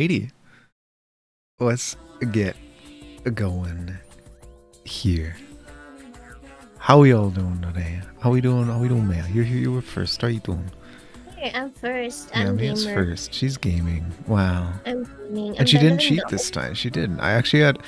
Alrighty. Let's get going here. How we all doing today? How we doing, man? You're here, you were first. How you doing? Okay, I'm first. Yeah, I'm Mia's gamer. first. She's gaming. Wow. I'm gaming. And she didn't cheat this time. She didn't. I actually had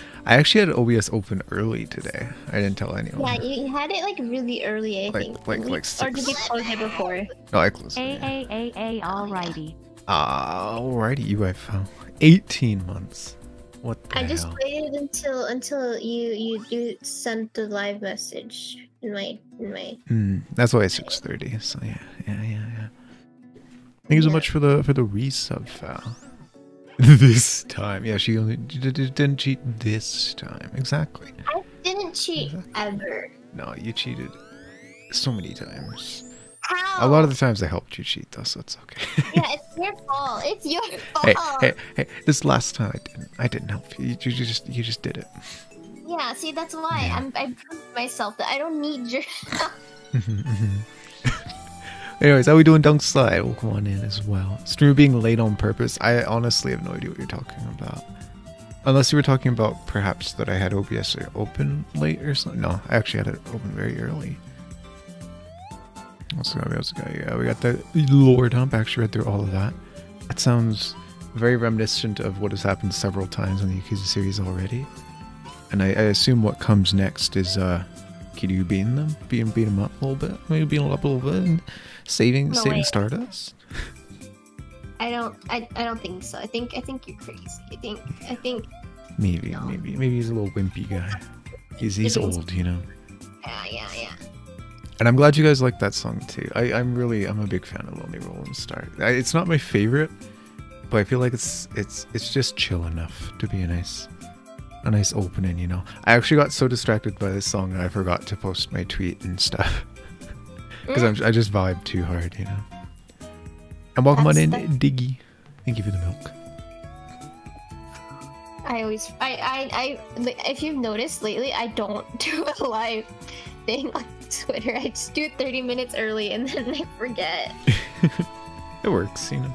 OBS open early today. I didn't tell anyone. Yeah, you had it like really early, I think. Like 6. Or did you close it before? No, I closed it. Alrighty. Alrighty, UFO. 18 months. What the I just hell? waited until you sent the live message in my. That's why it's 6:30. So yeah. Thank you so much for the resub, Val. This time, yeah, she only didn't cheat this time. Exactly. I didn't cheat ever. No, you cheated so many times. How? A lot of the times I helped you cheat, though, so it's okay. Yeah, it's your fault. It's your fault. Hey! This last time I didn't help you. You just did it. Yeah, see, that's why Yeah. I proved myself that I don't need your. Anyways, how we doing, Dunk Slide? Welcome on in as well. Stream being late on purpose. I honestly have no idea what you're talking about. Unless you were talking about perhaps that I had OBS open late or something. No, I actually had it open very early. Let's go. Yeah, we got the lore dump. I actually read through all of that. That sounds very reminiscent of what has happened several times in the Yakuza series already. And I assume what comes next is Kiryu beating them, beating them up a little bit, maybe beating them up a little bit, and saving Stardust. I don't think so. I think you're crazy. I think. Maybe No. maybe he's a little wimpy guy. He's old, you know. Yeah. And I'm glad you guys like that song too. I'm a big fan of Lonely Rolling Star. It's not my favorite, but I feel like it's just chill enough to be a nice opening, you know. I actually got so distracted by this song that I forgot to post my tweet and stuff because I just vibe too hard, you know. And welcome on in, Diggy. Thank you for the milk. I if you've noticed lately, I don't do a live thing on Twitter. I just do it 30 minutes early and then I forget. It works, you know.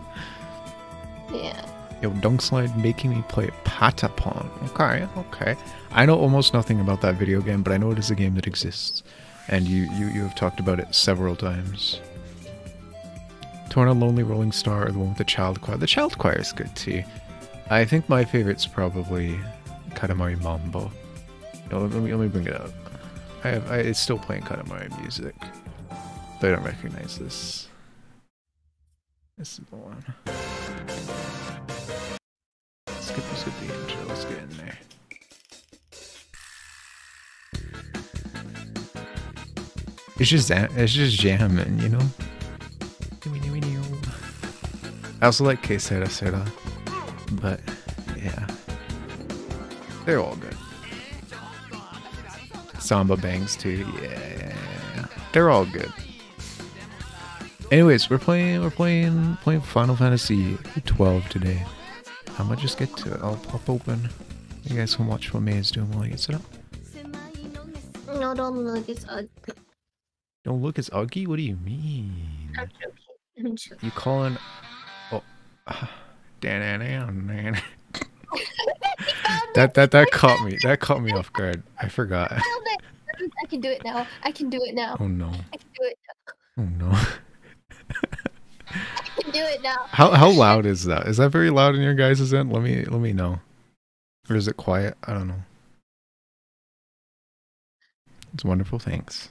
Yeah. Yo, Dunk Slide making me play Patapon. Okay. I know almost nothing about that video game, but I know it is a game that exists. And you have talked about it several times. Torn on Lonely Rolling Star or the one with the Child Choir. The Child Choir is good too. I think my favorite's probably Katamari Mambo. Yo, let me bring it up. It's still playing Katamari music. But I don't recognize this. This is the one. Skip the intro. Let's get in there. It's just jamming, you know. I also like Que Sera Sera, but yeah, they're all good. Samba Bangs too, yeah, they're all good. Anyways, we're playing Final Fantasy 12 today. I might just get to it. I'll pop open. You guys can watch what May is doing while he gets it up. No, don't look. It's ugly. Don't look as ugly? What do you mean? I'm joking. You calling... Oh. Dan. That caught me. That caught me off guard. I forgot. I can do it now. Oh no. I can do it now. Oh no. I can do it now. How loud is that? Is that very loud in your guys' end? Let me know. Or is it quiet? I don't know. It's wonderful, thanks.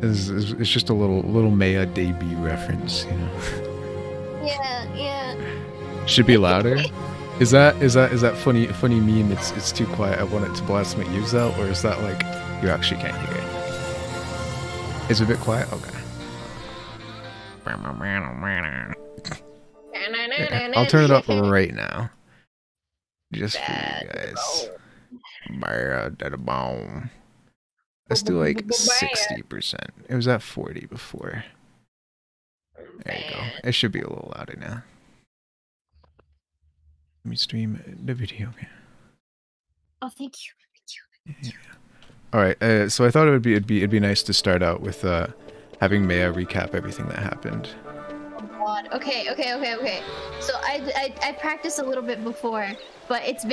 It's just a little Maya debut reference, you know. Yeah. Should be louder. Is that funny meme? It's too quiet. I want it to blast my ears out, or is that like you actually can't hear it? Is it a bit quiet? Okay. I'll turn it up right now. Just for you guys. Let's do like 60%. It was at 40 before. There you go. It should be a little louder now. Let me stream the video. Okay. Oh, thank you. Yeah. All right. So I thought it'd be nice to start out with having Maya recap everything that happened. god. Okay. So I practiced a little bit before, but it's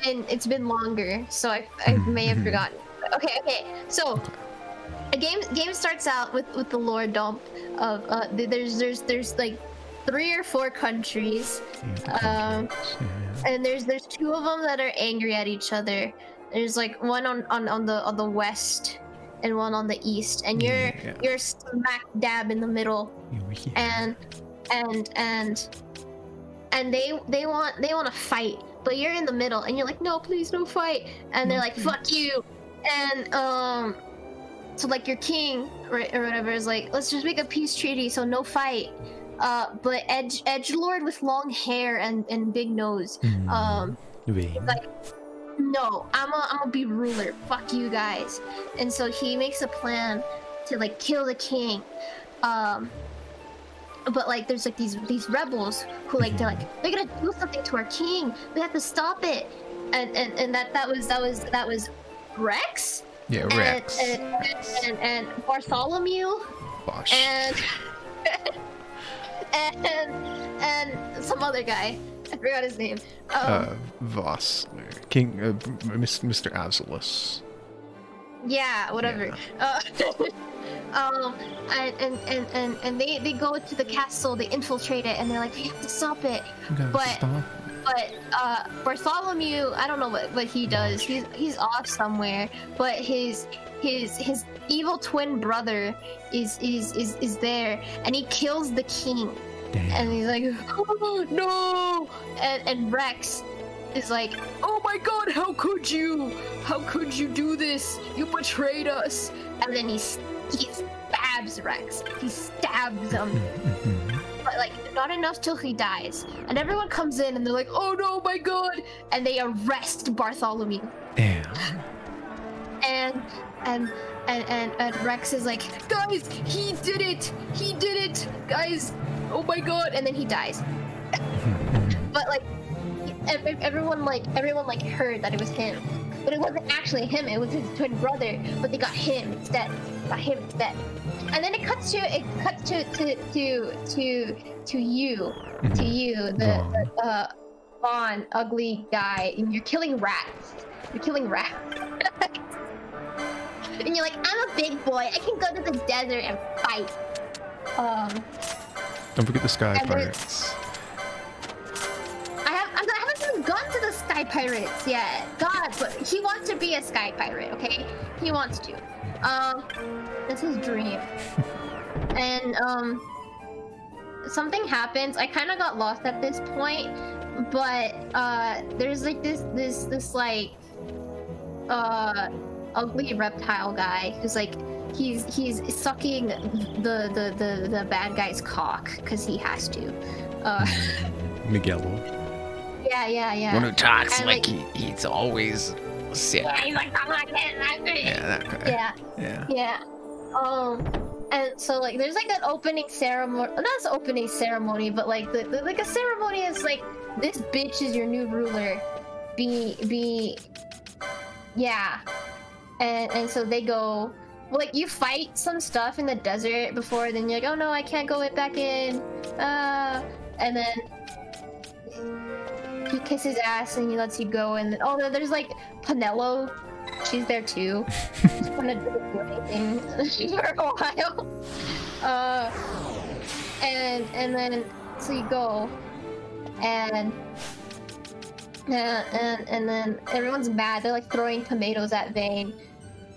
been longer, so I may have forgotten. Okay. So a game starts out with the lore dump of there's like 3 or 4 countries, and there's 2 of them that are angry at each other. There's like one on the west and one on the east, and you're smack dab in the middle, and they want to fight, but you're in the middle, and you're like, no, please, no fight, and they're like, fuck you, and so like your king or whatever is like, let's just make a peace treaty, so no fight. But edgelord with long hair and big nose, like, no, I'm gonna be ruler. Fuck you guys. And so he makes a plan to like kill the king. But like there's like these rebels who like they're gonna do something to our king. We have to stop it. And that was Rex. Yeah, Rex. And Bartholomew. Bosh. And some other guy. I forgot his name. Voss, King, Mr. Azulus. Yeah, whatever. Yeah. And they go to the castle. They infiltrate it, and they're like, we have to stop it. But Bartholomew, I don't know what he does. He's off somewhere. But his evil twin brother is there, and he kills the king. Damn. And he's like, oh no! And Rex is like, oh my god, how could you do this? You betrayed us. And then he stabs Rex. He stabs him. But like, not enough till he dies. And everyone comes in and they're like, oh no, my god! And they arrest Bartholomew. Damn. And Rex is like, guys, he did it, guys, oh my god, and then he dies. But like, everyone heard that it was him, but it wasn't actually him. It was his twin brother, but they got him instead. And then it cuts to you, the Vaughn, ugly guy, and you're killing rats. And you're like, I'm a big boy. I can go to the desert and fight. Don't forget the Sky Pirates. I haven't even gone to the Sky Pirates yet. God, but he wants to be a Sky Pirate, okay? He wants to. That's his dream. And something happens. I kind of got lost at this point, but there's like this like ugly reptile guy who's like he's sucking the bad guy's cock because he has to. Miguel. Yeah. One who talks and, like he's always sick. Yeah, he's like, I'm not kidding. Yeah, that guy. Yeah. And so like there's like an opening ceremony, not an opening ceremony, but like like a ceremony is like, this bitch is your new ruler. Yeah. And so they go, well, like you fight some stuff in the desert before, then you're like, oh no, I can't go back in. And then he kisses ass and he lets you go, and oh no, there's like Penelo. She's there too. She's gonna do anything for a while. And then so you go, and then everyone's mad. They're like throwing tomatoes at Vane,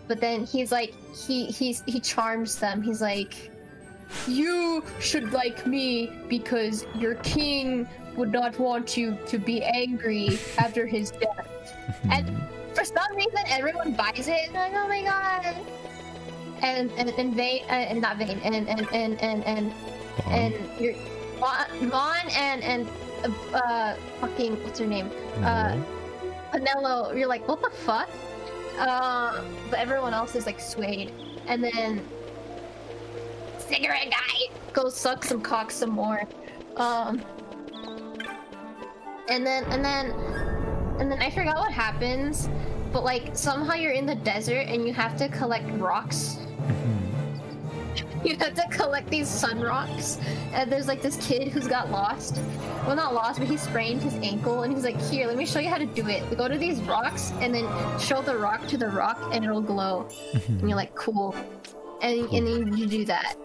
but then he's like he charms them. He's like, you should like me because your king would not want you to be angry after his death. And for some reason, everyone buys it. And like, oh my god! And Vane, and not Vane, and you're Vaughn and fucking what's her name? Penelo. You're like, what the fuck? But everyone else is like swayed, and then cigarette guy goes suck some cock some more. And then I forgot what happens, but like somehow you're in the desert and you have to collect rocks. you have to collect these sun rocks, and there's like this kid who's got lost. Well, not lost, but he sprained his ankle, and he's like, "Here, let me show you how to do it. Go to these rocks, and then show the rock to the rock, and it'll glow." And you're like, "Cool," and then you do that.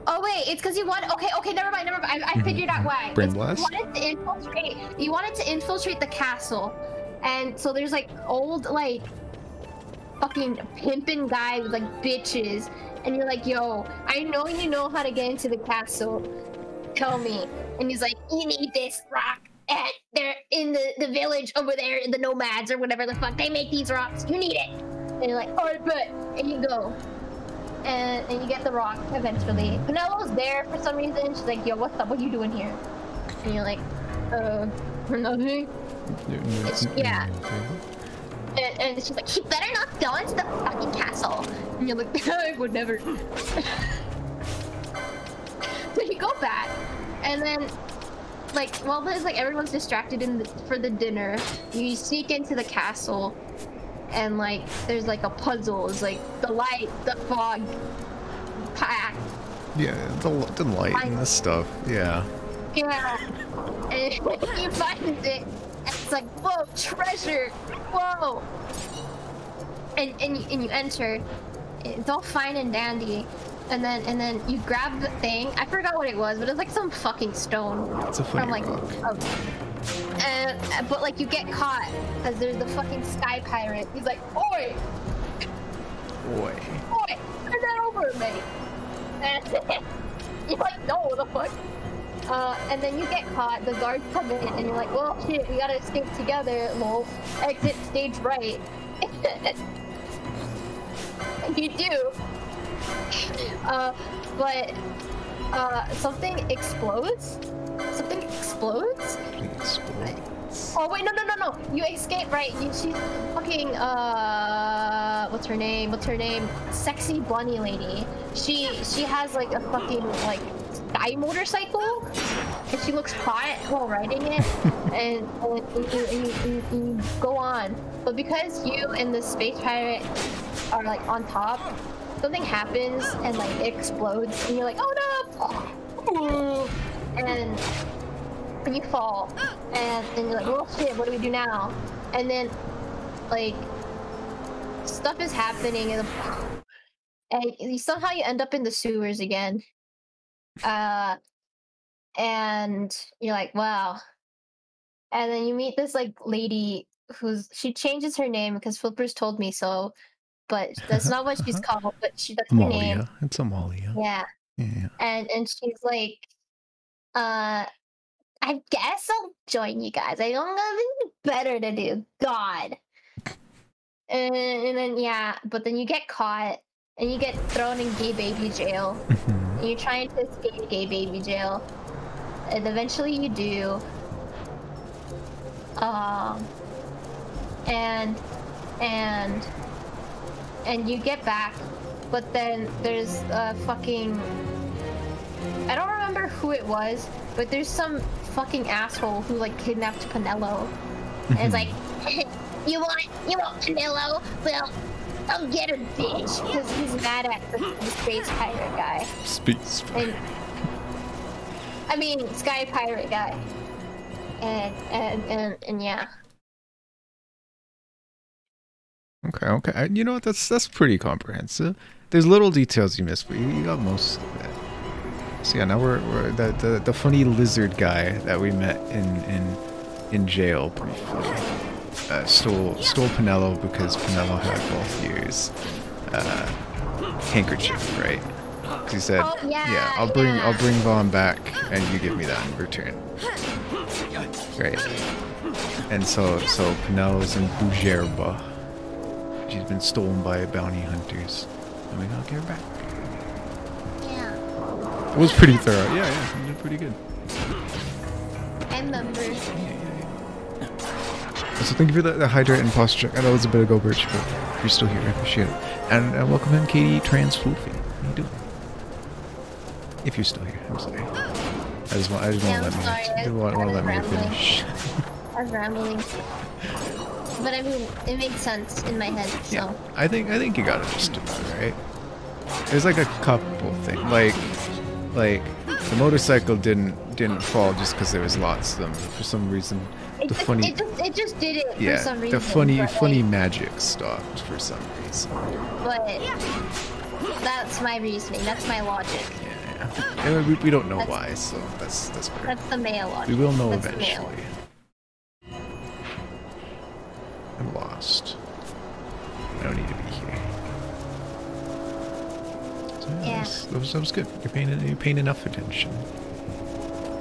Oh wait, it's because you want. Okay, never mind. I figured out why. Brain blast? You wanted to infiltrate the castle, and so there's like old like fucking pimpin' guy with like bitches, and you're like, "Yo, I know you know how to get into the castle. Tell me." And he's like, "You need this rock, and they're in the village over there, the nomads or whatever the fuck. They make these rocks. You need it." And you're like, "Alright, bet." And you go. And you get the rock eventually. Penelope's there for some reason. She's like, "Yo, what's up? What are you doing here?" And you're like, nothing." Yeah. And she's like, "You better not go into the fucking castle." And you're like, "I would never." So you go back, and then, like, while there's like everyone's distracted for the dinner, you sneak into the castle. And like, there's like a puzzle. It's like the light, the fog, pack. Yeah, the light and the stuff. Yeah. Yeah. And you find it, and it's like, whoa, treasure, whoa. And you enter. It's all fine and dandy. And then you grab the thing. I forgot what it was, but it's like some fucking stone. It's a funny rock. But like you get caught because there's the fucking sky pirate. He's like, "Oi, Oi, turn that over, mate." And you're like, "No, what the fuck?" And then you get caught. The guards come in, and you're like, "Well, shit, we gotta escape together." Lol. Exit stage right. And you do. But something explodes. Something explodes? Oh wait, no. You escape, right? She's fucking what's her name? Sexy bunny lady. She has like a fucking like sky motorcycle, and she looks hot while riding it. and you go on. But because you and the space pirate are like on top, something happens and like it explodes, and you're like, "Oh no!" And you fall, and then you're like, "Oh shit, what do we do now?" And then like stuff is happening, and somehow you end up in the sewers again. And you're like, "Wow." And then you meet this like lady she changes her name because Flippers told me so, but that's not what she's called. But that's her name. It's Amalia. Yeah. And she's like, "I guess I'll join you guys. I don't have anything better to do. God." And then yeah, but then you get caught and you get thrown in gay baby jail. And you're trying to escape gay baby jail, and eventually you do. And you get back, but then there's a fucking, I don't remember who it was, but there's some fucking asshole who like kidnapped Penelo. And it's like, you want Penelo? Well, I'll get her, bitch, because he's mad at the space pirate guy. Sky pirate guy. And yeah. Okay. You know what? That's pretty comprehensive. There's little details you missed, but you got most of it. So yeah, now we're the funny lizard guy that we met in jail briefly. Stole Penelo because Penelo had both ears. Handkerchief, right? He said, I'll bring Vaughn back, and you give me that in return. Great. And so Penelo's in Bujerba. She's been stolen by bounty hunters, and we gotta get her back. Yeah. It was pretty thorough. Yeah, you did pretty good. I remember. Yeah. So thank you for the hydrate and posture check. I know it was a bit ago, Birch, but if you're still here, I appreciate it. And welcome in, Katie Transfloofy. How you doing? If you're still here, I'm sorry. I just want to let me finish. I was rambling. But I mean, it makes sense in my head, so. Yeah, I think you got it just about right. There's like a couple things. Like the motorcycle didn't fall just because there was lots of them. For some reason, It just did it for some reason. The funny magic stopped for some reason. But that's my reasoning. That's my logic. Yeah. And we don't know why, so that's fair. That's the male logic. We will know That's eventually. I'm lost. I don't need to be here. So, Yeah. That was good. You're paying enough attention.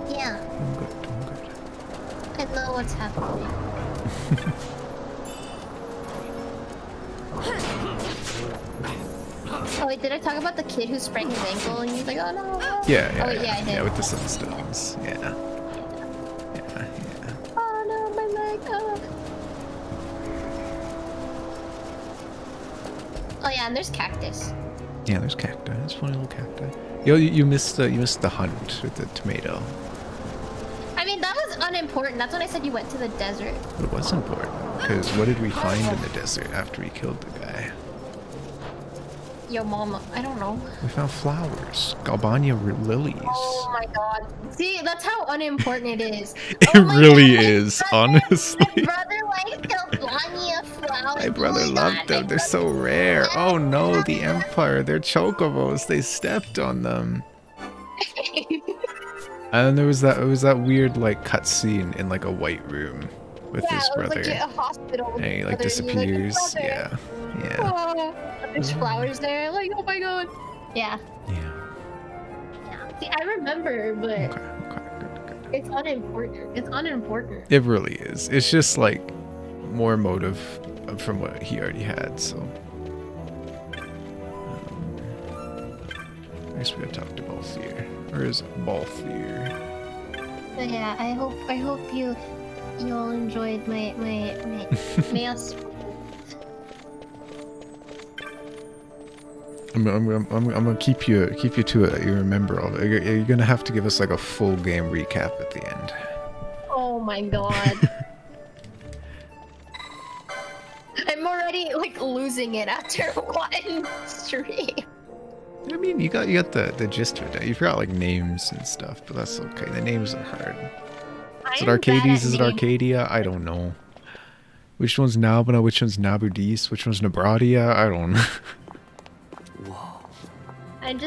Yeah. I'm good. I know what's happening. Oh wait, did I talk about the kid who sprained his ankle and he's like, oh no. Yeah, Oh yeah, I did. Yeah, with the sunstones. Yeah. Oh no, my leg. Oh yeah, and there's cactus. Yeah, there's cacti. There's funny little cacti. You missed the hunt with the tomato. I mean, that was unimportant. That's when I said you went to the desert. But it was important because what did we find in the desert after we killed the guy? Yo, mama, I don't know. We found flowers, Galbania lilies. Oh my god. See, that's how unimportant it is. It really is, honestly. My brother likes Galbania flowers. My brother loved them. They're so rare. Oh no, the Empire. They're chocobos. They stepped on them. And then there was that weird like cutscene in like a white room with his brother. It was like a hospital. And he like disappears. Yeah. Oh, there's flowers there. Like, oh my god. Yeah. See, I remember, but Okay, good. it's unimportant. It's unimportant. It really is. It's just like more motive from what he already had. So I guess we gotta talk to Balthier. Or is it Balthier? But yeah, I hope you all enjoyed my mail. I'm gonna keep you to it. You remember all. You're gonna have to give us like a full game recap at the end. Oh my god. I'm already like losing it after one stream. I mean, you got the gist of it. You forgot like names and stuff, but that's okay. The names are hard. Is it Arcades? Is it Arcadia? I don't know. Which one's Nabana? Which one's Nabudis? Which one's Nabradia? I don't know. I'm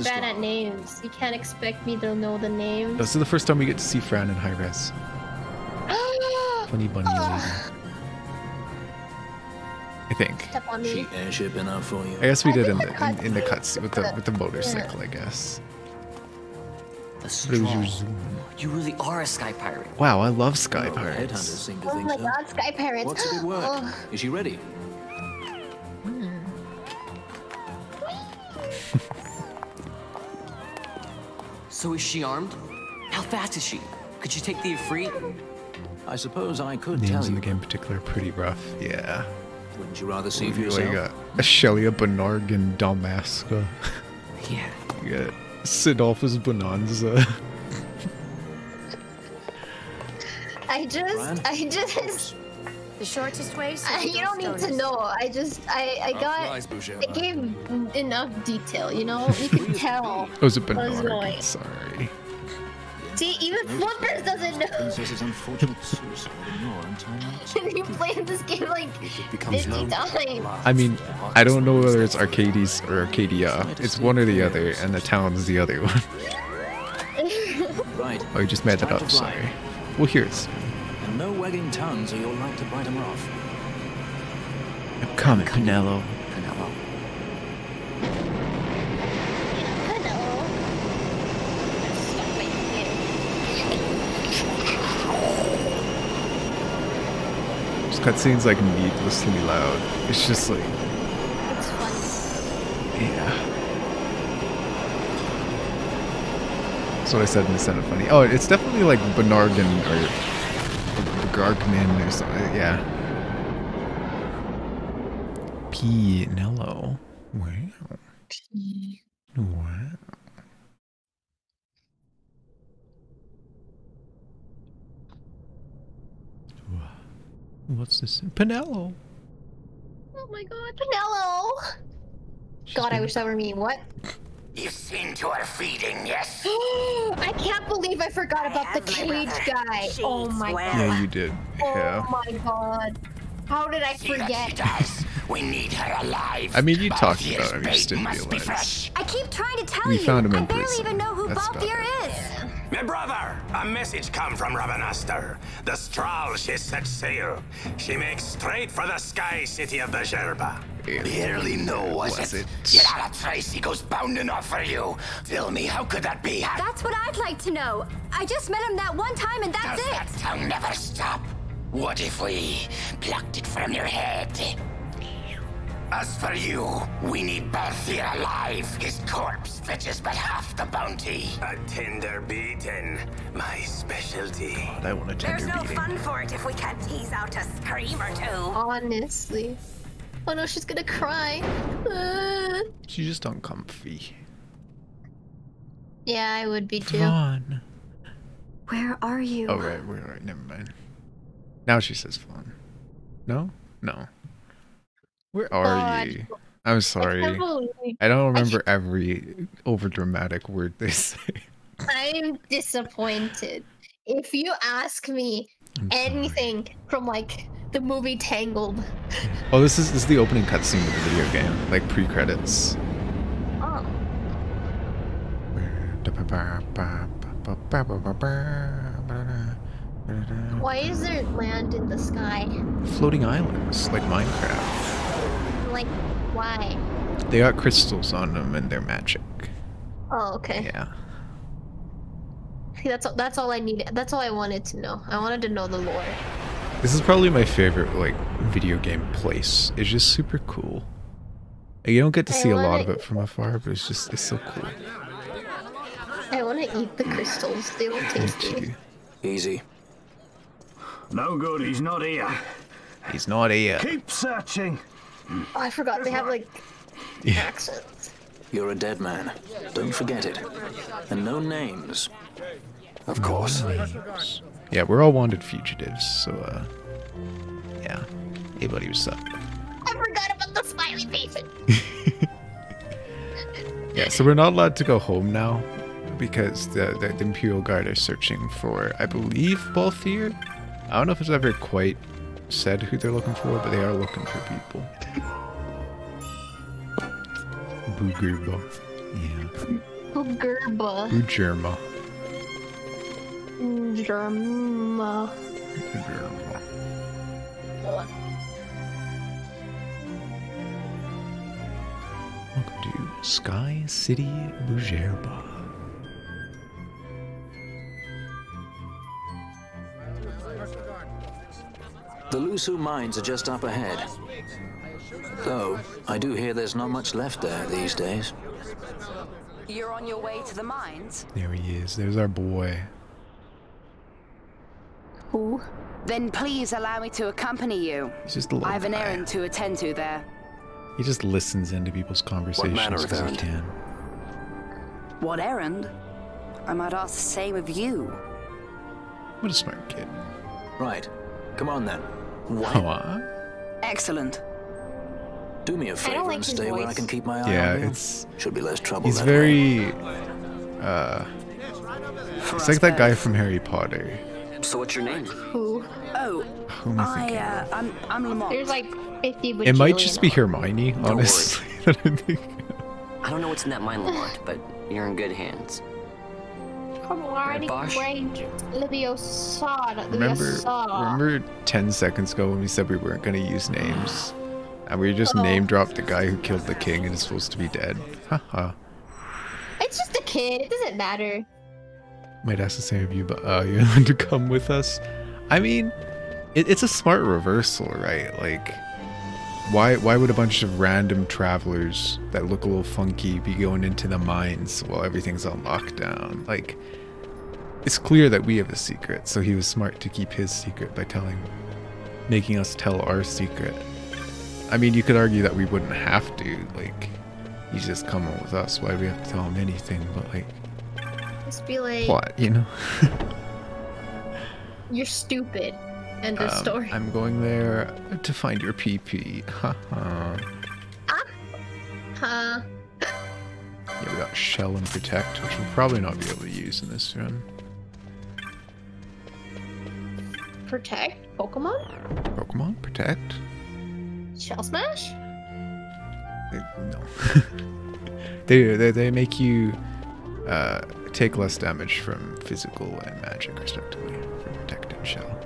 bad at names. You can't expect me to know the names. This is the first time we get to see Fran in high res. Funny bunny lady. I think. Step on me. Airship enough for you. I guess we did in the cutscene with the motorcycle. I guess. The strong. You really are a sky pirate. Wow, I love sky Headhunters pirates. seem to Oh think my so. god, sky pirates. What's a good word? Oh. Is she ready? So is she armed? How fast is she? Could you take the Ifrit? I suppose I could tell Names in you. the game in particular are pretty rough. Yeah. Wouldn't you rather see for You yourself? got Ashelia Benarg and Dalmasca. Yeah. You got Sidolphus Bonanza. I just The shortest way. you don't need to know. I gave enough detail, you know? You can tell. Was it What's Benarg? going? Sorry. See, even Flippers doesn't know. Princess's unfortunate suicide in your own time. You played this game like If it becomes 50 known, times. I mean, I don't know whether it's Arcades or Arcadia. It's one or the other, and the town's the other one. Right. Oh, you just made that Time up. to fly. Sorry. We'll hear it soon. And no wagging tongues or you'll like to bite them off. Come, Pinello. Penelope. Hello. Stop it. This cutscene's like needlessly loud. It's just like, It's fun. yeah. That's what I said in the Senate funny. Oh, it's definitely like Benargan or Gargman or something. Yeah. Pinello. Wow. Wow. What's this? Pinello. Oh my god, Pinello! God, I wish that were me. What? You've seen to our feeding, yes? I can't believe I forgot about the cage guy. Oh my god. Yeah, you did. Yeah. Oh my god. How did I See that forget? she does. We need her alive. I mean, you talked Balthier's about him, you just bait didn't must be realize. fresh. I keep trying to tell We you. found him in I barely prison. even know who That's about Balthier it. is. My brother, a message come from Ravenaster. The Strahl, she set sail. She makes straight for the sky city of the Gerba. Barely know, was it? Get out of Tracy goes bounding off for you. Tell me, how could that be? That's what I'd like to know. I just met him that one time and that's Does it. that tongue never stop? What if we plucked it from your head? As for you, we need Balthier alive. His corpse fetches but half the bounty. A tender beaten, my specialty. God, I want a tender beating. for it if we can't tease out a scream or two. Honestly. Oh no, she's gonna cry. She's just uncomfy. Yeah, I would be too. Vaughn. Where are you? Oh, right, right, never mind. Now she says Vaughn. No? No. Where are God. you? I'm sorry. I don't remember every overdramatic word they say. I'm disappointed. If you ask me anything from like the movie Tangled. Oh, this is the opening cutscene of the video game, like pre-credits. Oh. Why is there land in the sky? Floating islands, like Minecraft. Like, why? They got crystals on them and they're magic. Oh, okay. Yeah. See, that's all I needed. That's all I wanted to know. I wanted to know the lore. This is probably my favorite, like, video game place. It's just super cool. You don't get to see a lot of it from afar, but it's so cool. I want to eat the crystals. They look tasty. Easy. No good, he's not here. He's not here. Keep searching. Oh, I forgot they have like accents. You're a dead man. Don't forget it. And no names. Of course. Yeah, we're all wanted fugitives, so, yeah. Hey, buddy, what's up? I forgot about the smiley faces. Yeah, so we're not allowed to go home now because the Imperial Guard are searching for, I believe, Balthier. I don't know if it's ever quite said who they're looking for, but they are looking for people. Boogerba. Yeah. Boogerba. Boogerma. Germa. Boogerma. Welcome to Sky City Boogerba. The Lusu mines are just up ahead. Though, I do hear there's not much left there these days. You're on your way to the mines? There he is. There's our boy. Who? Then please allow me to accompany you. He's just a little I have an guy. errand to attend to there. He just listens into people's conversations manner of because he errand? can. What errand? I might ask the same of you. What a smart kid. Right. Come on then. Come on. Excellent. Do me a favor like and his stay where I voice. can keep my eye Yeah, on you. it's... Should be less trouble He's that very... For It's us like that guy both. from Harry Potter. So what's your name? Who? Oh, Who am I thinking? I'm Lamont. There's like 50 bajillion. It might just be Hermione, worry. honestly. that I'm thinking. I don't know what's in that mine, Lamont, but you're in good hands. Right, Bosch? Remember 10 seconds ago when we said we weren't going to use names? And we just Oh. name dropped the guy who killed the king and is supposed to be dead. Haha. It's just a kid. It doesn't matter. Might ask the same of you, but you're going to come with us. I mean, it's a smart reversal, right? Like, why would a bunch of random travelers that look a little funky be going into the mines while everything's on lockdown? Like, it's clear that we have a secret, so he was smart to keep his secret by making us tell our secret. I mean, you could argue that we wouldn't have to, like, he's just coming with us. Why do we have to tell him anything? But, like, Just be like, plot, you know? you're stupid. End of story. I'm going there to find your PP. Haha. Uh-huh. Yeah, we got Shell and Protect, which we'll probably not be able to use in this run. Protect Pokemon? Pokemon? Protect? Shell Smash? No. they make you take less damage from physical and magic, respectively, for Protect and Shell.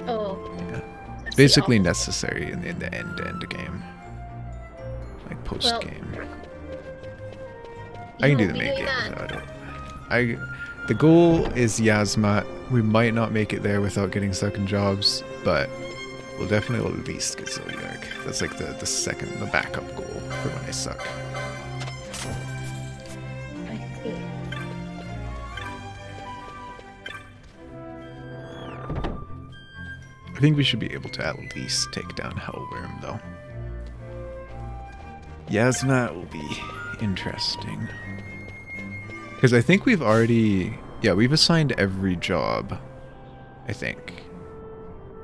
Oh. Yeah. It's basically necessary in the end game. Like post-game. I can do the main game without it. The goal is Yasmat. We might not make it there without getting stuck in jobs, but we'll definitely at least get Zodiac. That's like the backup goal for when I suck. I see. I think we should be able to at least take down Hellworm, though. Yasmat will be interesting. Because I think we've already... Yeah, we've assigned every job, I think.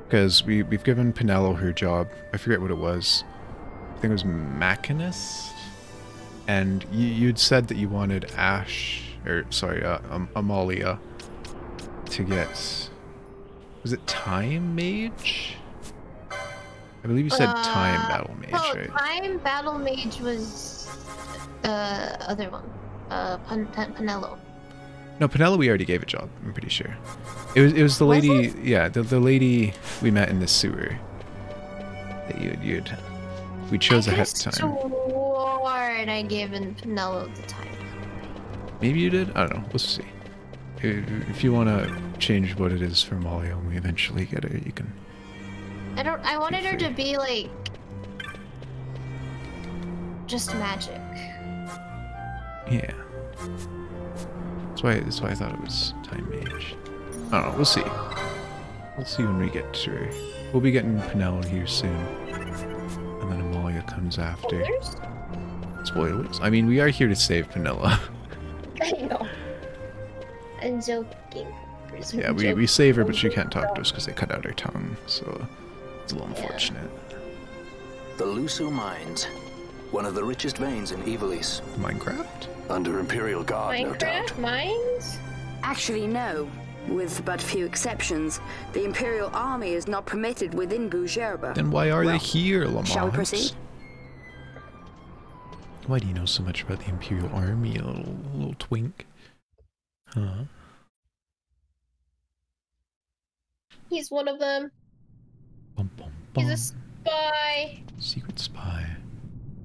Because we've given Pinello her job. I forget what it was. I think it was Machinist. And you'd said that you wanted Amalia to get... Was it Time Mage? I believe you said Time Battle Mage, right? Time Battle Mage was the other one. Pinello. No, Pinello we already gave a job, I'm pretty sure. It was the lady, yeah, the lady we met in the sewer. That we chose ahead of time. Sworn I gave Pinello the time. Maybe you did? I don't know, we'll see. If you want to change what it is for Amalia when we eventually get her, you can. I wanted her to be like just magic. Yeah. That's why I thought it was Time Mage. I don't know, we'll see. We'll see when we get to her. We'll be getting Pinello here soon. And then Amalia comes after. Spoilers? Spoilers? I mean, we are here to save Pinello. I know. I'm joking. Yeah, we save her, but she can't talk to us because they cut out her tongue, so it's a little unfortunate. The Lusu Mines, one of the richest veins in Ivalice. Minecraft? Under Imperial Guard, no doubt. Minecraft mines? Actually, no. With but few exceptions, the Imperial Army is not permitted within Bougerba. Then why are they here, Lamont? Shall we proceed? Why do you know so much about the Imperial Army, a little twink? Huh? He's one of them. Bum, bum, bum. He's a spy. Secret spy.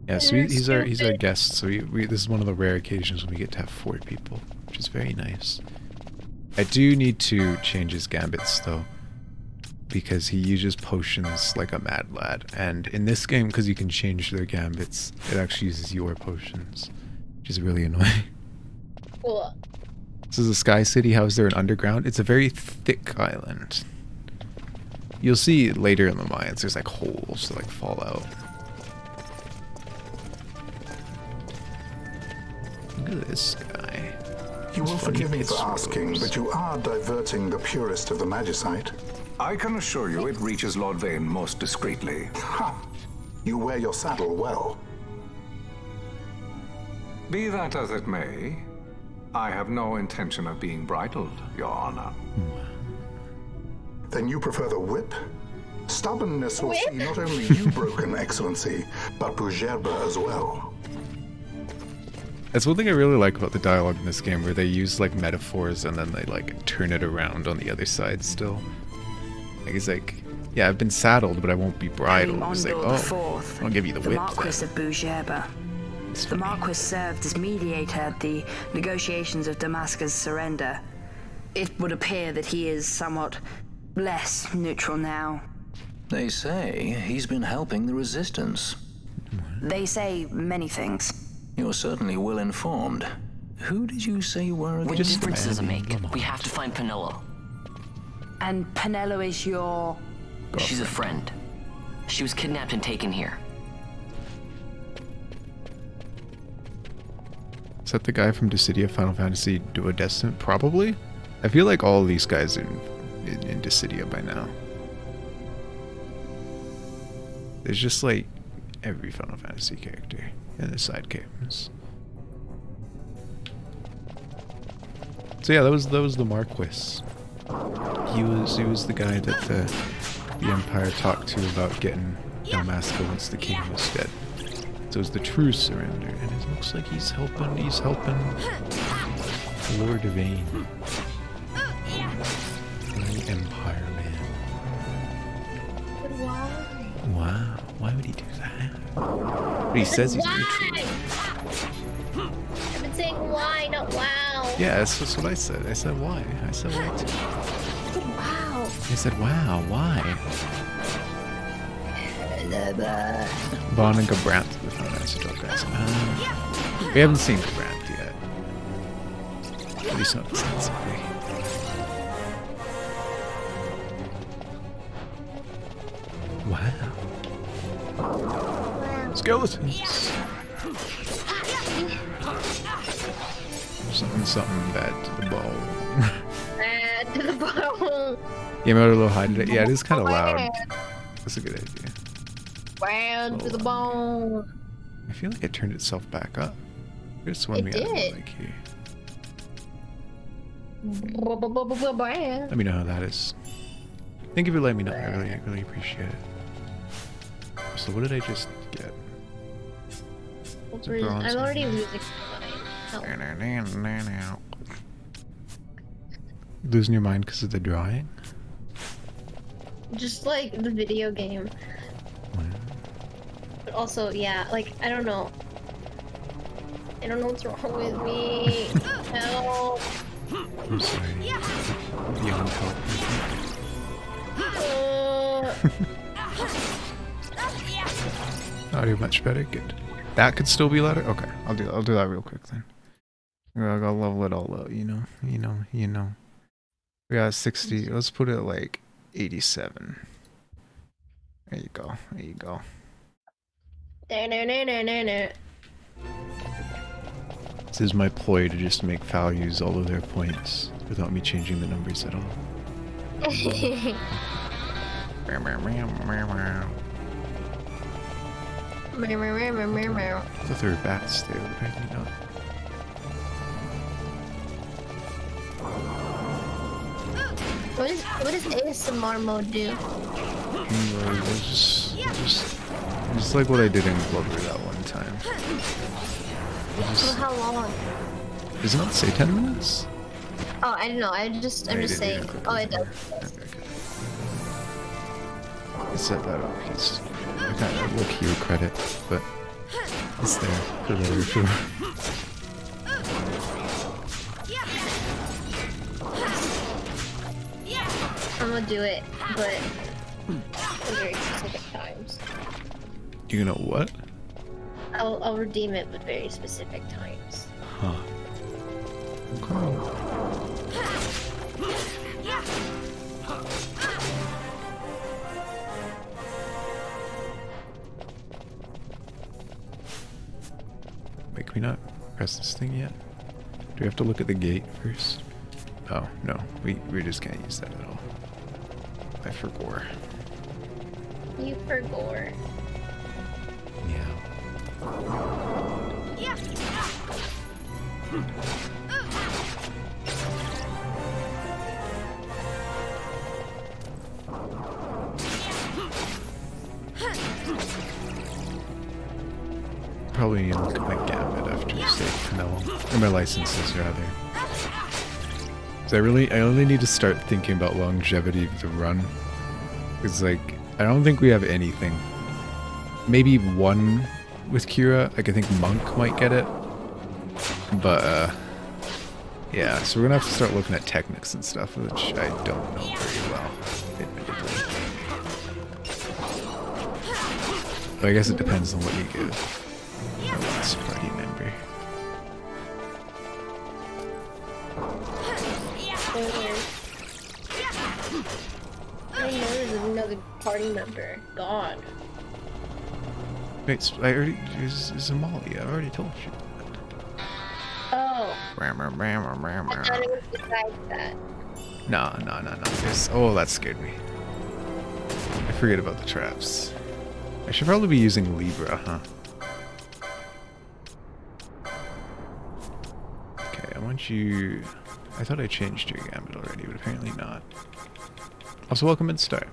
Yeah, so he's our guest. So this is one of the rare occasions when we get to have 4 people, which is very nice. I do need to change his gambits though, because he uses potions like a mad lad, and in this game, because you can change their gambits, it actually uses your potions, which is really annoying. Cool. This is a sky city. How is there an underground? It's a very thick island. You'll see later in the mines, there's like holes that like fall out. Look at this guy. You will forgive me for asking, but you are diverting the purest of the Magicite. I can assure you it reaches Lord Vane most discreetly. Ha! You wear your saddle well. Be that as it may, I have no intention of being bridled, Your Honor. Then you prefer the whip? Stubbornness will see not only you broken, Excellency, but Bougerba as well. That's one thing I really like about the dialogue in this game, where they use like metaphors and then they like turn it around on the other side still. Like he's like, yeah, I've been saddled, but I won't be bridled. He's like, oh, I'll give you the whip. Marquis of Bougerba. The Marquis served as mediator at the negotiations of Damascus' surrender. It would appear that he is somewhat less neutral now. They say he's been helping the resistance. They say many things. You're certainly well informed. Who did you say you were again? What difference does it make? We have to find Pinello. And Pinello is your... She's a friend. She was kidnapped and taken here. Is that the guy from Dissidia Final Fantasy Duodecim? Probably? I feel like all of these guys are in Dissidia by now. There's just like every Final Fantasy character in the side games. So yeah, that was the Marquis. He was the guy that the Empire talked to about getting Dalmasca once the king was dead. So it was the true surrender, and it looks like he's helping Lord Vane. The Empire man. But why? Wow, why would he do that? But he says he's neutral. I've been saying why, not wow. Yeah, that's what I said. I said why. I said why too. Wow. I said wow, why? Bon and Gabrant to the Final Fantasy 12 guys. We haven't seen Gabrant yet. At least not extensively. Wow. Skeletons. Something bad to the bone. Bad to the bone. Yeah, maybe a little high today. Yeah, it is kind of loud. That's a good idea. Bad to the bone. I feel like it turned itself back up. Just when we had it like here. Let me know how that is. Thank you for letting me know. I really appreciate it. So what did I just get? I'm already losing. Losing your mind because of the drawing? Just like the video game. But also, yeah, like, I don't know. I don't know what's wrong with me. Help. I'm sorry. Beyond help. Audio much better. Good. That could still be louder. Okay, I'll do that real quick then. I'll level it all out. You know. We got 60. Let's put it like 87. There you go. This is my ploy to just make Foul use all of their points without me changing the numbers at all. I thought there were bats there, but apparently not. What does ASMR mode do? Just like what I did in Glover that one time. For how long? Does it not say 10 minutes? Oh, I don't know. I'm just saying. Oh, it does. I set that up. I kind of look you credit, but it's there for better or for I'm gonna do it, but at very specific times. You know what? I'll redeem it with very specific times. Huh. Okay. Wait, can we not press this thing yet? Do we have to look at the gate first? Oh, no. We just can't use that at all. I forgot. You forgot. Yeah. Probably need to look at my gambit after you say Canelo. Or my licenses, rather. So I only need to start thinking about longevity of the run. It's like, I don't think we have anything. Maybe one with Kira. Like, I think Monk might get it. But, yeah, so we're gonna have to start looking at techniques and stuff, which I don't know very well, admittedly. But I guess it depends on what you give the last party member. I know there's another party member. God. Wait, so I already... It's Amalia, I already told you. Oh. I thought it was besides that. No. Oh, that scared me. I forget about the traps. I should probably be using Libra, huh? Okay, I want you... I thought I changed your gambit already, but apparently not. Also, welcome in Star.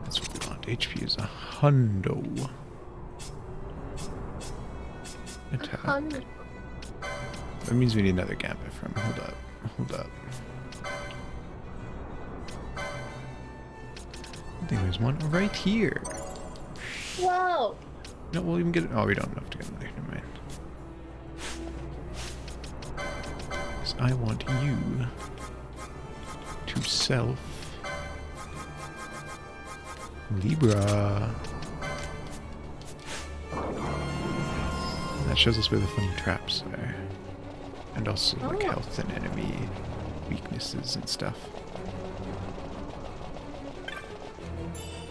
That's what we want. HP is a hundo. Attack. That means we need another gambit from him. Hold up. Hold up. I think there's one right here. Whoa! No, we'll even get it. Oh, we don't have to get another. Never mind. Because I want you to self Libra. That shows us where the funny traps are. And also like health and enemy weaknesses and stuff.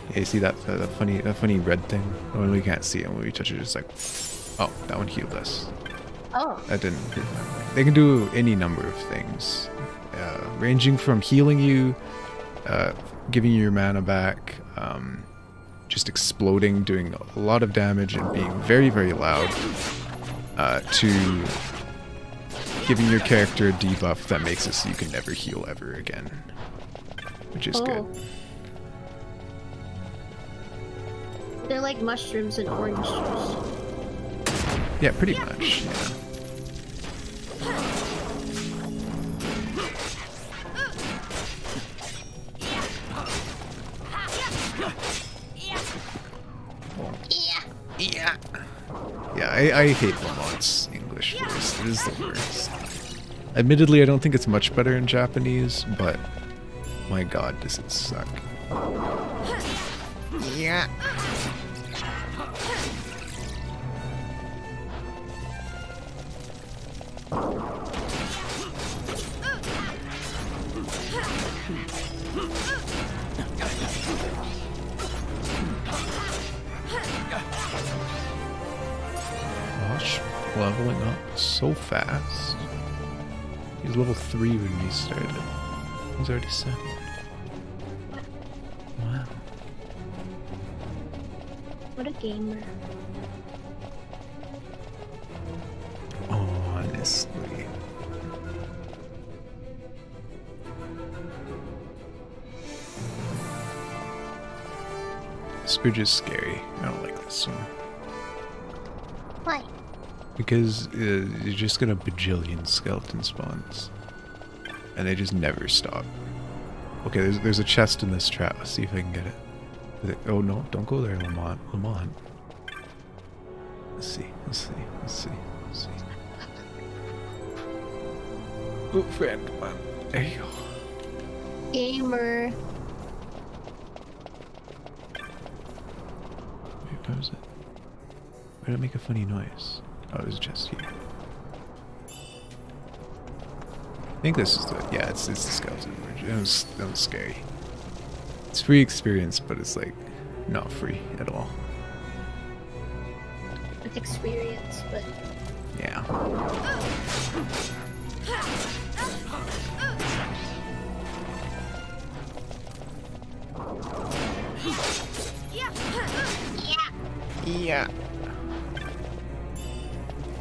Yeah, you see that funny red thing? When we can't see it when we touch it, it's like, oh, that one healed us. Oh. That didn't improve my way. They can do any number of things, ranging from healing you, giving you your mana back, just exploding, doing a lot of damage and being very, very loud, to giving your character a debuff that makes it so you can never heal ever again, which is good. They're like mushrooms and orange juice. Yeah, pretty much. Yeah. Yeah, I hate Lamont's English voice. It is the worst. Admittedly, I don't think it's much better in Japanese, but my god, does it suck. Yeah. Gosh, leveling up so fast. He's level 3 when we started. He's already 7. Wow. What a gamer. Honestly. This bridge is scary. I don't like this one. Why? Because you're just gonna bajillion skeleton spawns. And they just never stop. Okay, there's a chest in this trap. Let's see if I can get it. Oh no, don't go there, Lamont. Lamont. Let's see. Oh, friend, come on. There you go. Gamer. Wait, where was it? Where did it make a funny noise? Oh, there's a chest here. I think this is the... Yeah, it's the skeleton bridge. That was scary. It's free experience, but it's like not free at all. With experience, but... Yeah. Yeah.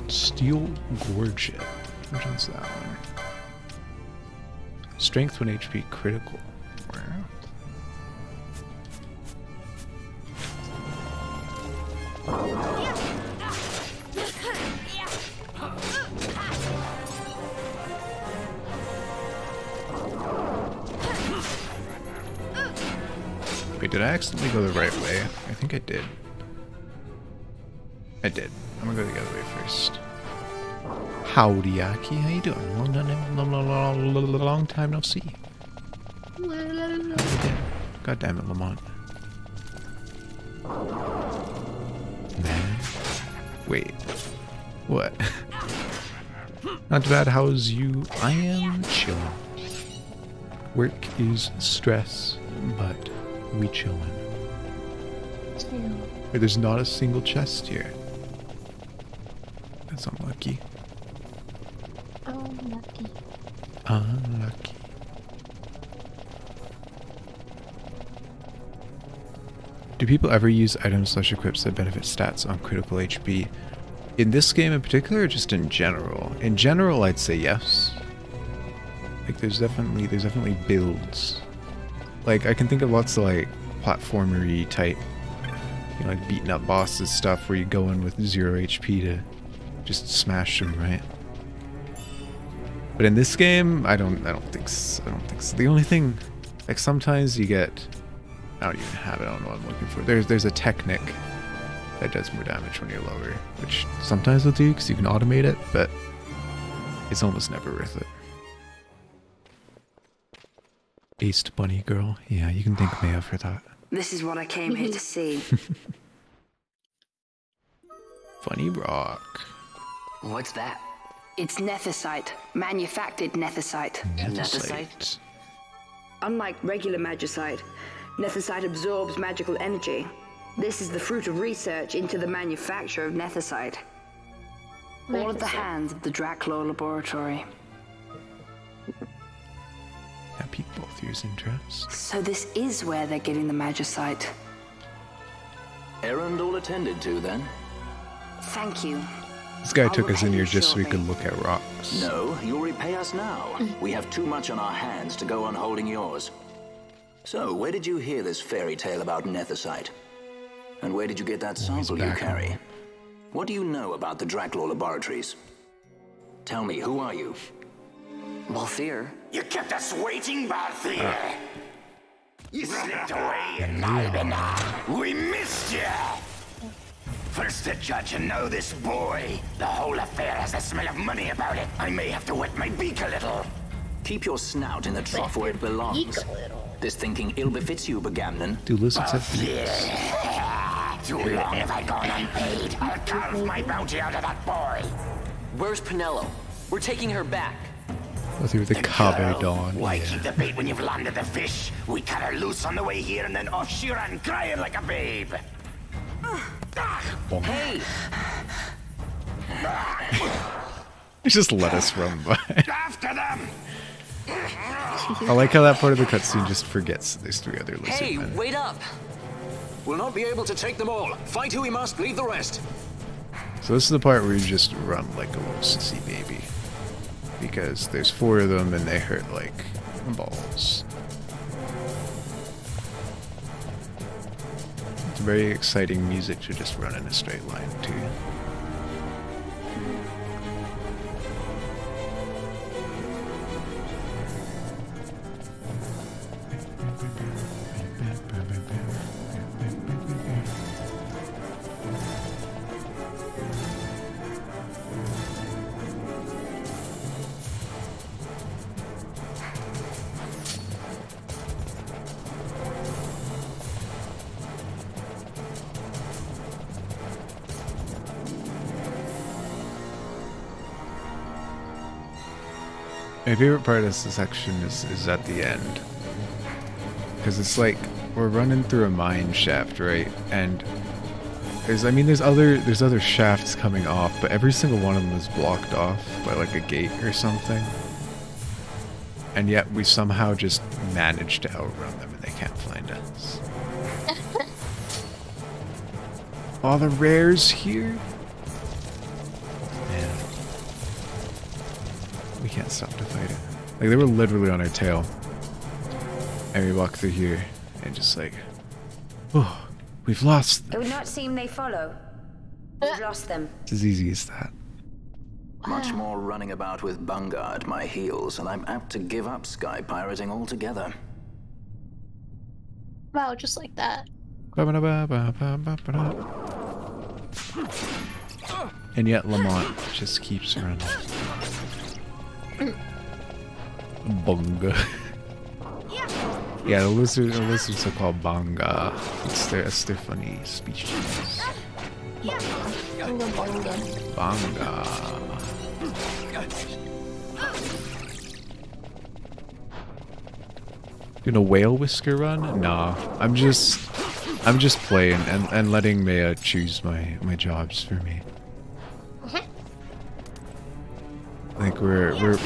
Steel Gorget. Which one's that one? Strength when HP critical. Wow. Wait, did I accidentally go the right way? I think I did. I did. I'm gonna go the other way first. Howdy, Aki. How you doing? Long time no see. How you doing? God damn it, Lamont. Man. Wait. What? Not bad. How's you? I am chilling. Work is stress, but we chillin'. Wait, there's not a single chest here. That's unlucky. Unlucky. Unlucky. Do people ever use items/equips that benefit stats on critical HP? In this game in particular, or just in general? In general, I'd say yes. Like, there's definitely builds. Like, I can think of lots of, like, platformery type, you know, like beating up bosses stuff where you go in with 0 HP to just smash them, right? But in this game, I don't think so. The only thing, like, sometimes you get, I don't even have it, I don't know what I'm looking for. There's a technic that does more damage when you're lower, which sometimes will do because you can automate it, but it's almost never worth it. Aced bunny girl. Yeah, you can thank Maya for that. This is what I came here to see. Funny rock. What's that? It's nethicite, manufactured nethicite. Nethicite? Unlike regular magicite, nethicite absorbs magical energy. This is the fruit of research into the manufacture of nethicite. All at the hands of the Draclaw Laboratory. That piqued both your interest. So this is where they're getting the magicite. Errand all attended to, then? Thank you. This guy took us in here just so we could look at rocks. No, you'll repay us now. We have too much on our hands to go on holding yours. So, where did you hear this fairy tale about nethicite? And where did you get that sample you carry? What do you know about the Draclaw Laboratories? Tell me, who are you? Balthier. You kept us waiting, Balthier. You slipped away in Malbina. We missed you. First the judge and now this boy. The whole affair has a smell of money about it. I may have to wet my beak a little. Keep your snout in the trough where it belongs. This thinking ill befits you, Begamnon. Do lizards have beaks? Too long have I gone unpaid. I'll carve my bounty out of that boy. Where's Penello? We're taking her back. Oh, through the Cabo Dawn. Why Yeah. keep the bait when you've landed the fish? We cut her loose on the way here and then off she ran crying like a babe. Hey! You just let us run by. After them! I like how that part of the cutscene just forgets there's 3 other lizard Hey, men. wait up! We'll not be able to take them all. Fight who we must, leave the rest. So this is the part where you just run like a little sissy baby. Because there's 4 of them and they hurt like balls. It's very exciting music to just run in a straight line too. My favorite part of this section is at the end. Because it's like, we're running through a mine shaft, right? And there's other shafts coming off, but every single one of them is blocked off by like a gate or something. And yet we somehow just manage to outrun them and they can't find us. All the rares here? Man. We can't stop to fight it. Like, they were literally on our tail. And we walk through here and just like, oh, we've lost them. It would not seem they follow. We've lost them. It's as easy as that. Much more running about with Bunga at my heels, and I'm apt to give up sky pirating altogether. Wow, just like that. And yet Lamont just keeps running. Bunga. Yeah, the lizards are called Banga. It's their funny species. Banga. Doing a whale whisker run? Nah. I'm just playing and letting Maya choose my jobs for me. I think we're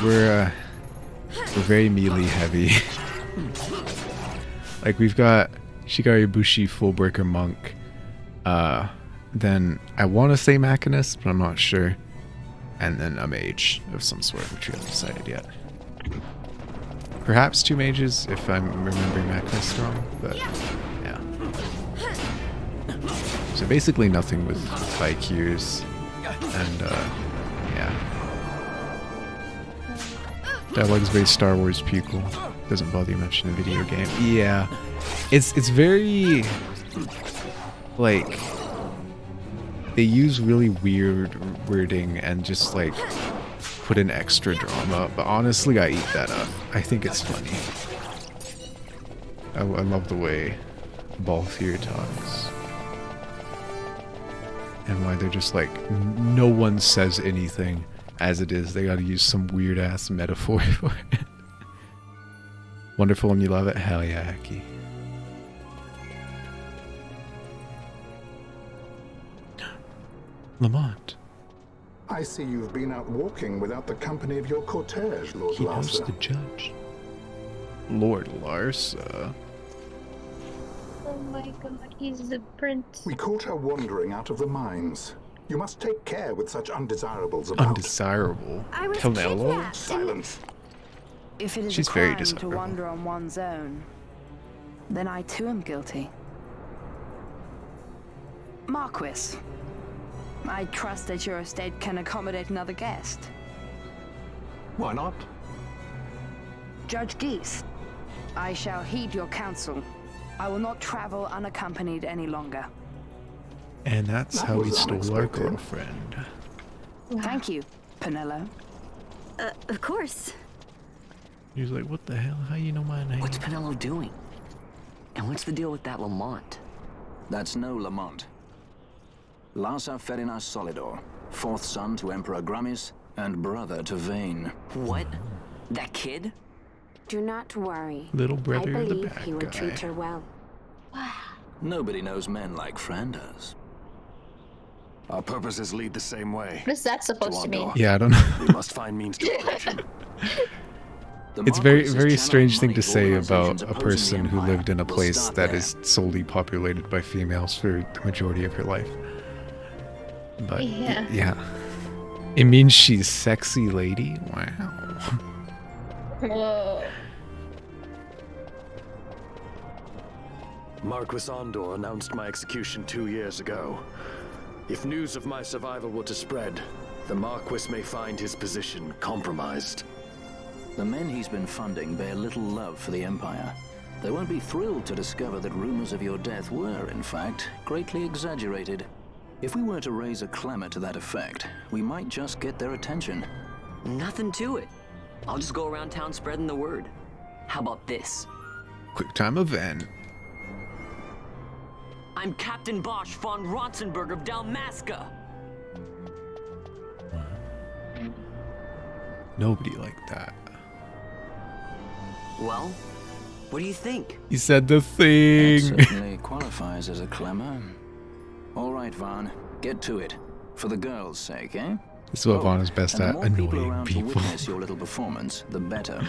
very melee heavy. Like we've got Shigaribushi Fullbreaker Monk. Then I want to say Machinist, but I'm not sure. And then a mage of some sort, which we haven't decided yet. Perhaps 2 mages, if I'm remembering Machinist wrong, but yeah. So basically nothing with IQs, and yeah. Dialogue's very Star Wars people. Doesn't bother you much in the video game. Yeah. It's very like they use really weird wording and just like put in extra drama, but honestly I eat that up. I think it's funny. I love the way Balthier talks. And why they're just like, no one says anything as it is. They gotta use some weird ass metaphor for it. Wonderful and you love it? Hell yeah, Aki. Lamont. I see you've been out walking without the company of your cortege, Lord He knows Larsa. the judge. Lord Larsa. Oh my god, he's the prince. We caught her wandering out of the mines. You must take care with such undesirables about. Undesirable? I was Canelo? kidnapped. Silence. If it is She's a very crime to desirable. wander on one's own, then I too am guilty. Marquis, I trust that your estate can accommodate another guest. Why not? Judge Geese, I shall heed your counsel. I will not travel unaccompanied any longer. And that's That how we was stole our unexpected. girlfriend. Thank you, Penello. Of course. He was like, what the hell? How you know my name? What's Penello doing? And what's the deal with that Lamont? That's no Lamont. Larsa Ferinas Solidor, 4th son to Emperor Gramis and brother to Vane. What? That kid? Do not worry. Little brother I of the believe bad he will guy. treat her well. Nobody knows men like Frandas. Our purposes lead the same way. What is that supposed to mean? Yeah, I don't know. We must find means to approach him. It's very strange thing to say about a person who lived in a place that is solely populated by females for the majority of her life. But Yeah. yeah. It means she's sexy lady? Wow. Whoa. Marquis Andor announced my execution 2 years ago. If news of my survival were to spread, the Marquis may find his position compromised. The men he's been funding bear little love for the Empire. They won't be thrilled to discover that rumors of your death were, in fact, greatly exaggerated. If we were to raise a clamor to that effect, we might just get their attention. Nothing to it. I'll just go around town spreading the word. How about this? Quick time event. I'm Captain Bosch von Ronsenberg of Dalmasca. Nobody like that. Well, what do you think? He said the That thing. certainly qualifies as a clamor. All right, Vaughn, get to it. For the girls' sake, eh? This is what Vaughn is best and the at, more people annoying around people. to witness your little performance, the better.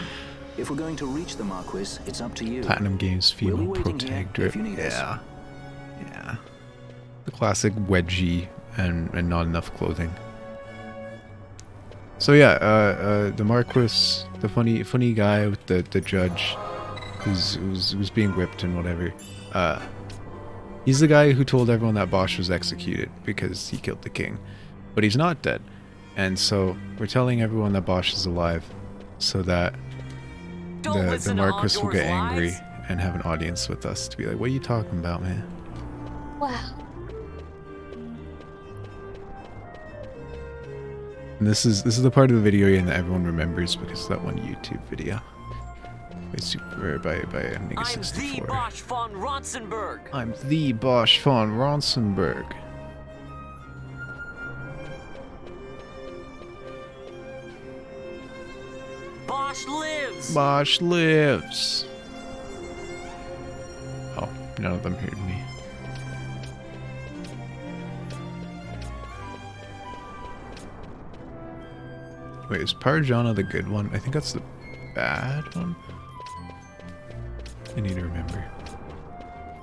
If we're going to reach the Marquis, it's up to you. Platinum Games We'll be female waiting here protag drip. if you need us. Yeah. Yeah. The classic wedgie and not enough clothing. So yeah, the Marquis, the funny guy with the judge who's being whipped and whatever. He's the guy who told everyone that Bosch was executed because he killed the king. But he's not dead. And so we're telling everyone that Bosch is alive so that the Marquis will get angry and have an audience with us to be like, what are you talking about, man? Wow. And this is the part of the video game that everyone remembers because of that one YouTube video. By I'm the Nigga64. Bosch von Ronsenberg. I'm the Bosch von Ronsenberg. Bosch lives. Bosch lives. Oh, none of them heard me. Wait, is Parjana the good one? I think that's the bad one. I need to remember.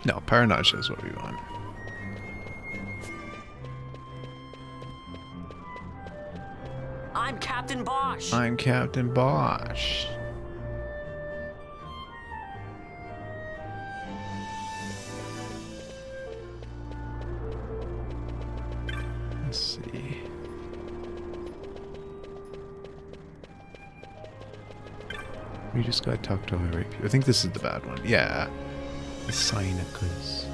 No, Paranoia is what we want. I'm Captain Bosch. I'm Captain Bosch. Let's see. We just gotta talk to all the right people. I think this is the bad one. Yeah. The Cynicas.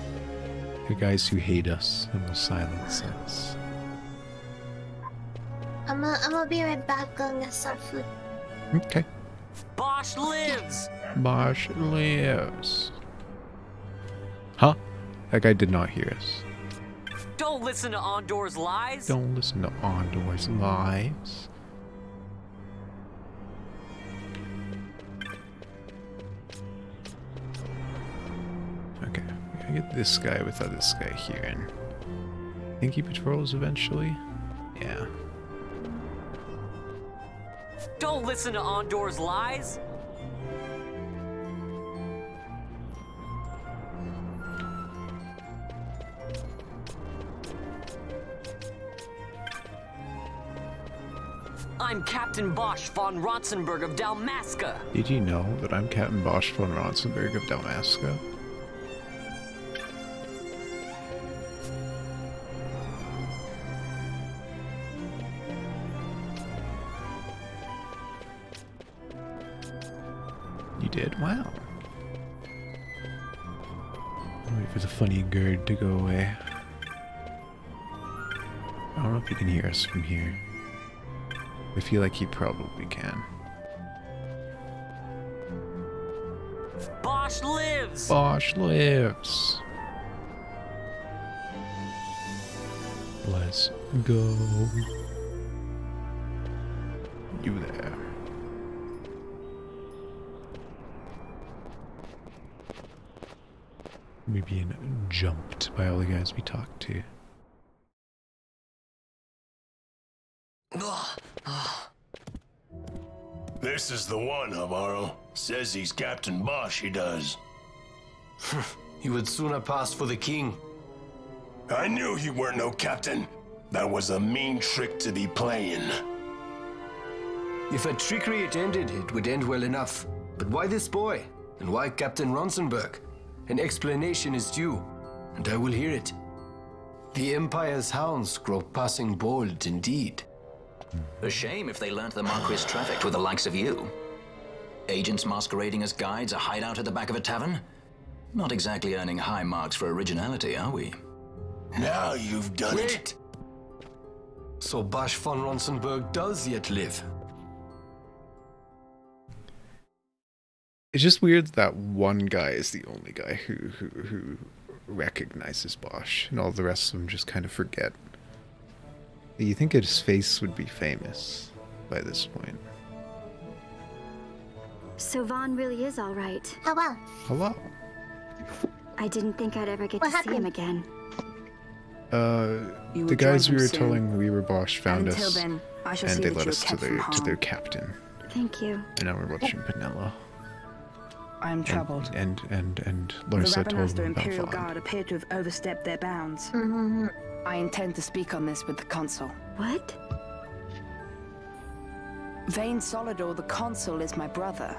The guys who hate us and will silence us. I'm gonna be right back. Going to get some food. Okay. Bosch lives! Bosch lives. Huh? That guy did not hear us. Don't listen to Ondor's lies! Don't listen to Ondor's lies. Okay, we gotta get this guy without this guy here, and I think he patrols eventually. Yeah. Don't listen to Ondor's lies! I'm Captain Bosch von Rotzenberg of Dalmasca. Did you know that I'm Captain Bosch von Rotzenberg of Dalmasca? You did? Wow. Wait for the funny gird to go away. I don't know if he can hear us from here. I feel like he probably can. Bosch lives! Bosch lives! Let's go. You there. We're being jumped by all the guys we talked to. This is the one, Amaro. Says he's Captain Bosch, he does. He would sooner pass for the king. I knew you weren't no captain. That was a mean trick to be playing. If a trickery it ended, it would end well enough. But why this boy? And why Captain Ronsenberg? An explanation is due, and I will hear it. The Empire's hounds grow passing bold indeed. A shame if they learnt the Marquis trafficked with the likes of you. Agents masquerading as guides, a hideout at the back of a tavern? Not exactly earning high marks for originality, are we? Now you've done it. So Bosch von Ronsenberg does yet live. It's just weird that one guy is the only guy who recognizes Bosch, and all the rest of them just kind of forget. You think his face would be famous by this point. So Vaughn really is all right. Hello. Hello. I didn't think I'd ever get to see him again. The guys we were telling we were Bosch found Until us, then, I shall and see they that led you us are to kept from their harm. captain. Thank you. And now we're watching Penella. I am troubled. And The Larissa told Ravenaster them about Imperial Vaughn. Guard appear to have overstepped their bounds. I intend to speak on this with the consul. What? Vane Solidor, the consul, is my brother.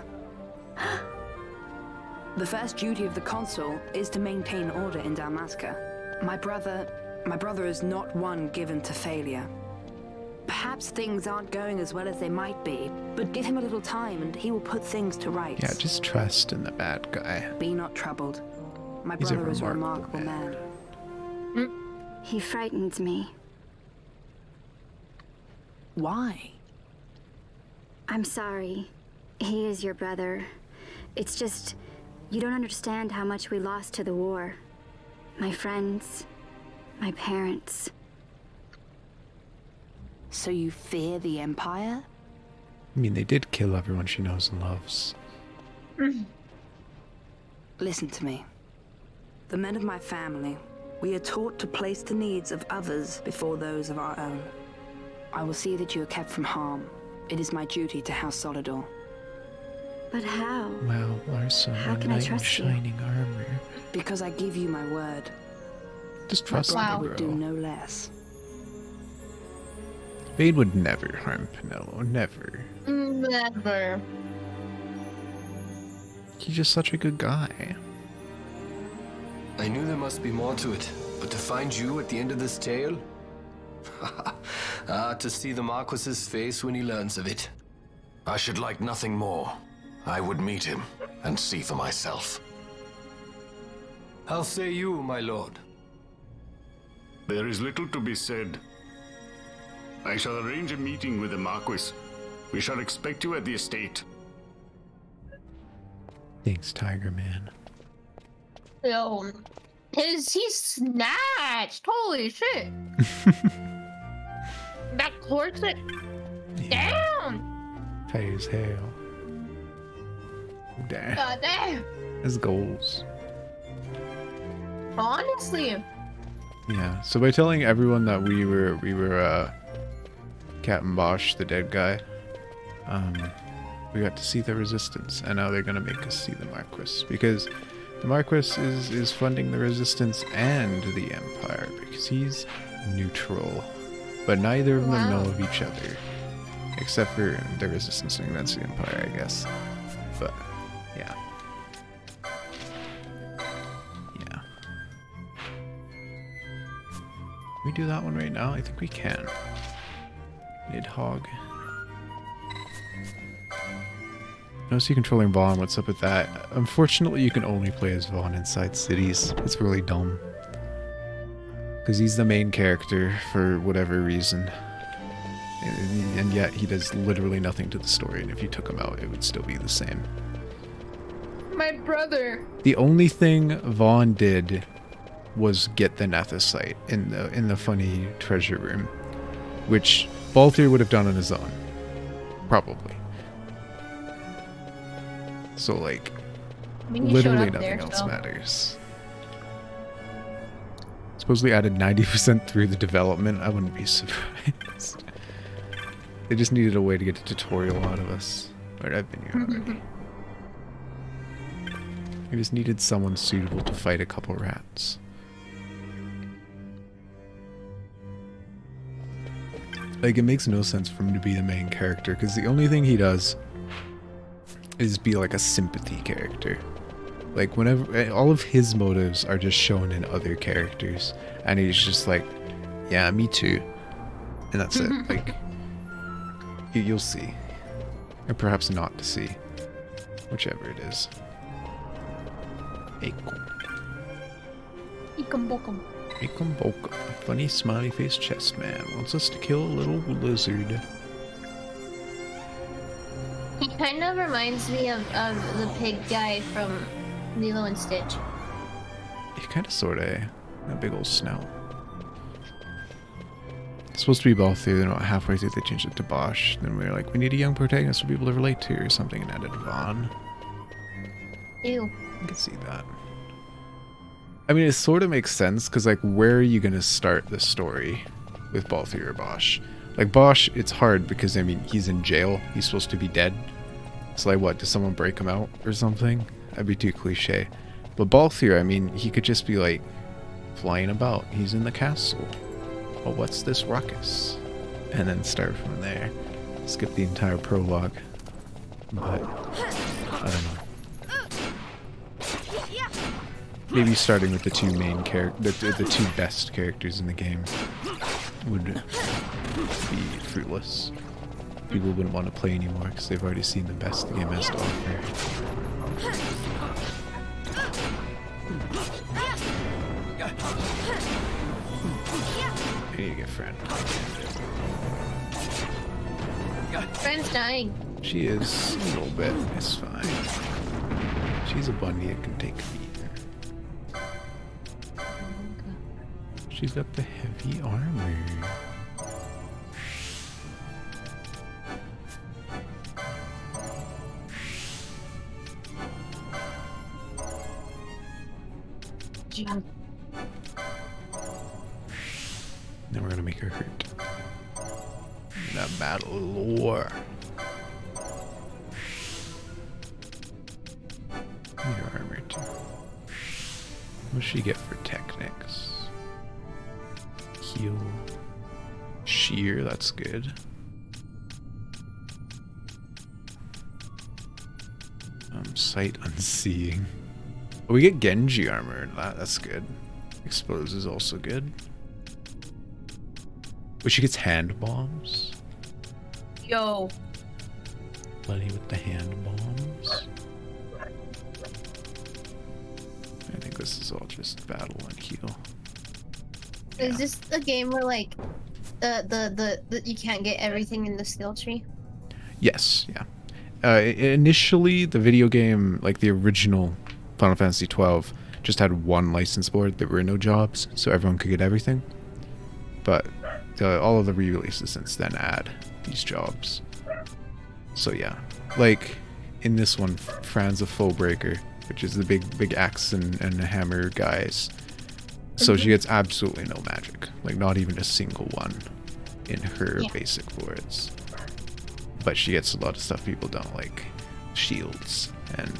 The first duty of the consul is to maintain order in Dalmasca. My brother is not one given to failure. Perhaps things aren't going as well as they might be, but give him a little time and he will put things to rights. Yeah, just trust in the bad guy. Be not troubled. My He's a brother is a remarkable remarkable man. He frightens me. Why? I'm sorry. He is your brother. It's just, you don't understand how much we lost to the war. My friends, my parents. So you fear the Empire? I mean, they did kill everyone she knows and loves. Listen to me. The men of my family, we are taught to place the needs of others before those of our own. I will see that you are kept from harm. It is my duty to House Solidor. But how? Wow, Larsa, How a can I knight in trust you? shining armor. Because I give you my word. Just My trust brother me, would do bro. no less. Vade would never harm Pinello, never. Never. He's just such a good guy. I knew there must be more to it, but to find you at the end of this tale? To see the Marquis's face when he learns of it. I should like nothing more. I would meet him and see for myself. How say you, my lord? There is little to be said. I shall arrange a meeting with the Marquis. We shall expect you at the estate. Thanks, Tiger Man. Yo, he snatched. Holy shit. That corset. Damn. Tight as hell. Damn. God damn. His goals. Honestly. Yeah. So by telling everyone that we were Captain Bosch, the dead guy, we got to see the Resistance, and now they're gonna make us see the Marquis, because the Marquis is funding the Resistance and the Empire, because he's neutral. But neither of them know of each other, except for the Resistance against the Empire, I guess. But yeah. Yeah. Can we do that one right now? I think we can. Nidhogg. Notice you controlling Vaughn. What's up with that? Unfortunately, you can only play as Vaughn inside cities. It's really dumb. Because he's the main character for whatever reason. And yet he does literally nothing to the story. And if you took him out, it would still be the same. My brother. The only thing Vaughn did was get the Nethicite in the funny treasure room, which Balthier would have done on his own, probably. So like, I mean, he literally showed up nothing there, else so. matters. Supposedly added 90% through the development. I wouldn't be surprised. They just needed a way to get a tutorial out of us. But I've been here already. We just needed someone suitable to fight a couple rats. Like, it makes no sense for him to be the main character, because the only thing he does is be like a sympathy character. Like, whenever, all of his motives are just shown in other characters, and he's just like, yeah, me too. And that's it. Like, you'll see. Or perhaps not to see. Whichever it is. Akum. Ikum bokum. Akum Bokum. Funny smiley face chest man wants us to kill a little lizard. He kind of reminds me of the pig guy from Lilo and Stitch. He kind of sort of, a big old snout. It's supposed to be Balthier, then about halfway through they changed it to Bosch. Then we were like, we need a young protagonist for people to relate to or something, and added Vaughn. Ew. I can see that. I mean, it sort of makes sense, because, like, where are you going to start the story with Balthier or Bosch? Like, Bosch, it's hard because, I mean, he's in jail. He's supposed to be dead. So, like, what, does someone break him out or something? That'd be too cliche. But Balthier, I mean, he could just be, like, flying about. He's in the castle. Well, what's this ruckus? And then start from there. Skip the entire prologue. But, I don't know. Maybe starting with the two main characters, the two best characters in the game would be fruitless. People wouldn't want to play anymore because they've already seen the best the game has to offer. I need to get Fran. Friend's dying. She is a little bit. It's fine. She's a bunny that can take a beat. She's got the heavy armor. Jump. Then we're gonna make her hurt. In that battle lore. What does she get for technics? Heal. Sheer, that's good. Sight unseeing. Oh, we get Genji armor and that's good. Expose is also good. But she gets hand bombs. Yo. Buddy with the hand bombs. I think this is all just battle and heal. Is this the game where like the you can't get everything in the skill tree? Yes, yeah. Initially, the video game, like the original Final Fantasy XII, just had one license board. There were no jobs, so everyone could get everything. But all of the re-releases since then add these jobs. So yeah, like in this one, Franz of Fullbreaker, which is the big axe and hammer guys. So she gets absolutely no magic, like not even a single one in her basic boards. But she gets a lot of stuff people don't like, shields and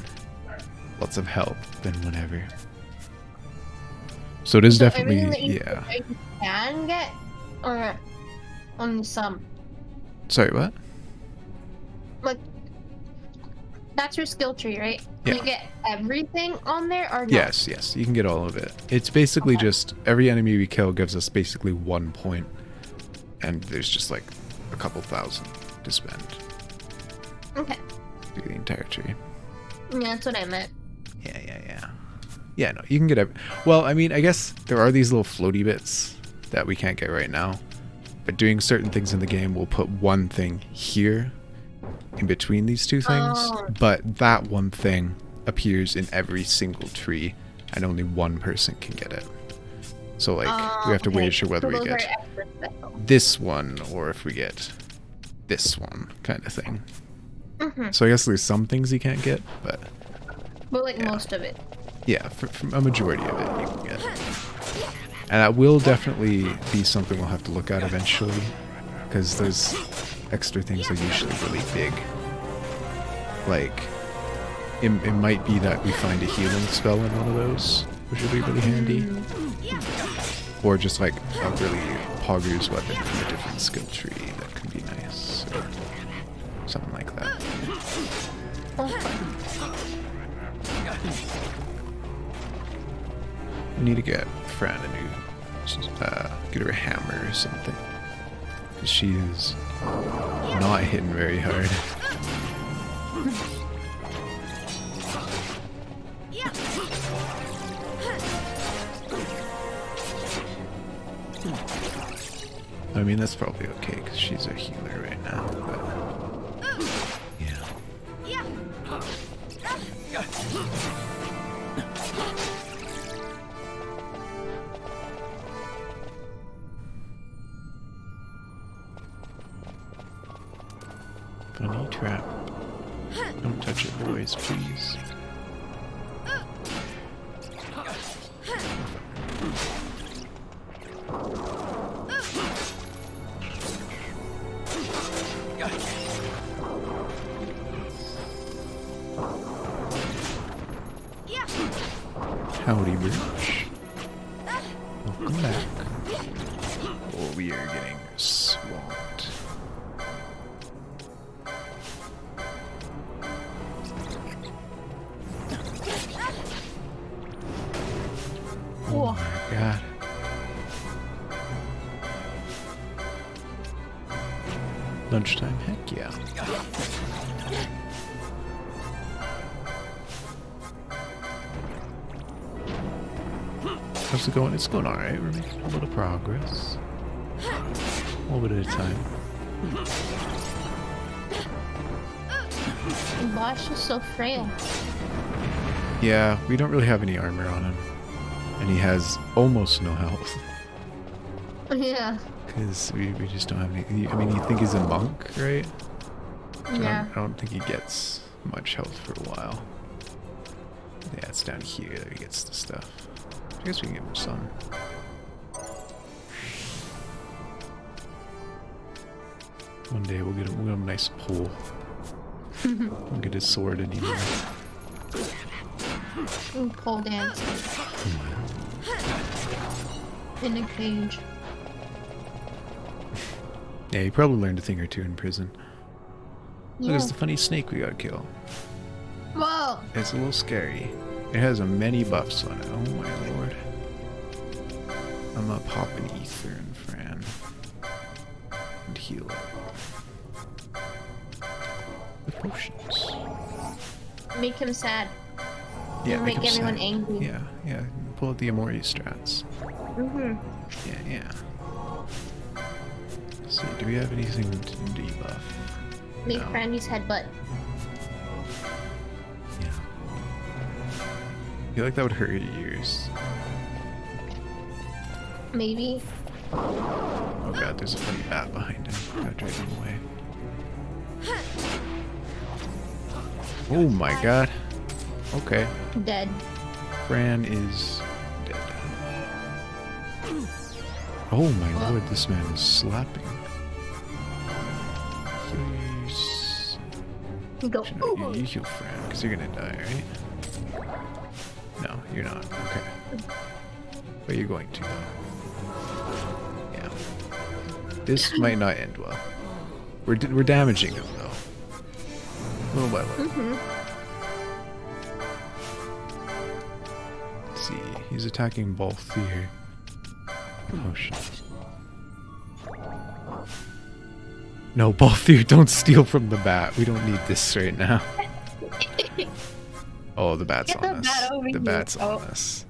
lots of help and whatever. So it is definitely, yeah. You can get, or only some. Sorry, what? Like, that's your skill tree, right? Yeah. You get everything on there, or no? Yes, yes, you can get all of it. It's basically just every enemy we kill gives us basically 1 point, and there's just like a couple thousand to spend. Okay. Through the entire tree. Yeah, that's what I meant. Yeah, no, you can get every. Well, I mean, I guess there are these little floaty bits that we can't get right now, but doing certain things in the game will put one thing here in between these two things, but that one thing appears in every single tree and only one person can get it. So like we have to wager whether we get this one or if we get this one kind of thing. So I guess there's some things you can't get, but like most of it. Yeah, from a majority of it you can get. And that will definitely be something we'll have to look at eventually, because those extra things are usually really big. Like, it might be that we find a healing spell in one of those, which would be really handy. Or just like a really Pogger's weapon from a different skill tree that could be nice. Or something like that. We need to get Fran a new, get her a hammer or something. Because she is not hitting very hard. I mean, that's probably okay because she's a healer right now, but yeah. Funny trap. Don't touch it, boys, please. Howdy, bitch. Welcome back. Oh, we are getting swamped. Oh my god. Lunchtime? Heck yeah. How's it going? It's going alright. We're making a little progress. A little bit at a time. Bosch is so frail. Yeah, we don't really have any armor on him. And he has almost no health. Yeah. Because we just don't have any. I mean, you think he's a monk, right? So Yeah. I don't think he gets much health for a while. Yeah, it's down here that he gets the stuff. I guess we can give him some. One day we'll get him a nice pull. We'll get his sword anymore. Pole dance. In a cage. Yeah, you probably learned a thing or two in prison. Look, Yeah. it's the funny snake we gotta kill. Whoa! It's a little scary. It has many buffs on it. Oh my lord. I'm gonna pop an ether and Fran. And heal up. The potions. Make him sad. Yeah, Make him everyone sad. angry. Yeah, yeah. Pull out the Amori strats. Mm-hmm. Yeah. Let's see, do we have anything to debuff? Make No. Brandy's headbutt. I feel like that would hurt your ears. Maybe. Oh god, there's a funny bat behind him. Gotta drive him away. Oh my god. Okay. Dead. Fran is dead. Oh my lord, this man is slapping. He's... Go. You heal Fran, because you're gonna die, right? No, you're not. Okay. But you're going to, though. Yeah. This might not end well. We're damaging him, though. Little by little. Mm-hmm. Let's see. He's attacking both here. Promotion. No, Balthier, don't steal from the bat. We don't need this right now. Oh, the bat's Get on the us. bat over The here. bat's Oh. on us.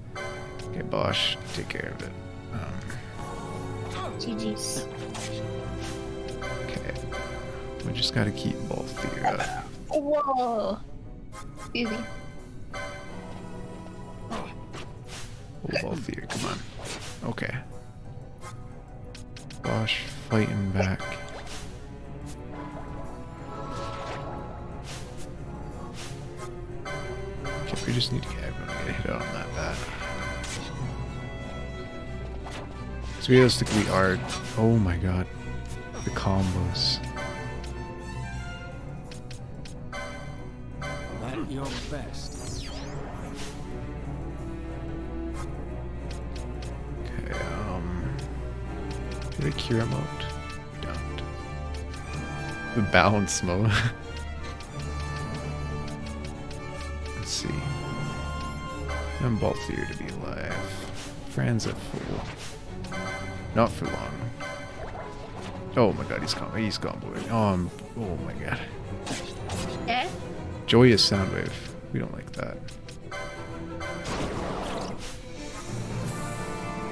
Okay, Bosch, take care of it. GG's. Okay. We just gotta keep Balthier up. Whoa. Easy. Oh, Balthier, come on. Okay. Bosch fighting back. Okay, we just need to get everyone to get hit on that bat. It's realistically hard. Oh my god. The combos. At your best. Okay, do they cure him out? We don't. The balance mode. Let's see. I'm Balthier to be alive. Fran's at full. Not for long. Oh my god, he's comboing. Oh my god. Eh? Joyous Soundwave. We don't like that.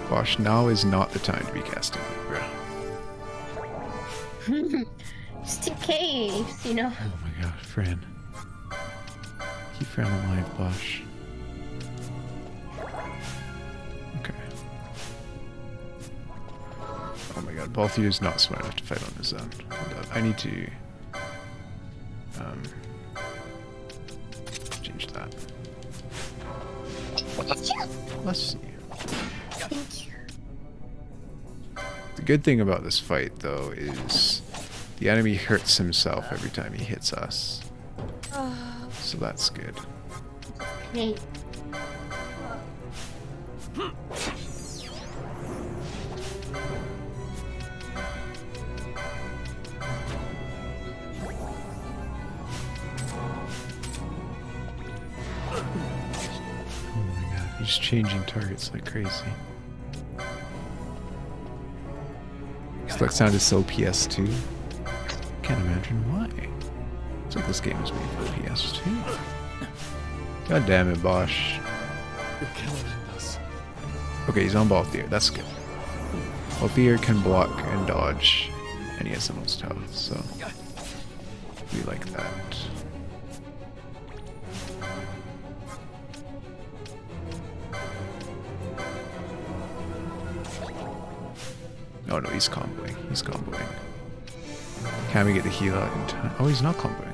Bosch, now is not the time to be casting it, bro. Just in case, you know. Oh my god, Fran. Keep Fran alive, Bosch. Okay. Oh my god, Balthier's not smart enough to fight on his own. Hold up. I need to change that. Let's see. Thank you. The good thing about this fight, though, is the enemy hurts himself every time he hits us. So that's good. Okay. Oh my god, he's changing targets like crazy. That sounded so PS2. Can't imagine why. It's like this game was made for PS2. God damn it, Bosch. You're killing us. Okay, he's on Balthier. That's good. Balthier can block and dodge, and he has the most health, so we like that. Oh no, he's comboing. He's comboing. Can we get the heal out in time? Oh, he's not comboing.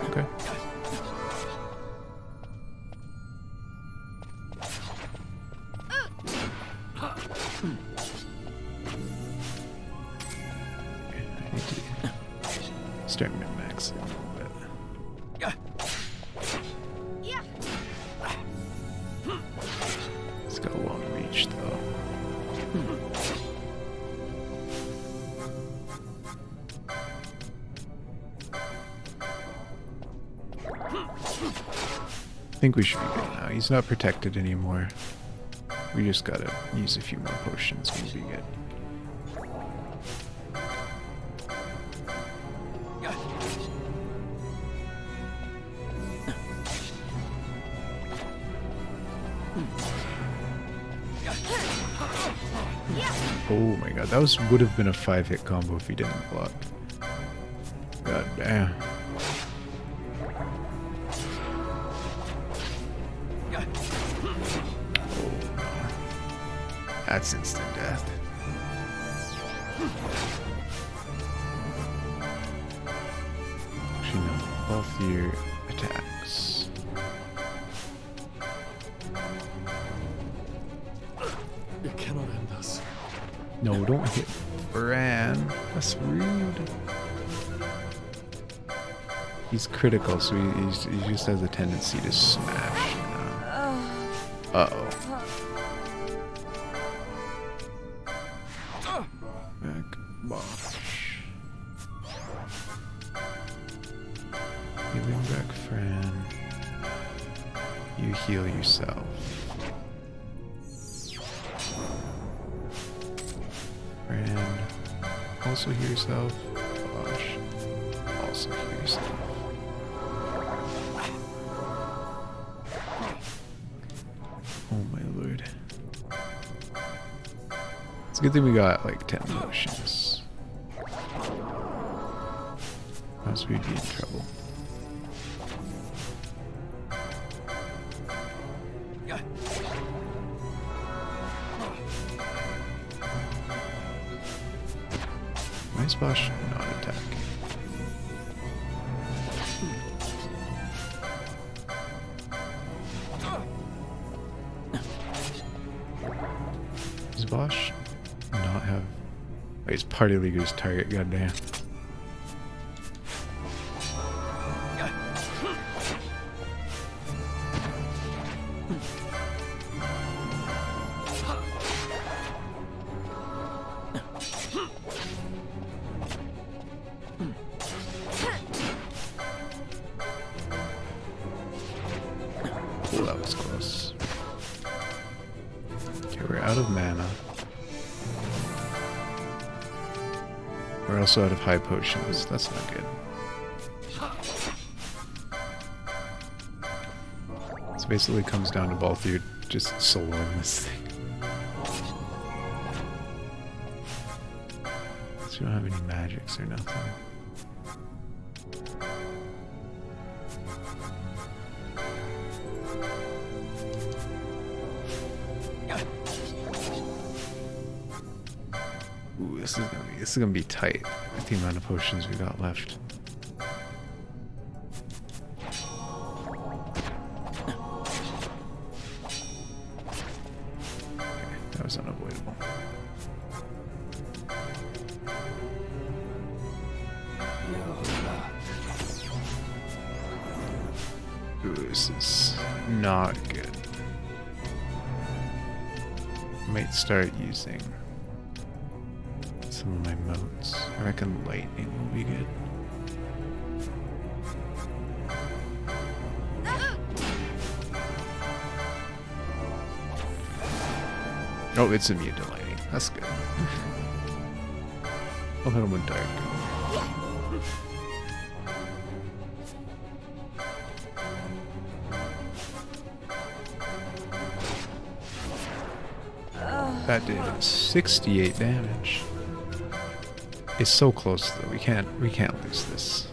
Okay. I need to start min-maxing a little bit. I think we should be good now. He's not protected anymore. We just gotta use a few more potions and we'll be good. Oh my god, that would have been a 5-hit combo if he didn't block. God damn. Oh no. That's instant death. Actually no, both your attacks. It cannot end us. No, don't hit Bran. That's rude. He's critical, so he just has a tendency to smash. You know? Uh-oh. Back Bosch. Healing back Fran. You heal yourself. Fran. Also heal yourself. Bosch. Also heal yourself. Oh my lord. It's a good thing we got like 10 potions. Or else we'd be in trouble. Why is Bosch not attacking? Does Bosch not have... Oh, he's Party Leaguer's target, goddamn. Oh, that was close. Okay, we're out of mana. We're also out of high potions. That's not good. So basically it comes down to Balthier just soloing this thing. So we don't have any magics or nothing. Ooh, this is gonna be tight with the amount of potions we got left. Okay, that was unavoidable. Ooh, this is not good. Might start using some of my motes. I reckon lightning will be good. Oh, it's immune to lightning. That's good. I'll hit him with dark. That did 68 damage. It's so close though. We can't lose this.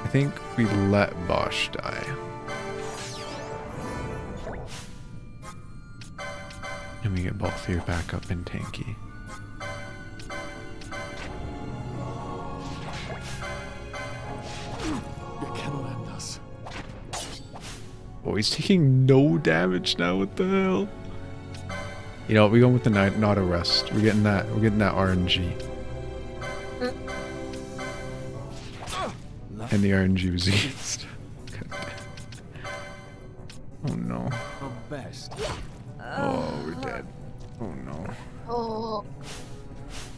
I think we let Bosch die. And we get Balthier back up in tanky. It cannot end us. Oh, he's taking no damage now. What the hell? You know, we're going with the not a rest. We're getting that RNG. And the RNG was against. Oh no. Oh, we're dead. Oh no. Oh.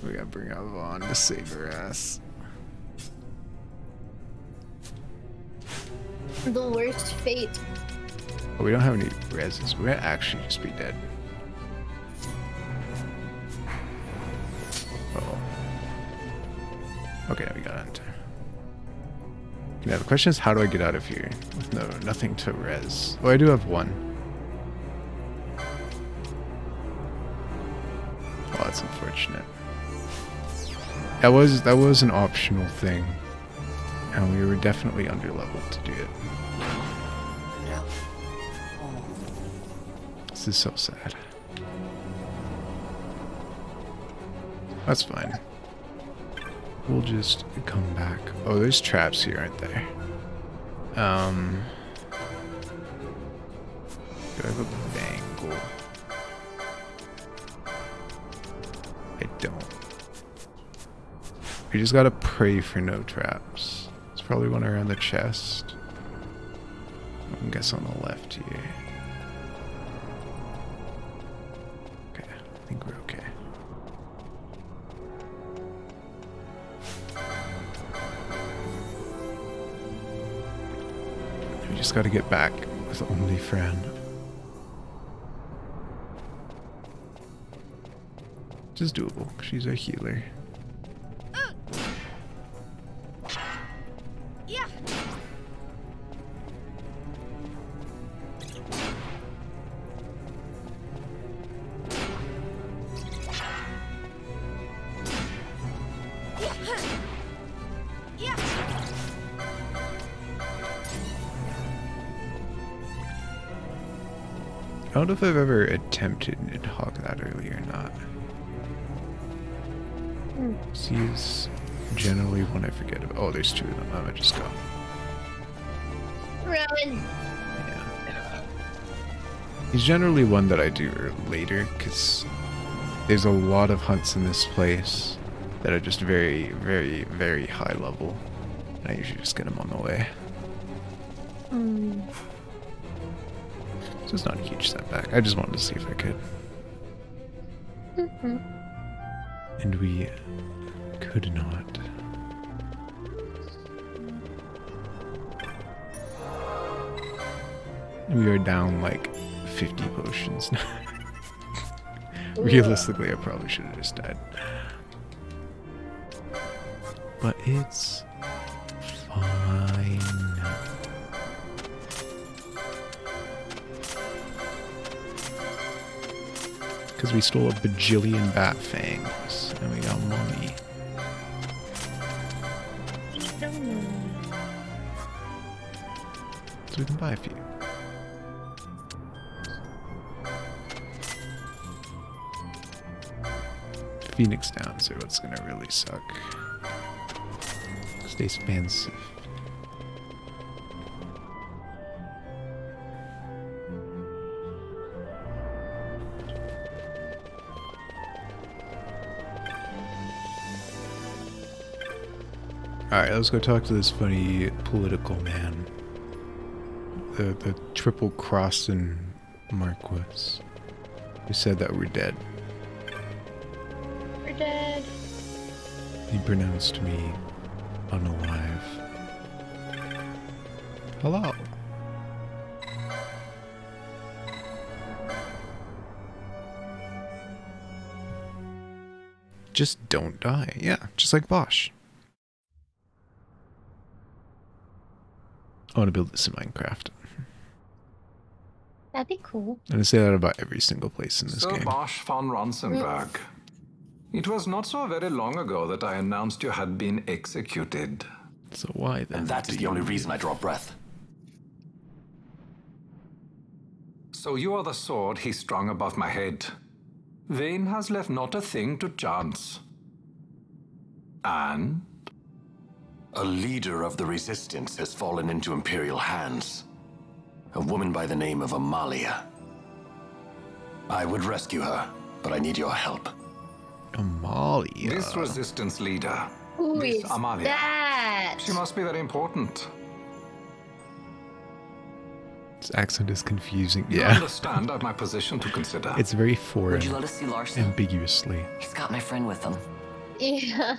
We gotta bring out Vaughn to save her ass. The worst fate. Oh, we don't have any reses. We're gonna actually just be dead. Uh-oh. Okay, now we got enter. Now the question is, how do I get out of here with nothing to res? Oh, I do have one. Oh, that's unfortunate. That was an optional thing, and we were definitely underleveled to do it. This is so sad. That's fine. We'll just come back. Oh, there's traps here, aren't there? Do I have a bangle? I don't. We just gotta pray for no traps. There's probably one around the chest. I guess on the left here. Okay, I think we're okay. We just gotta get back with only Fran. Which is doable. She's a healer. Yeah. I don't know if I've ever attempted Nidhogg that early or not. He's generally one I forget about. Oh, there's two of them. I'm gonna just go. Run. He's generally one that I do later because there's a lot of hunts in this place that are just very, very, very high level. And I usually just get him on the way. So it's not a huge setback. I just wanted to see if I could. And we could not. We are down like 50 potions now. Realistically, I probably should have just died. But it's fine. Because we stole a bajillion bat fangs and we got money. So we can buy a few. Phoenix down, so what's gonna really suck. Stay expansive. Alright, let's go talk to this funny political man. The triple crossing Marquis. Who said that we're dead. We're dead. He pronounced me unalive. Hello. Just don't die. Yeah, just like Bosch. I want to build this in Minecraft. That'd be cool. And I say that about every single place in this Sir game. Bosch von Ronsenberg. It was not so very long ago that I announced you had been executed. So why then? And that is the only reason I draw breath. So you are the sword he strung above my head. Vane has left not a thing to chance. And? A leader of the resistance has fallen into Imperial hands. A woman by the name of Amalia. I would rescue her, but I need your help. Amalia? This resistance leader. Who this is Amalia. that? She must be very important. This accent is confusing. You Yeah. understand my position to consider. It's very foreign. Would you let us see Larson? Ambiguously. He's got my friend with him. Yeah.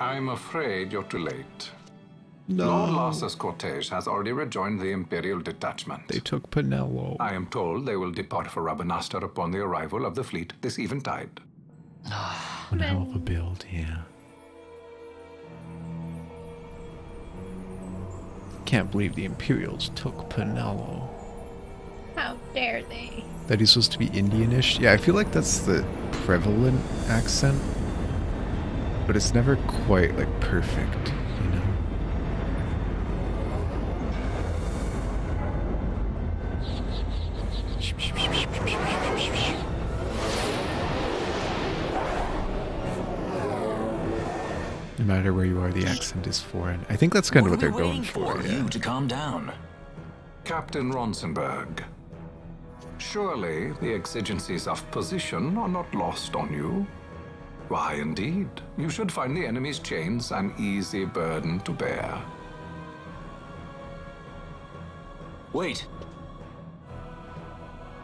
I'm afraid you're too late. No. Lord Larsa's cortege has already rejoined the Imperial detachment. They took Pinello. I am told they will depart for Rabanastre upon the arrival of the fleet this eventide. One hell of a build, yeah. Can't believe the Imperials took Pinello. How dare they? That he's supposed to be Indianish? Yeah, I feel like that's the prevalent accent. But it's never quite, like, perfect, you know? No matter where you are, the accent is foreign. I think that's kind of what they're going for. Yeah. You to calm down. Captain Ronsenberg, surely the exigencies of position are not lost on you. Why, indeed, you should find the enemy's chains an easy burden to bear. Wait.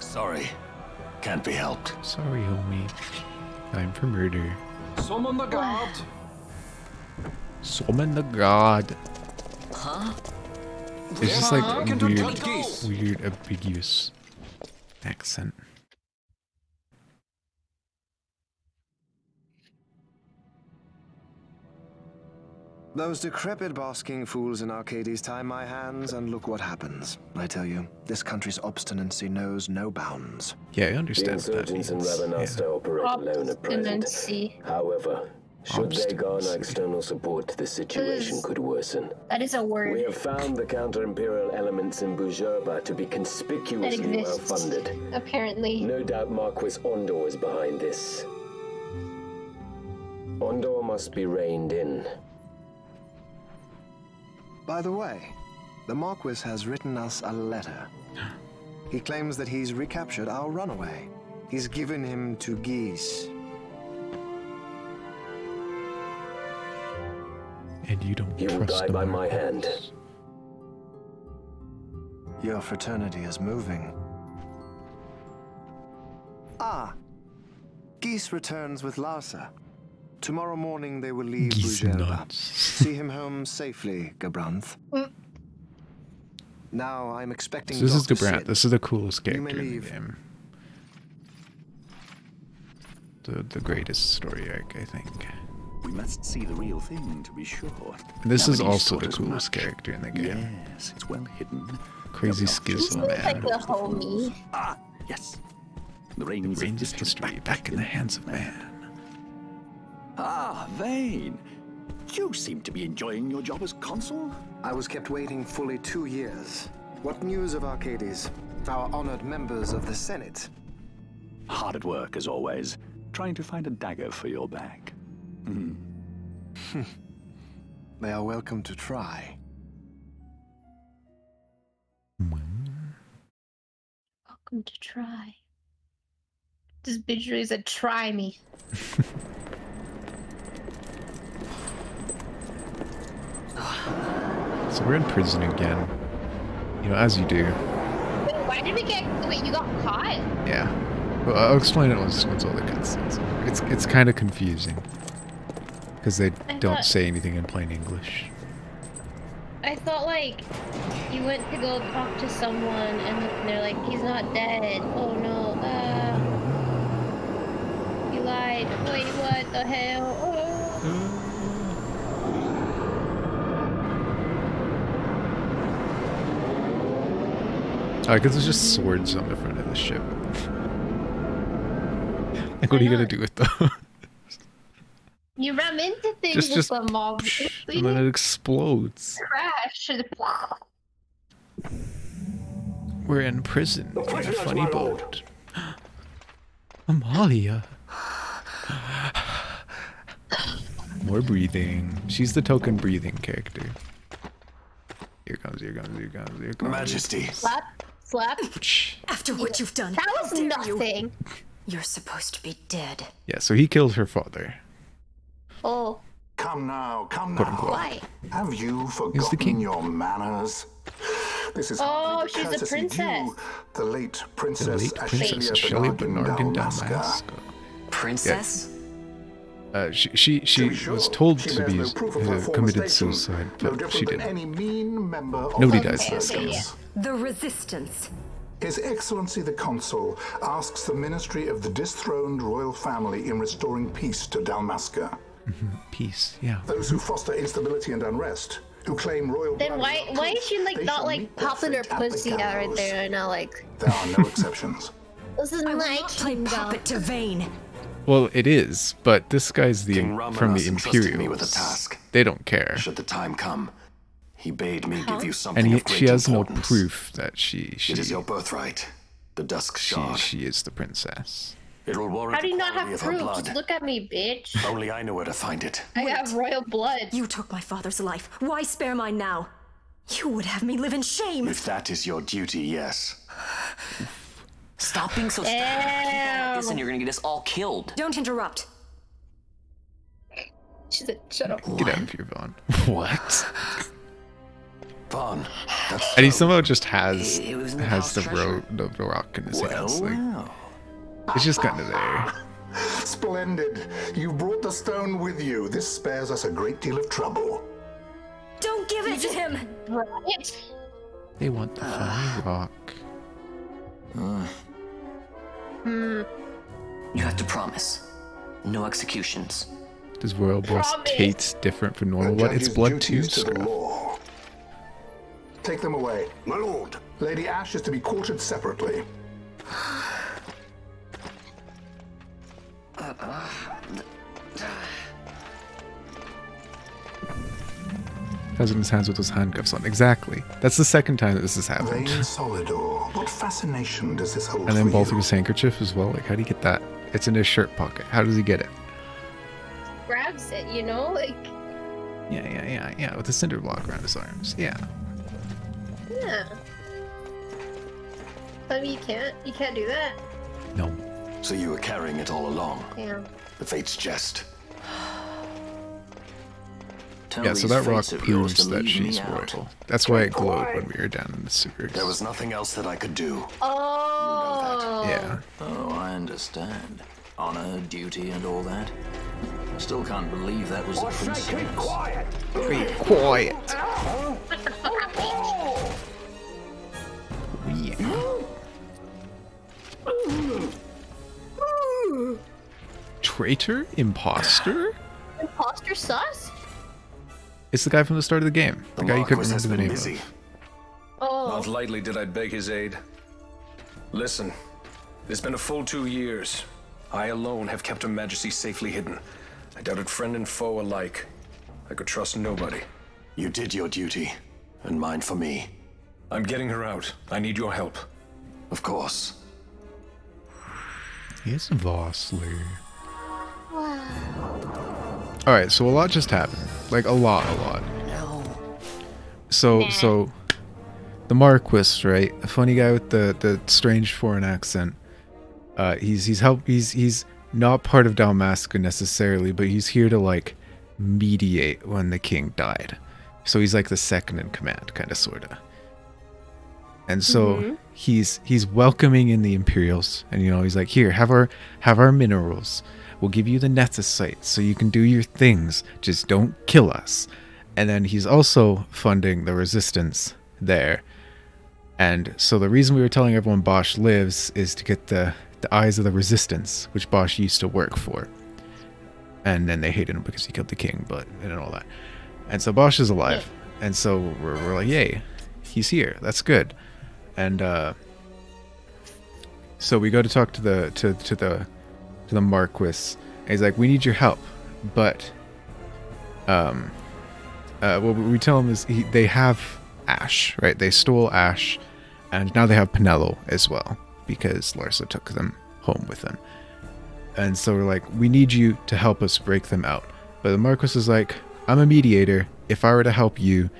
Sorry. Can't be helped. Sorry, homie. Time for murder. Summon the guard! Summon the god. Huh? It's just like weird, ambiguous accent. Those decrepit basking fools in Arcades tie my hands, and look what happens. I tell you, this country's obstinacy knows no bounds. Yeah, I understand the insurgents in Rabanastre operate alone at present. However, should they garner external support, the situation could worsen. That is a word. We have found the counter-imperial elements in Bujerba to be conspicuously well-funded. Apparently. No doubt Marquis Ondor is behind this. Ondor must be reined in. By the way, the Marquis has written us a letter. He claims that he's recaptured our runaway. He's given him to Geese. And you don't He will die by my hand. Your fraternity is moving. Ah, Geese returns with Larsa. Tomorrow morning they will leave Bujerba. See him home safely, Gabranth. Now I'm expecting. So this is Dr. Gabranth. Sid. This is the coolest You may character in the leave. game. The greatest story arc, I think. We must see the real thing to be sure. This Now is that he's also taught the us coolest much. character in the game. Yes, it's well hidden. Crazy There'll be Skizzle, options. Like man. the homie. Ah, yes. The reins of history back in the hands of man. Ah, Vane. You seem to be enjoying your job as consul. I was kept waiting fully 2 years. What news of Arcades? Our honored members of the Senate. Hard at work, as always, trying to find a dagger for your back. They are welcome to try. Welcome to try. This bitch really said, try me. So we're in prison again. You know, as you do. Wait, why did we get... Wait, you got caught? Yeah. Well, I'll explain it once all the cutscenes. It's kind of confusing. Because they don't say anything in plain English. I thought, like, you went to go talk to someone and they're like, he's not dead. Oh no, you lied. Wait, what the hell? Because there's just swords on the front of the ship. Like, what are you gonna do with those? You ram into things with the mob. And then it explodes. Crash. We're in prison in a funny boat. Amalia. More breathing. She's the token breathing character. Here comes, here comes, here comes, here comes. Majesty. Slap. Slap. After what you've done. That was nothing. You're supposed to be dead. Yeah, so he killed her father. Oh. Come now, come Quote, now. unquote. Why? Have you forgotten your manners? This is hardly the she's a courtesy princess. due the late Princess Ashlia Ashlia Bernardin Dalmasca. Dalmasca. Princess? She was told to be committed suicide, but she didn't. Nobody dies in this game. The Resistance. His Excellency the Consul asks the Ministry of the dethroned royal family in restoring peace to Dalmasca. Peace, yeah. Those who foster instability and unrest, who claim royal. Then why is she like not like popping her pussy out right there and not like? There are no exceptions. This is my kingdom. Puppet to Vane. Well, it is, but this guy's from the entrusted me with a Imperials. task. They don't care. Should the time come, he bade me give you something And of great she has no importance. proof that she It is your birthright, the Dusk Shard. she is the princess. It will warrant How do you the not quality have of her proof? blood. Just look at me, bitch. Only I know where to find it. I have royal blood. You took my father's life. Why spare mine now? You would have me live in shame. If that is your duty, yes. Stop being so stupid. Keep on like this and you're gonna get us all killed. Don't interrupt. She said, "Shut up." Get out of here, Vaughn. What? Vaughn, And he somehow just has It was in the the rock in his hands. Like, it's just kind of there. Splendid. You brought the stone with you. This spares us a great deal of trouble. Don't give it to him. Right? They want the fiery rock. You have to promise. No executions. Does royal boss taste different from normal blood? It's blood too, Scrap. Take them away. My lord. Lady Ash is to be quartered separately. Has it in his hands with those handcuffs on. Exactly. That's the second time that this has happened. Vane Solidor. What fascination does this hold And then for you? Balthur's handkerchief as well. Like, how do you get that? It's in his shirt pocket. How does he get it? Grabs it, you know, like. Yeah. With the cinder block around his arms. Yeah. Yeah. I mean, you can't do that. No. So you were carrying it all along. Yeah. The Fate's jest. Yeah, so that rock proves that she's royal. That's why it glowed when we were down in the sewers. There was nothing else that I could do. Oh. Yeah. Oh, I understand. Honor, duty, and all that. Still can't believe that was a princess. Keep quiet. Traitor? Imposter? Imposter sus? It's the guy from the start of the game. The guy you couldn't remember the name of. Oh. Not lightly did I beg his aid. Listen, it's been a full 2 years. I alone have kept Her Majesty safely hidden. I doubted friend and foe alike. I could trust nobody. You did your duty, and mine for me. I'm getting her out. I need your help. Of course. He's Vossler. Alright, so a lot just happened. Like, a lot. No. So, the Marquis, right? The funny guy with the strange foreign accent. He's not part of Dalmasca necessarily, but he's here to, like, mediate when the king died. So he's like the second in command, kind of, sorta. And so he's welcoming in the Imperials, and he's like, here, have our minerals. We'll give you the Nethicite so you can do your things. Just don't kill us. And then he's also funding the resistance there. And so the reason we were telling everyone Bosch lives is to get the eyes of the resistance, which Bosch used to work for. And then they hated him because he killed the king, and all that. And so Bosch is alive. And so we're like, yay, he's here. That's good. And so we go to talk to the Marquis, and he's like, we need your help, but what we tell him is they have Ash, right? They stole Ash, and now they have Penelo as well, because Larsa took them home with them. And so we're like, we need you to help us break them out. But the Marquis is like, I'm a mediator. If I were to help you,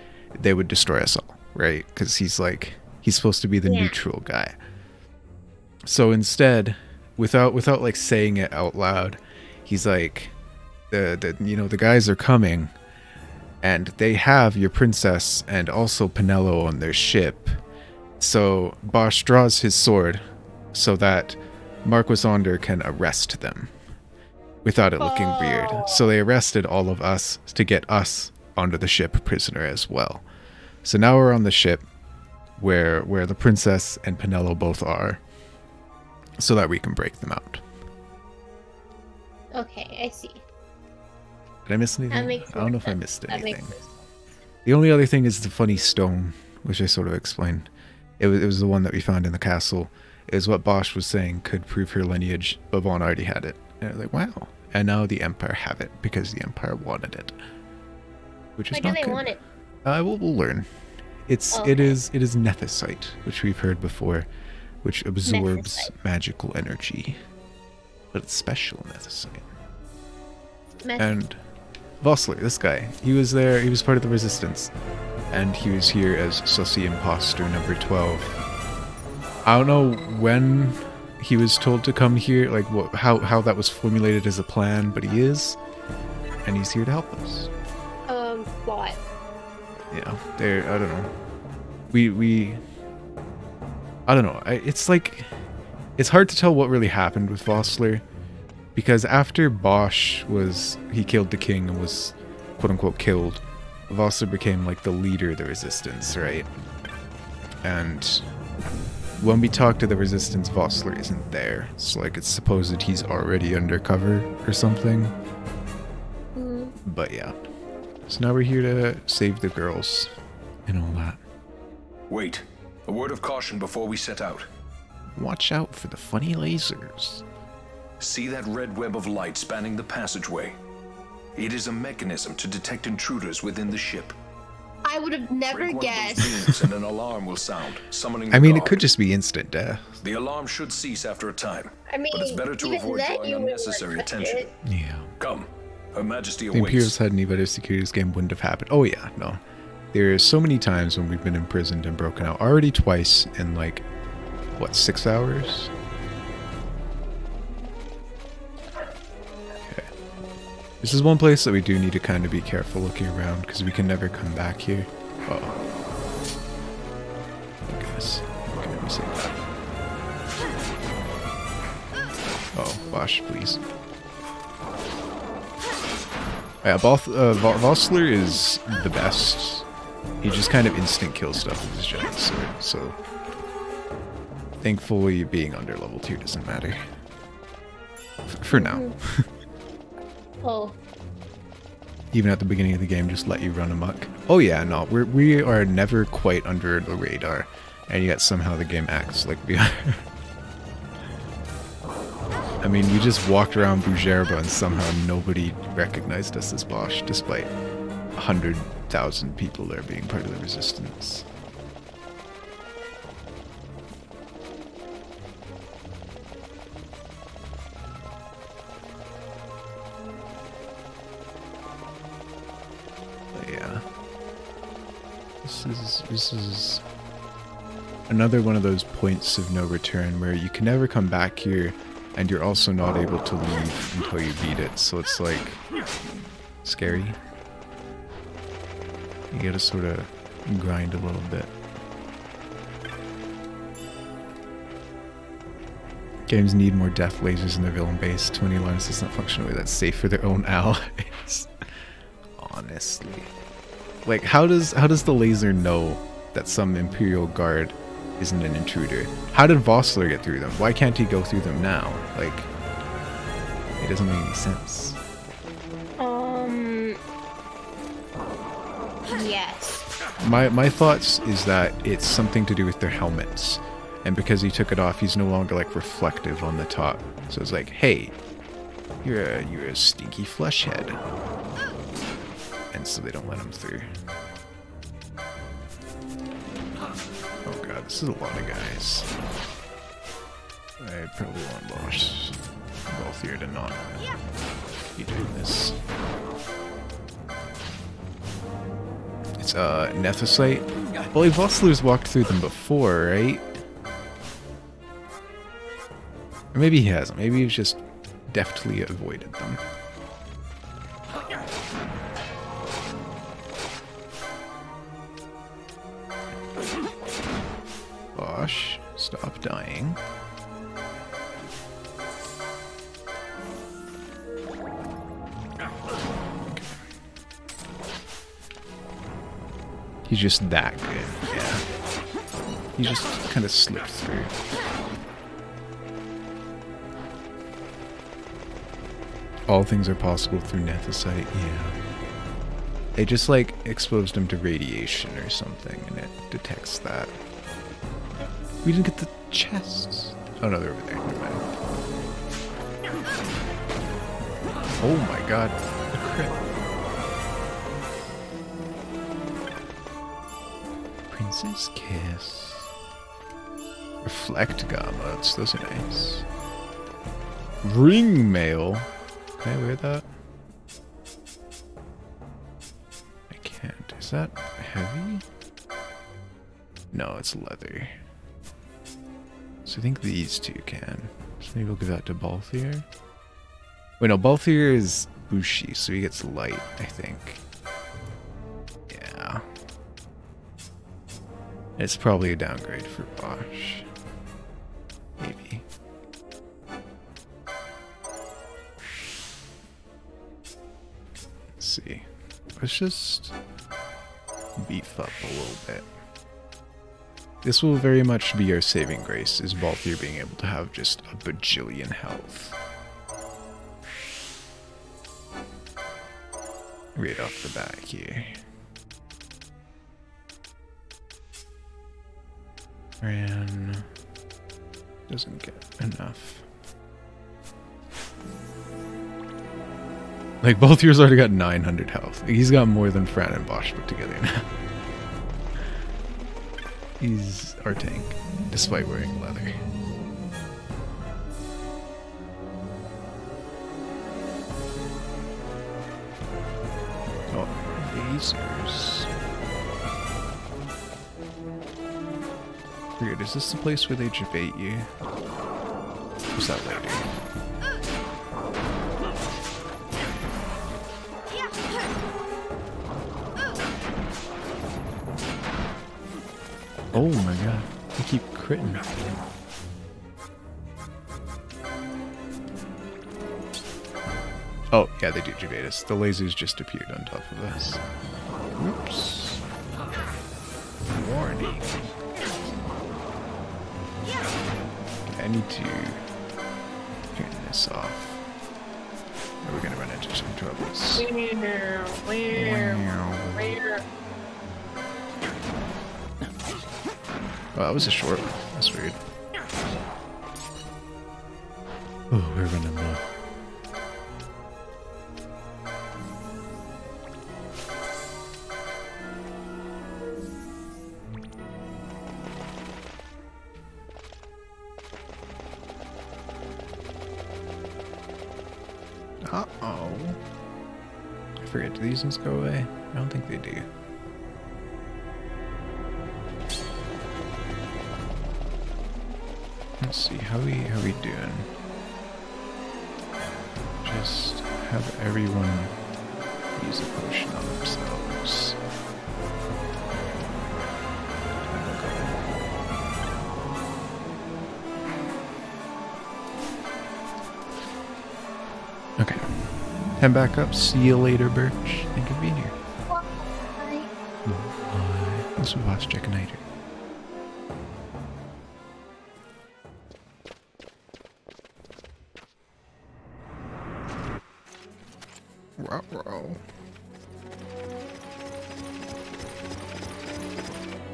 they would destroy us all, right? Because he's supposed to be the neutral guy. So instead, without like saying it out loud, he's like, the guys are coming, and they have your princess and also Penelo on their ship. So Bosch draws his sword so that Marquis Onder can arrest them, without it looking weird. So they arrested all of us to get us onto the ship prisoner as well. So now we're on the ship where the princess and Penelo both are, so that we can break them out. Okay, I see. Did I miss anything? That makes I don't know if I sense. missed That makes anything. sense. The only other thing is the funny stone, which I sort of explained. It was the one that we found in the castle. It was what Bosch was saying could prove her lineage, but Vaughn already had it. And I was like, wow. And now the Empire have it because the Empire wanted it, which is Why do not they good. want it? We'll learn. It is nethicite, which we've heard before, which absorbs magical energy, but it's special nethicite. And Vossler, this guy, he was there. He was part of the Resistance, and he was here as Sussy Imposter number 12. I don't know when he was told to come here, like how that was formulated as a plan, but he is, and he's here to help us. What? Yeah, I don't know. I don't know. It's like, it's hard to tell what really happened with Vossler, because after Bosch he killed the king and was quote unquote killed, Vossler became like the leader of the Resistance, right? And when we talk to the Resistance, Vossler isn't there. So like it's supposed he's already undercover or something. But yeah. So now we're here to save the girls and all that. Wait, a word of caution before we set out. Watch out for the funny lasers. See that red web of light spanning the passageway? It is a mechanism to detect intruders within the ship. I would have never Break one of those guessed. beams and an alarm will sound, summoning I the mean, it guard. could just be instant death. The alarm should cease after a time, I mean, but it's better to even avoid then drawing you wouldn't unnecessary expect attention. it. Yeah. Come, Her Majesty If the awaits. Imperials had any better security, this game wouldn't have happened. Oh yeah, no. There's so many times when we've been imprisoned and broken out. Already twice in like, what, 6 hours? Okay. This is one place that we do need to kind of be careful looking around, because we can never come back here. Uh-oh. Oh goodness. Okay, let me save that. Oh, Bosch, please. Yeah, Vossler is the best. He just kind of instant kills stuff with his giant sword, so thankfully being under level 2 doesn't matter. For now. Oh. Even at the beginning of the game, just let you run amok. Oh yeah, no, we are never quite under the radar, and yet somehow the game acts like we are. I mean, we just walked around Bujerba and somehow nobody recognized us as Bosch, despite 100,000 people there being part of the Resistance. But yeah. This is another one of those points of no return where you can never come back here, and you're also not able to leave until you beat it, so it's like scary. You gotta sort of grind a little bit. Games need more death lasers in their villain base. Too many alarms does not function the way that's safe for their own allies. Honestly. Like, how does the laser know that some Imperial guard isn't an intruder? How did Vossler get through them? Why can't he go through them now? Like, it doesn't make any sense. Yes. My thoughts is that it's something to do with their helmets, and because he took it off, he's no longer like reflective on the top. So it's like, hey, you're a stinky flesh head, and so they don't let him through. Oh god, this is a lot of guys. I probably want Bosch both here to not be doing this. It's Nethicite. Well, Vossler's walked through them before, right? Or maybe he hasn't. Maybe he's just deftly avoided them. Bosch, stop dying. He's just that good, yeah. He just kind of slipped through. All things are possible through Nethicite, yeah. They just like exposed him to radiation or something and it detects that. We didn't get the chests. Oh no, they're over there. Never mind. Oh my god. The crit. Princess Kiss. Reflect gamuts. Those are nice. Ring mail. Can I wear that? I can't. Is that heavy? No, it's leather. So I think these two can. So maybe we'll give that to Balthier. Wait, no, Balthier is Bushi, so he gets light, I think. Yeah. It's probably a downgrade for Bosch. Maybe. Let's see. Let's just beef up a little bit. This will very much be our saving grace, is Balthier being able to have just a bajillion health. Right off the bat here. Ran doesn't get enough. Like, Balthier's already got 900 health. He's got more than Fran and Bosch put together now. He's our tank, despite wearing leather. Oh, lasers. Weird, is this the place where they debate you? What's that later? Oh my god, they keep critting. Oh, yeah, they do debate us. The lasers just appeared on top of us. Whoops. Warning. Okay, I need to turn this off. Or we're gonna run into some troubles. Oh, that was a short one. That's weird. Oh, we're running low. Uh-oh. I forget, do these ones go away? I don't think they do. Let's see, how we doing? Just have everyone use a potion on themselves. Okay. Head back up. See you later, Birch. Thank you for being here. Bye. Thanks for watching. Check nighter.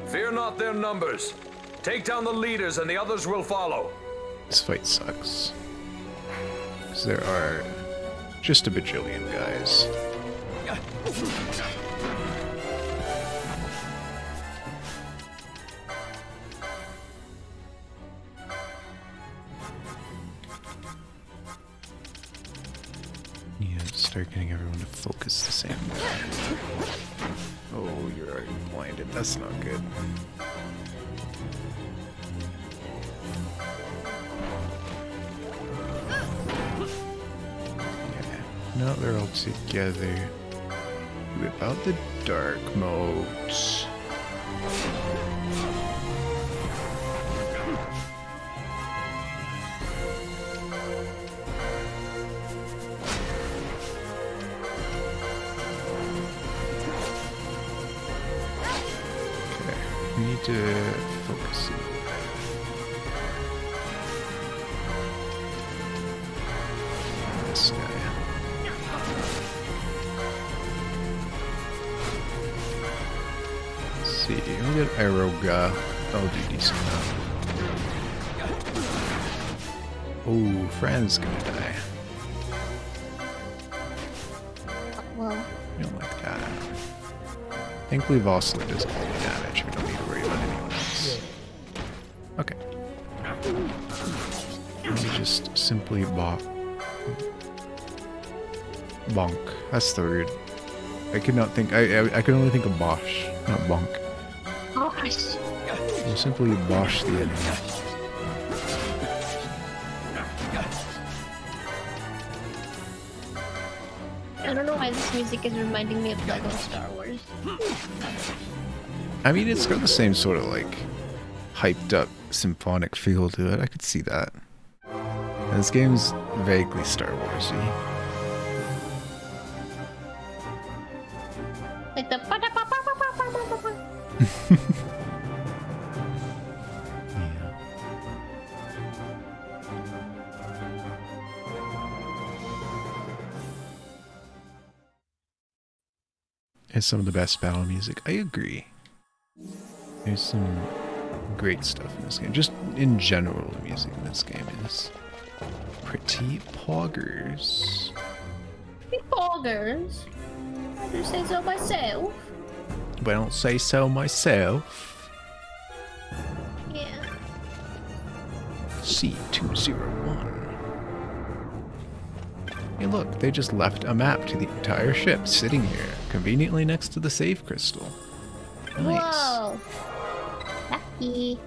Fear not their numbers. Take down the leaders and the others will follow. This fight sucks. Because there are just a bajillion guys. Yeah, start getting everyone to focus the same way. Oh, you're already blinded. That's not good. No, they're all together. Whip out the dark modes. focus. This guy. Let's see, we'll get Aeroga. That'll do decent enough. Oh, Fran's gonna die. Well, You don't like that. Thankfully, Vossler does all the damage. We don't need to worry about anyone else. Okay. Let me just simply bonk. That's the word. I could not think. I could only think of Bosch, not bonk. gosh. We'll simply bosh the enemy. I don't know why this music is reminding me of Lego Star Wars. I mean, it's got the same sort of like hyped up symphonic feel to it. I could see that. And this game's vaguely Star Warsy. Like the It's some of the best battle music. I agree. There's some great stuff in this game. Just in general, the music in this game is pretty poggers. Poggers? I do say so myself. But I don't say so myself. Yeah. C201. Hey look, they just left a map to the entire ship sitting here, conveniently next to the save crystal. Nice. Whoa. Lucky.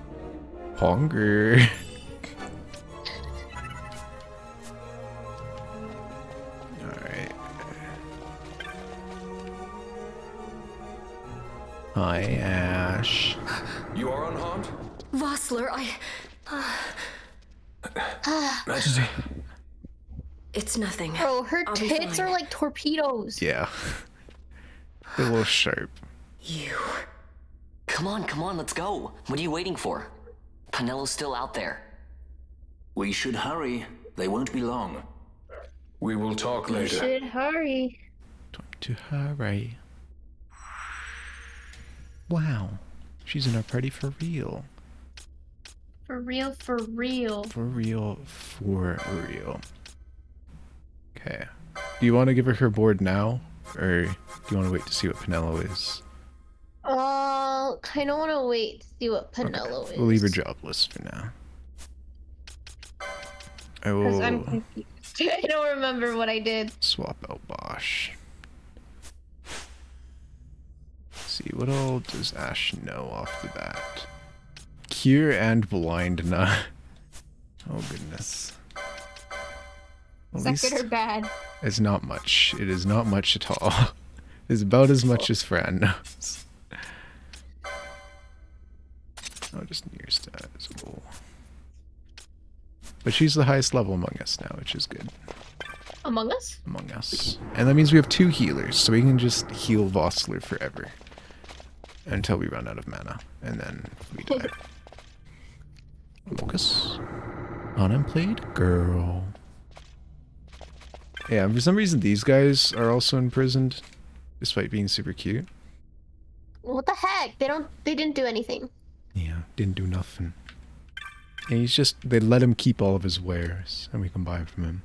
Hunger. Alright. Hi, Ash. You are unharmed? Vossler, Majesty. It's nothing. Bro, her I'll be tits fine. are like torpedoes. Yeah. They're a little sharp. You. Come on, let's go. What are you waiting for? Penello's still out there. We should hurry. They won't be long. We will talk You later. should hurry. Time to hurry. Wow. She's in our party for real. For real, for real. For real, for real. Okay. Do you want to give her board now? Or do you want to wait to see what Penello is? Kind of want to wait to see what Penello is. We'll leave her jobless for now. I Because will I'm confused. I don't remember what I did. swap out Bosch. Let's see, what all does Ash know off the bat? Cure and blind, nah. Oh goodness. Is that good or bad? It's not much. It is not much at all. It's about as much as Fran knows. Oh, just near stats. Cool. But she's the highest level among us now, which is good. Among Us? Among us. And that means we have 2 healers, so we can just heal Vossler forever. Until we run out of mana. And then we die. Focus. Unemployed girl. Yeah, for some reason these guys are also imprisoned, despite being super cute. What the heck? They didn't do anything. Yeah, didn't do nothing. And he's just, they let him keep all of his wares, and we can buy from him.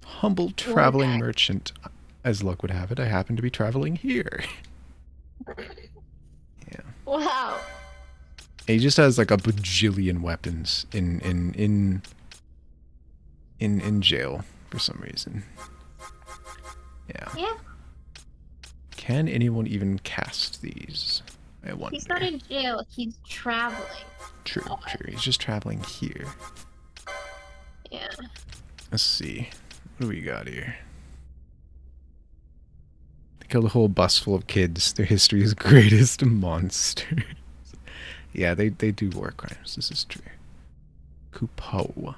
Humble traveling merchant. As luck would have it, I happen to be traveling here. Yeah. Wow. And he just has like a bajillion weapons in jail for some reason. Yeah. Yeah. Can anyone even cast these? I wonder. He's not in jail. He's traveling. True, true. He's just traveling here. Yeah. Let's see. What do we got here? They killed a whole bus full of kids. Their history's greatest monsters. Yeah, they do war crimes. This is true. Kupo.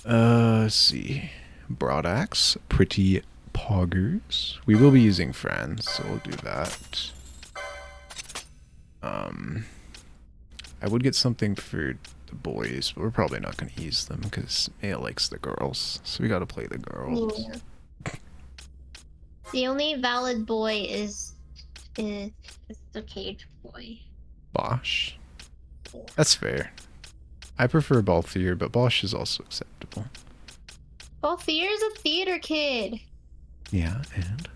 Let's see. Broadaxe. Pretty poggers. We will be using Fran, so we'll do that. I would get something for the boys, but we're probably not going to use them because Maya likes the girls, so we got to play the girls. Yeah. The only valid boy is the cage boy. Bosch. That's fair. I prefer Balthier, but Bosch is also acceptable. Balthier is a theater kid. Yeah, and?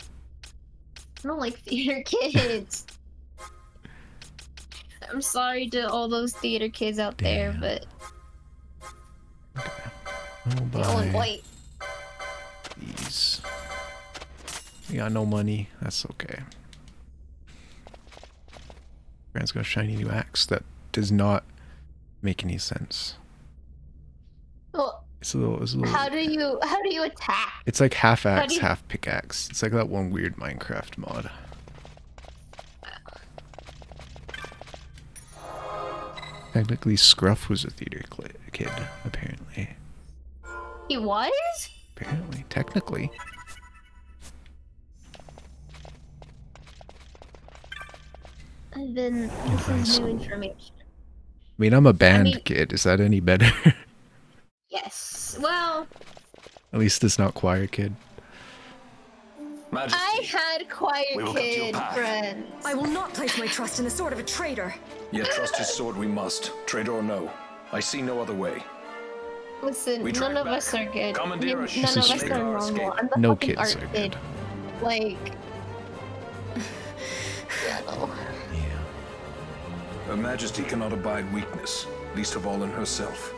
I don't like theater kids. I'm sorry to all those theater kids out there, but... Oh, boy. These. You got no money. That's okay. Grant's got a shiny new axe that does not make any sense. Well, it's a little. How do you attack? It's like half axe, half pickaxe. It's like that one weird Minecraft mod. Technically, Scruff was a theater kid, apparently. He was? Apparently, technically. This is new information. I mean, I'm a band kid. Is that any better? Yes. Well... At least it's not choir kid. Majesty, I had choir kid friends. I will not place my trust in the sword of a traitor. Yet trust his sword we must, traitor or no. I see no other way. Listen, none of us are good. None of us are normal. I'm the no fucking kids art are kid. good. Like... yeah, no. Her Majesty cannot abide weakness, least of all in herself.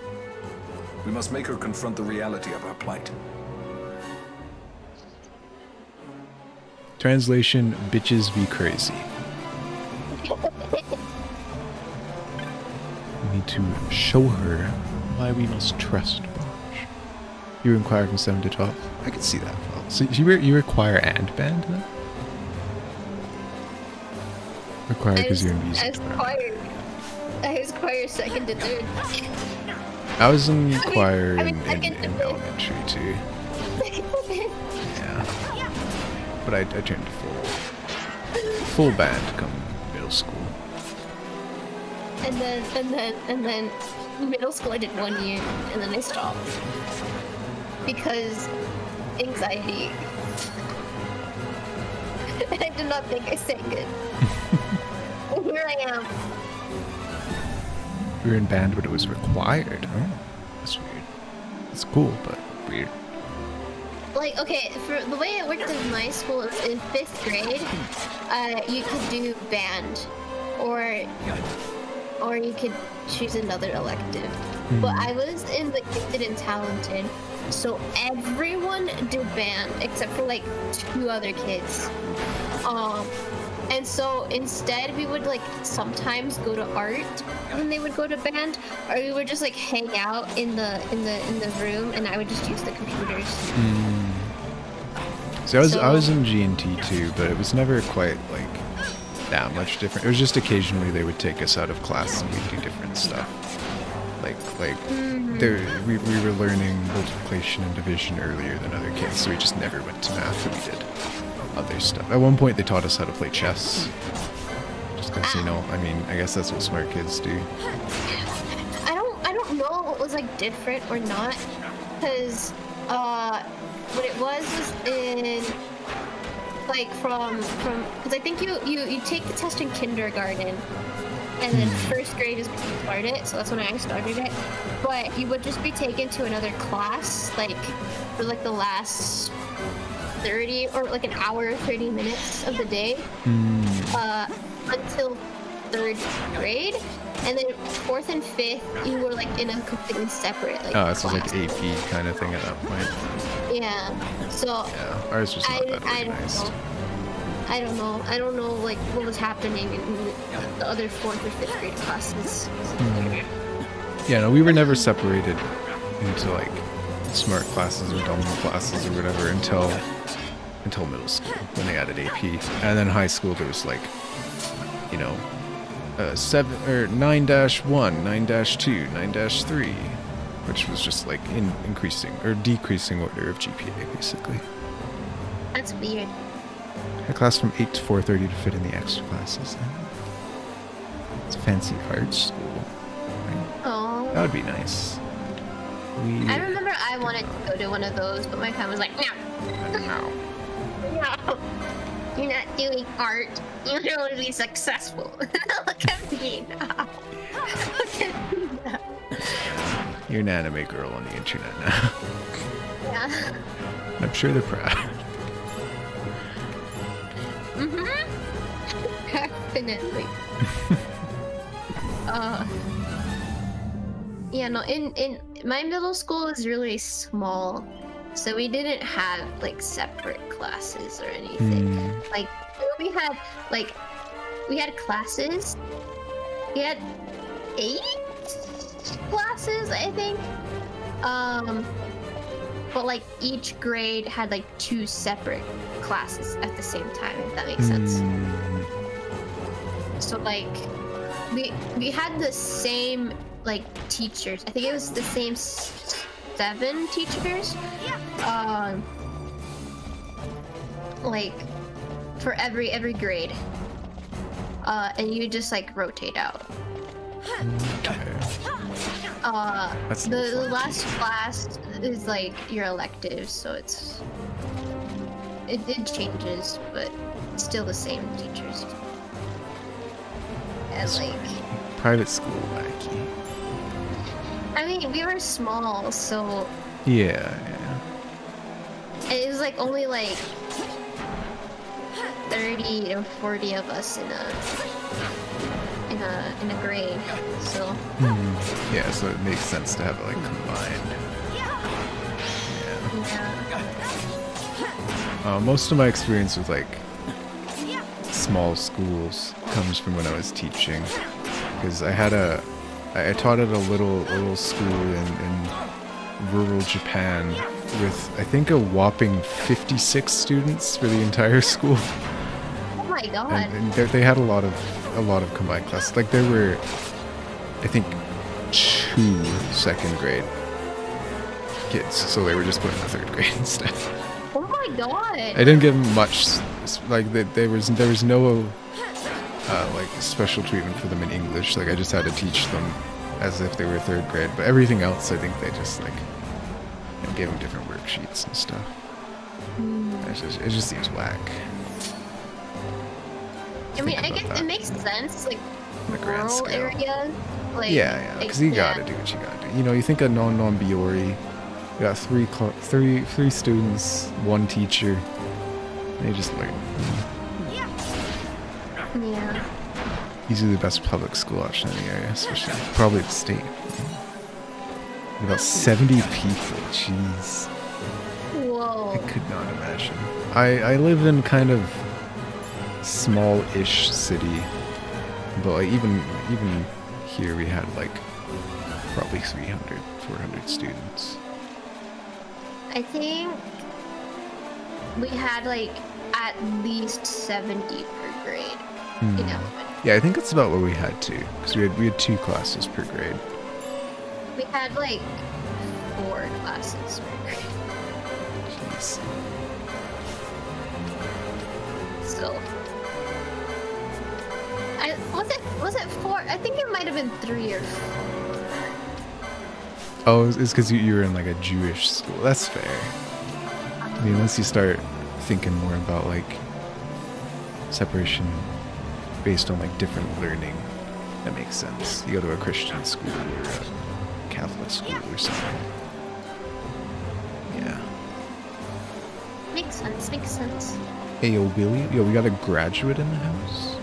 We must make her confront the reality of our plight. Translation, bitches be crazy. We need to show her why we must trust Bosch. You inquire from 7 to 12? I can see that. Well. So you require and band then? Require because you're in music. I was choir second to third. I was in choir in elementary too. Yeah. But I turned to full band come middle school. And then middle school I did 1 year and then I stopped. Because anxiety. And I did not think I sang good. And here I am. You were in band but it was required. Oh, that's weird. It's cool, but weird. Like, okay, for the way it worked in my school, in 5th grade, you could do band, or you could choose another elective. But I was in the gifted and talented, so everyone did band except for like 2 other kids. And so instead we would like sometimes go to art when they would go to band, or we would just like hang out in the room and I would just use the computers. So I was in G&T too, but it was never quite like that much different. It was just occasionally they would take us out of class and we'd do different stuff. We were learning multiplication and division earlier than other kids, so we just never went to math and we did other stuff. At one point they taught us how to play chess. Just because, you know, I mean, I guess that's what smart kids do. I don't know what was like different or not, because what it was in like from because I think you take the test in kindergarten and then 1st grade is when you start it, so that's when I started it. But you would just be taken to another class like for like the last 30 or like an hour 30 minutes of the day until 3rd grade, and then 4th and 5th you were like in a completely separate like so it's like AP kind of thing at that point. Yeah, so yeah, ours was not that organized. I don't know like what was happening in the other 4th or 5th grade classes. Yeah, no, we were never separated into like smart classes or dumb classes or whatever until middle school when they added AP, and then high school there was like, you know, 7 or 9-1, 9-2, 9-3, which was just like in increasing or decreasing order of GPA basically. That's weird. A class from 8 to 4:30 to fit in the extra classes. It's a fancy art school. Oh. That would be nice. I remember I wanted to go to one of those, but my family was like, no. No. No. You're not doing art. You don't want to be successful. Look at me now. Look at me now. You're an anime girl on the internet now. Yeah. I'm sure they're proud. Definitely. Yeah, no, in my middle school is really small, so we didn't have like separate classes or anything. Like we had classes. We had 8 classes, I think. But like each grade had like 2 separate classes at the same time, if that makes sense. So like we had the same like teachers. I think it was the same 7 teachers. Like for every grade. And you just like rotate out. The last class is like your electives, so it changes, but it's still the same teachers. And like private school wacky. I mean, we were small, so yeah. It was like only like 30 or 40 of us in a grade, so yeah, so it makes sense to have it like combined. Yeah. Most of my experience with like small schools comes from when I was teaching, because I taught at a little school in rural Japan with I think a whopping 56 students for the entire school. Oh my god! And they had a lot of combined classes. Like there were, I think, 2 second grade kids, so they were just put in the 3rd grade instead. Oh my god! I didn't give them much. Like there was no like special treatment for them in English. Like I just had to teach them as if they were 3rd grade. But everything else, I think they just like gave them different worksheets and stuff. It just seems whack. I mean, I guess it makes sense, like rural areas. Like, yeah, because you gotta do what you gotta do. You know, you think of non-Biori, you got three students, 1 teacher. They just learn. Yeah. These are the best public school option in the area, especially probably the state. About 70 people, jeez. Whoa. I could not imagine. I live in kind of small-ish city, but like even here we had like probably 300, 400 students. I think we had like at least 70 per grade. You know. Yeah, I think that's about what we had too, because we had 2 classes per grade. We had like 4 classes per grade. Jeez. So was it 4? I think it might have been 3 or 4. Oh, it's because you were in like a Jewish school. That's fair. I mean, once you start thinking more about like separation based on like different learning, that makes sense. You go to a Christian school or a Catholic school or something. Yeah. Makes sense. Hey, yo, Billy. Yo, we got a graduate in the house.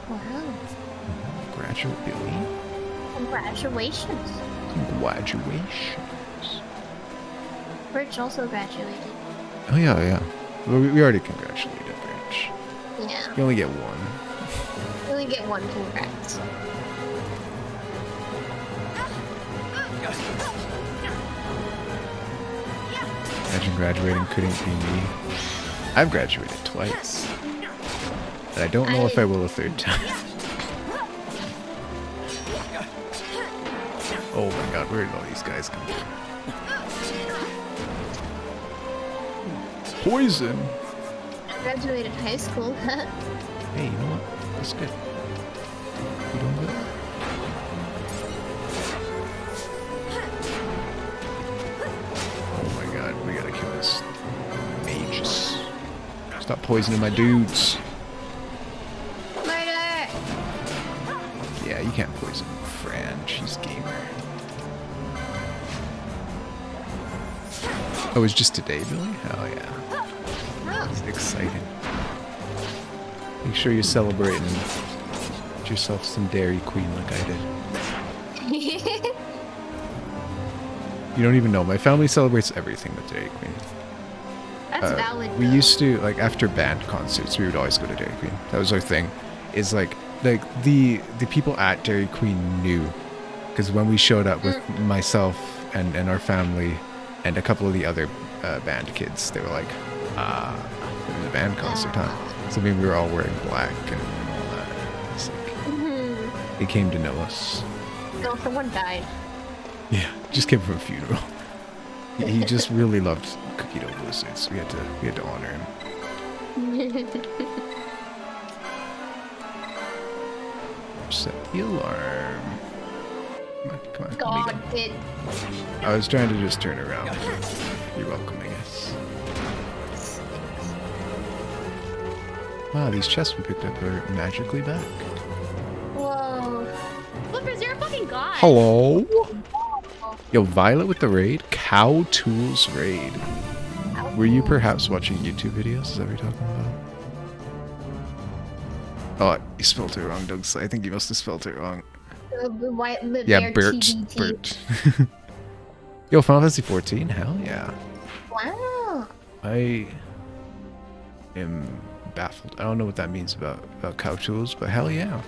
Wow. Graduate Billy. Congratulations. Congratulations. Rich also graduated. Oh, yeah. Well, we already congratulated Rich. Yeah. You only get 1. You only get 1 congrats. Imagine graduating couldn't be me. I've graduated twice. And I don't know if I will a 3rd time. Oh my god, where did all these guys come from? Poison! I graduated high school. Hey, you know what? That's good. Stop poisoning my dudes. Murder! Yeah, you can't poison Fran. She's gamer. Oh, it's just today, Billy? Hell yeah. It's exciting. Make sure you're celebrating. Get yourself some Dairy Queen like I did. You don't even know. My family celebrates everything with Dairy Queen. That's valid. We used to, like, after band concerts, we would always go to Dairy Queen. That was our thing. Is like the people at Dairy Queen knew, because when we showed up with myself and our family and a couple of the other band kids, they were like, it was a band concert, huh? So I mean, we were all wearing black and all that. It's like, they came to know us. No, someone died. Yeah, just came from a funeral. He just really loved cookie dough blizzards. We had to honor him. Set the alarm. Come on. God, kid. I was trying to just turn around. You're welcome, I guess. Wow, these chests we picked up are magically back. Whoa. Flippers, you're a fucking god. Hello? Yo, Violet with the raid? Cow Tools raid. Were you perhaps watching YouTube videos? Is that what you're talking about? Oh, you spelled it wrong, Doug. I think you must have spelled it wrong. Yeah, Bert. Yo, Final Fantasy 14? Hell yeah. Wow. I am baffled. I don't know what that means about cow tools, but hell yeah.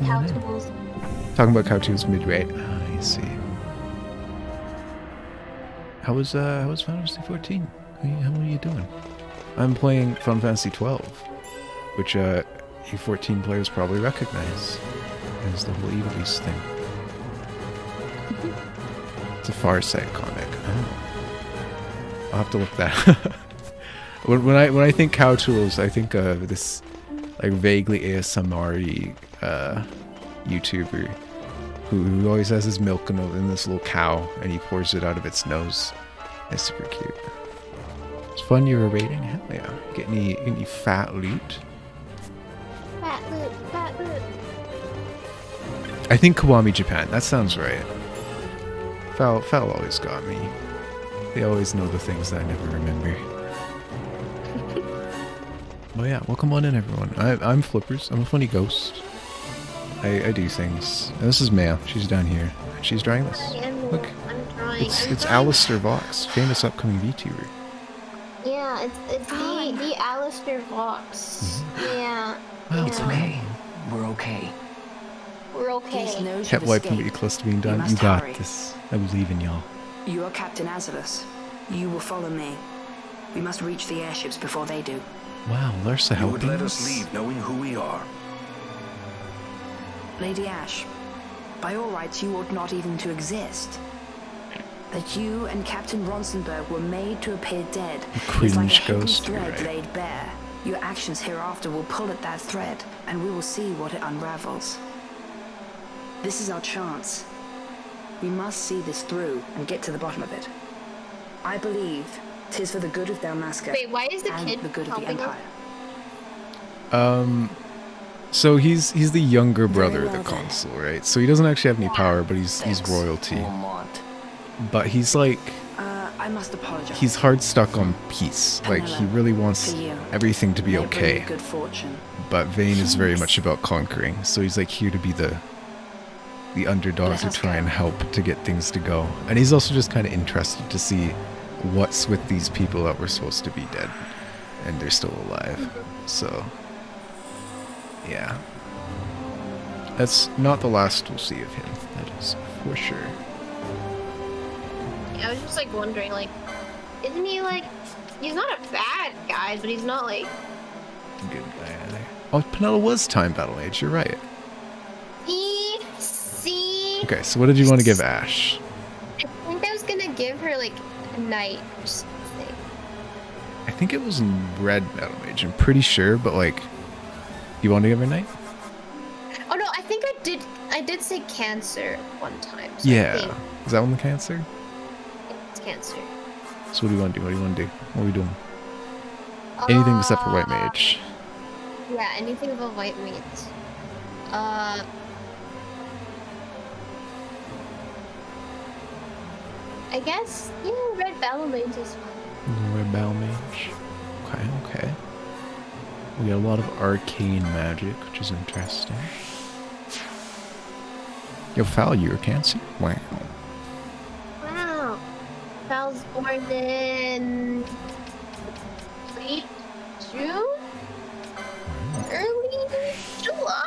Cow tools. Talking about cow tools mid-raid. I see. How was Final Fantasy 14? How are you doing? I'm playing Final Fantasy 12, which you 14 players probably recognize as the whole Evil Beast thing. It's a Far Side comic. Oh. I'll have to look that up. When I think cow tools, I think of this like vaguely ASMR-y YouTuber who always has his milk in this little cow and he pours it out of its nose. It's super cute. It's fun you were raiding? Hell yeah. Get any fat loot? Fat loot, fat loot. I think Kiwami Japan. That sounds right. Foul always got me. They always know the things that I never remember. But yeah, welcome on in everyone. I'm Flippers. I'm a funny ghost. I do things. And this is Maya. She's down here. She's drawing this. Look. It's Alistair Vox, famous upcoming VTuber. Yeah, it's the Alistair Vox. Yeah. Wow, it's okay. We're okay. We're okay. Kept wiping what you're close to being done. You got this. I believe in y'all. You are Captain Azalus. You will follow me. We must reach the airships before they do. Wow, Larsa You would helping let us? us leave knowing who we are. Lady Ash, by all rights, you ought not even to exist. That you and Captain Ronsenberg were made to appear dead is like a hidden thread laid bare. Your actions hereafter will pull at that thread, and we will see what it unravels. This is our chance. We must see this through and get to the bottom of it. I believe 'tis for the good of Dalmasca. Wait, why is the and kid the good of the helping us? Empire. So he's the younger brother of the consul, right? So he doesn't actually have any power, but he's royalty. But he's like, I must apologize. he's hard stuck on peace. Like he really wants everything to be May it bring you okay. good fortune. But Vayne is very much about conquering, so he's like here to be the underdog to try and help to get things to go. And he's also just kind of interested to see what's with these people that were supposed to be dead and they're still alive. So yeah, that's not the last we'll see of him, that is for sure. I was just like wondering, like, isn't he like, he's not a bad guy, but he's not like Good guy either. Oh, Penella was time battle age, you're right. see. Okay, so what did you want to give Ash? I think I was gonna give her like a knight or something. I think it was red battle mage, I'm pretty sure, but like, you want to give her knight? Oh no, I think I did say cancer one time. So I Yeah. think Is that one the cancer? it's cancer. So what do you want to do? What do you want to do? What are we doing? Anything except for white mage. Yeah, anything but white mage. I guess, yeah, red battle mage is fine. Red battle mage. Okay, okay. We got a lot of arcane magic, which is interesting. Yo, Fal, you're a Cancer? Wow. Wow. Fal's born in late June? Early July?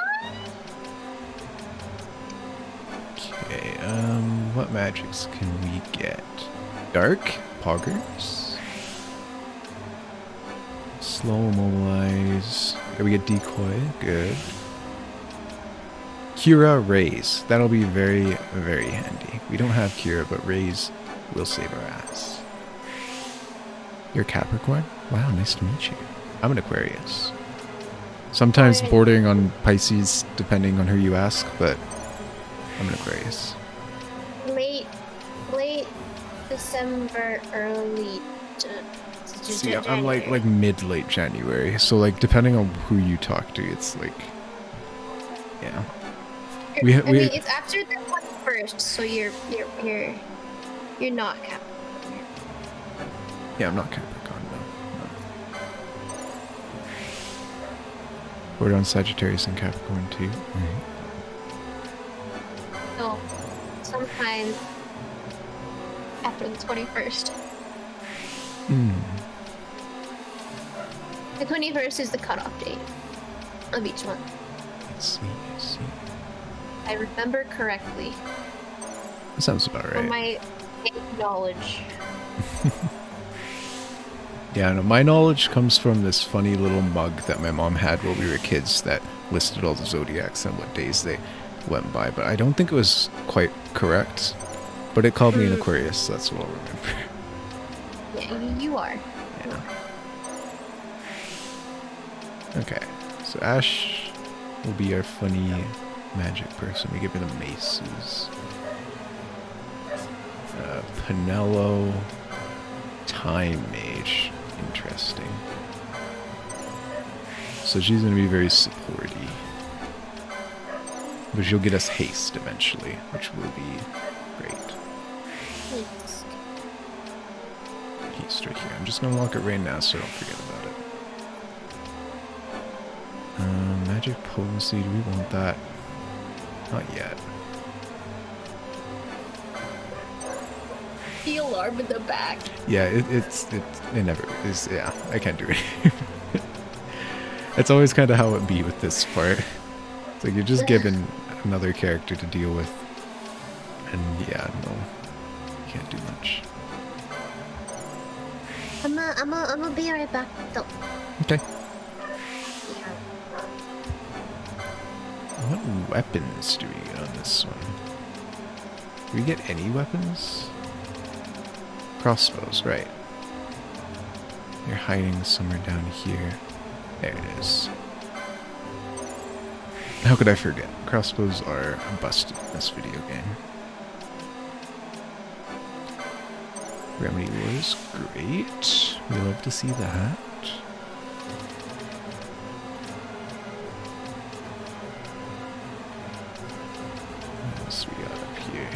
Okay, what magics can we get? Dark? Poggers? Slow immobilize. Yeah, we get decoy. Good. Kira, raise. That'll be very, very handy. We don't have Kira, but raise will save our ass. You're Capricorn? Wow, nice to meet you. I'm an Aquarius. Sometimes bordering on Pisces, depending on who you ask, but I'm an Aquarius. Late December, early. See, I'm like mid-late January, so like depending on who you talk to, it's like, yeah. I mean, it's after the 21st, so you're not Capricorn. Yeah, I'm not Capricorn, no. We're on Sagittarius and Capricorn too. So, sometime after the 21st. The 21st is the cutoff date of each month. Let's see. I remember correctly. That sounds about right. From my knowledge. Yeah, no, my knowledge comes from this funny little mug that my mom had while we were kids that listed all the zodiacs and what days they went by, but I don't think it was quite correct. But it called me an Aquarius, so that's what I'll remember. Yeah, you are. Yeah. Okay, so Ash will be our funny magic person. We give her the maces. Penelo, time mage. Interesting. So she's going to be very supporty. But she'll get us haste eventually, which will be great. Haste right here. I'm just going to lock it right now so I don't forget about it. Magic potency, do we want that? Not yet. The alarm in the back. Yeah, it never is. Yeah, I can't do it. It's always kind of how it be with this part. It's like you're just given another character to deal with, and yeah, no, you can't do much. I'm gonna be right back though. Okay. What weapons do we get on this one? Do we get any weapons? Crossbows, right. You're hiding somewhere down here. There it is. How could I forget? Crossbows are busted in this video game. Remedy Wars, great. We love to see that. What else we got up here?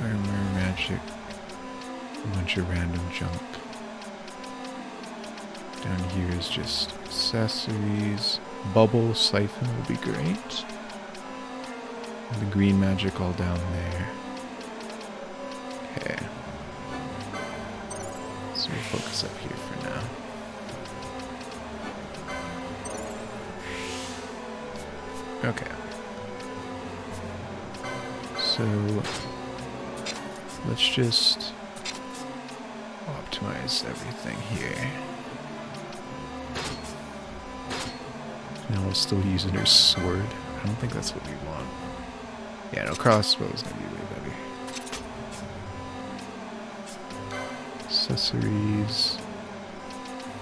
Armor, magic, a bunch of random junk. Down here is just accessories. Bubble siphon will be great. And the green magic all down there. Okay. So we'll focus up here for now. Okay. So let's just optimize everything here. Now we're still using her sword. I don't think that's what we want. Yeah, no, crossbow is gonna be way better. Accessories.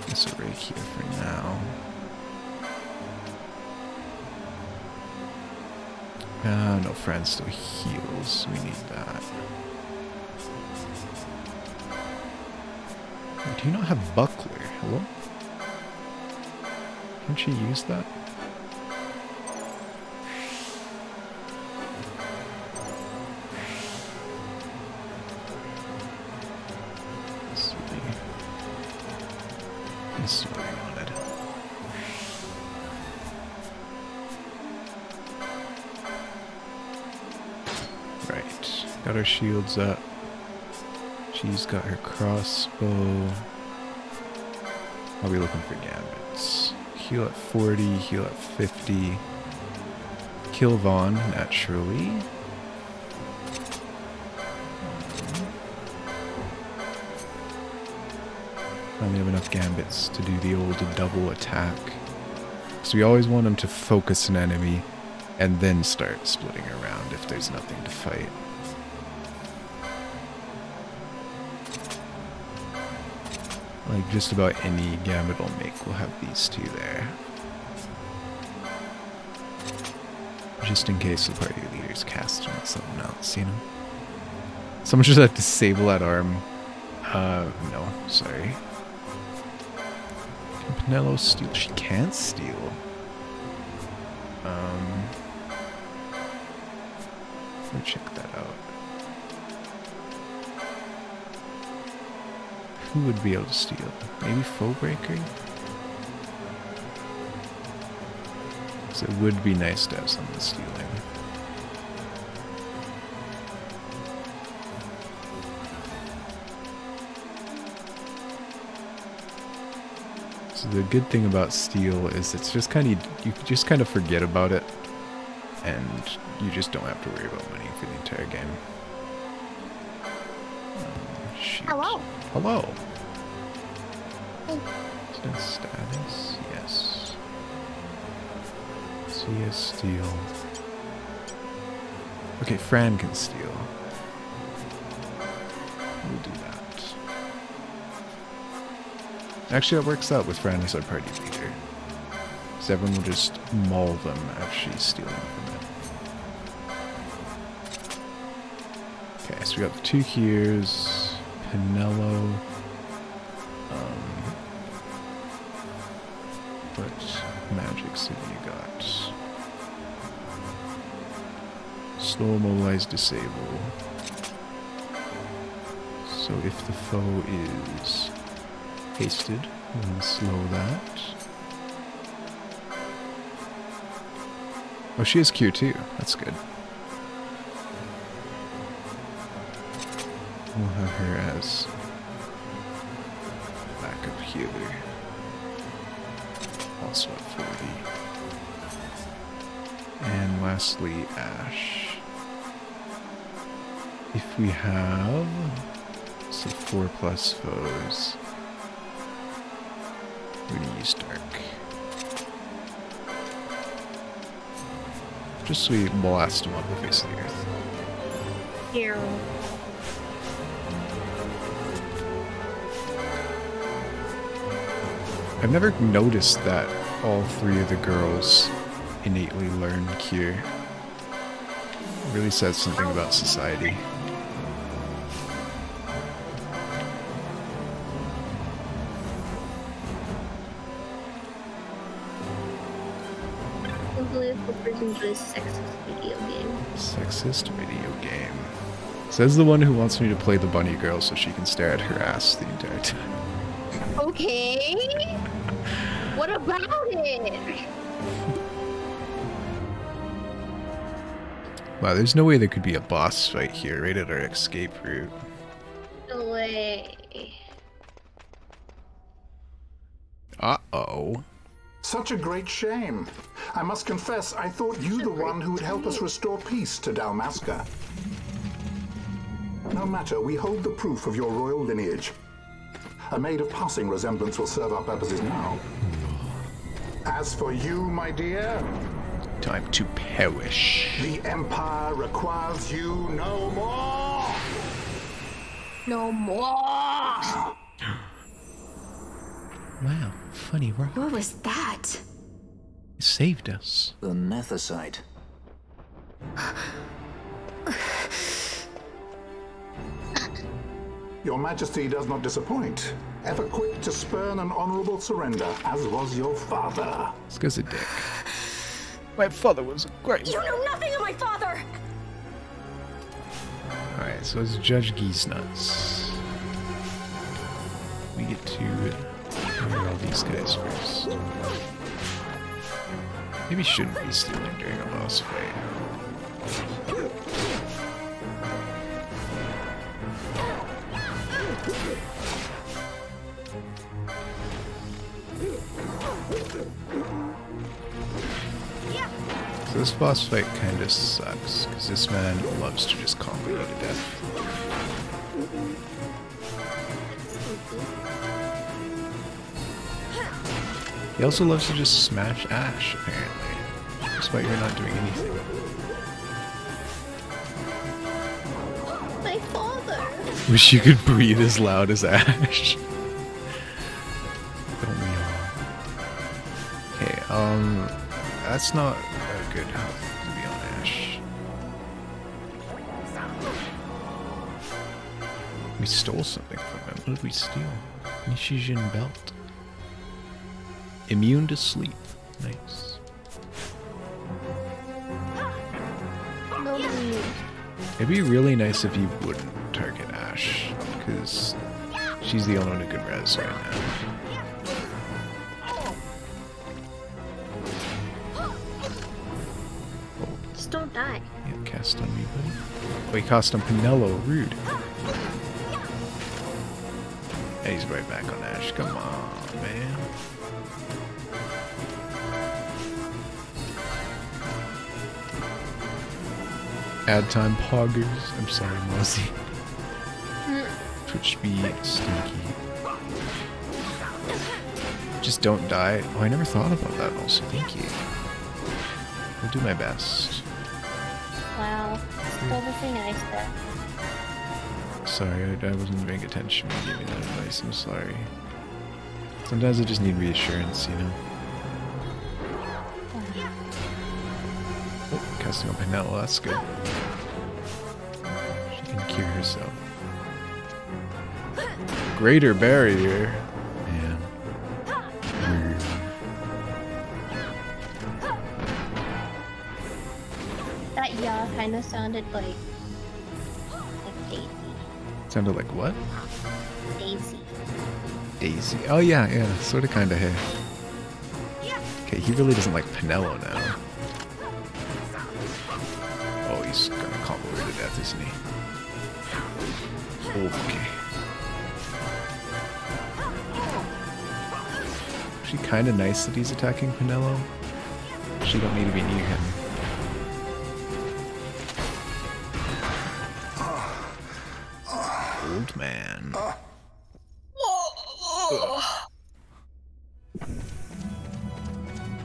This is right here for now. No, friend still heals. We need that. Do you not have buckler? Hello? Can't you use that? This is what we wanted. Right. Got our shields up. She's got her crossbow. I'll be looking for gambits. Heal at 40, heal at 50. Kill Vaughn, naturally. Finally have enough gambits to do the old double attack. So we always want them to focus an enemy and then start splitting around if there's nothing to fight. Like just about any gambit I'll make will have these two there. Just in case the party leader's casting something else, you know? Someone should have disable that arm. No, sorry. Can Pinello steal? She can't steal. Let me check that out. Who would be able to steal? Maybe Foebreaker? So it would be nice to have someone stealing. So the good thing about steal is it's just kind of, you just kind of forget about it, and you just don't have to worry about money for the entire game. Shoot. Hello. Hello. Status, yes. CS steal. Okay, Fran can steal. We'll do that. Actually, that works out with Fran as our party leader. So everyone will just maul them as she's stealing from it. Okay, so we got the two here's Pinello. What magics have you got? Slow, mobilize, disable. So if the foe is hasted, we'll slow that. Oh, she has Q too. That's good. We'll have her as backup healer. Also at 40. And lastly, Ash. If we have, say, 4+ foes, we're gonna use Dark. Just so we blast them off the face of the earth. Here. I've never noticed that all three of the girls innately learn Cure. It really says something about society. Sexist video game. Sexist video game. Says the one who wants me to play the bunny girl so she can stare at her ass the entire time. Okay. What about it? Wow, there's no way there could be a boss fight here right at our escape route. No way. Uh-oh. Such a great shame. I must confess, I thought you the one who would help us restore peace to Dalmasca. No matter, we hold the proof of your royal lineage. A maid of passing resemblance will serve our purposes now. As for you, my dear... Time to perish. The Empire requires you no more! No more! Wow, funny rock. What was that? It saved us. The Nethicite. Your Majesty does not disappoint. Ever quick to spurn an honorable surrender, as was your father. This guy's a dick. My father was great. You know nothing of my father! Alright, so it's Judge Geesenuts. We get to murder all these guys first. Maybe shouldn't be stealing during a boss fight. So this boss fight kind of sucks, because this man loves to just combo you to death. He also loves to just smash Ash, apparently, despite you're not doing anything. My father! Wish you could breathe as loud as Ash. Don't we all? Okay, that's not a good health to be on Ash. We stole something from him. What did we steal? Nishijin belt. Immune to sleep. Nice. It'd be really nice if you wouldn't target Ash, because she's the only one who can res right now. Just don't die. Yeah, cast on me, buddy. Oh, he cast on Pinello. Rude. And he's right back on Ash. Come on, man. Ad time poggers. I'm sorry, Mozzie. Twitch speed, stinky. Just don't die. Oh, I never thought about that also. Thank you. I'll do my best. Wow. Still the thing I said. Sorry, I wasn't paying attention when you gave me that advice. I'm sorry. Sometimes I just need reassurance, you know? Oh, casting on Pinello, that's good. She can cure herself. Greater barrier. Man. Weird. That yaw kind of sounded like Daisy. Sounded like what? Daisy. Daisy. Oh yeah, yeah, sort of kind of hey. Okay, he really doesn't like Pinello now. Oh, he's gonna combo her to death, isn't he? Okay. Actually kind of nice that he's attacking Pinello. She don't need to be near him. Old man.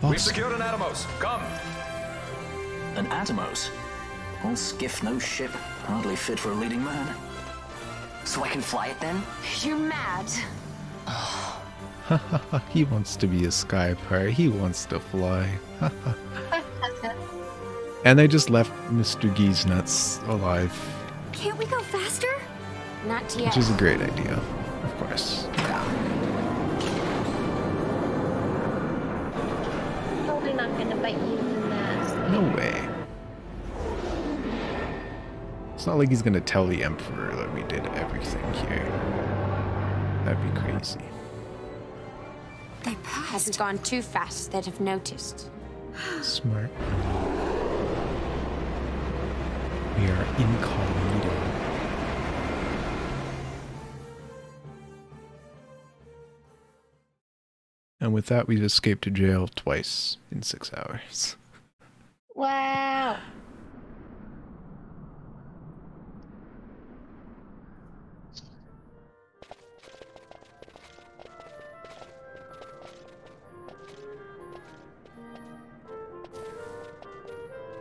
We've secured an Atomos. Come. An Atomos? All skiff, no ship. Hardly fit for a leading man. So I can fly it then? You're mad. He wants to be a sky pirate. He wants to fly. And they just left Mr. Geesenuts alive. Can't we go faster? Not yet. Which is a great idea, of course. Probably not gonna bite you in the ass. No way. It's not like he's gonna tell the Emperor that we did everything here. That'd be crazy. They hasn't gone too fast, they'd have noticed. Smart. We are incognito. And with that, we've escaped to jail twice in 6 hours. Wow.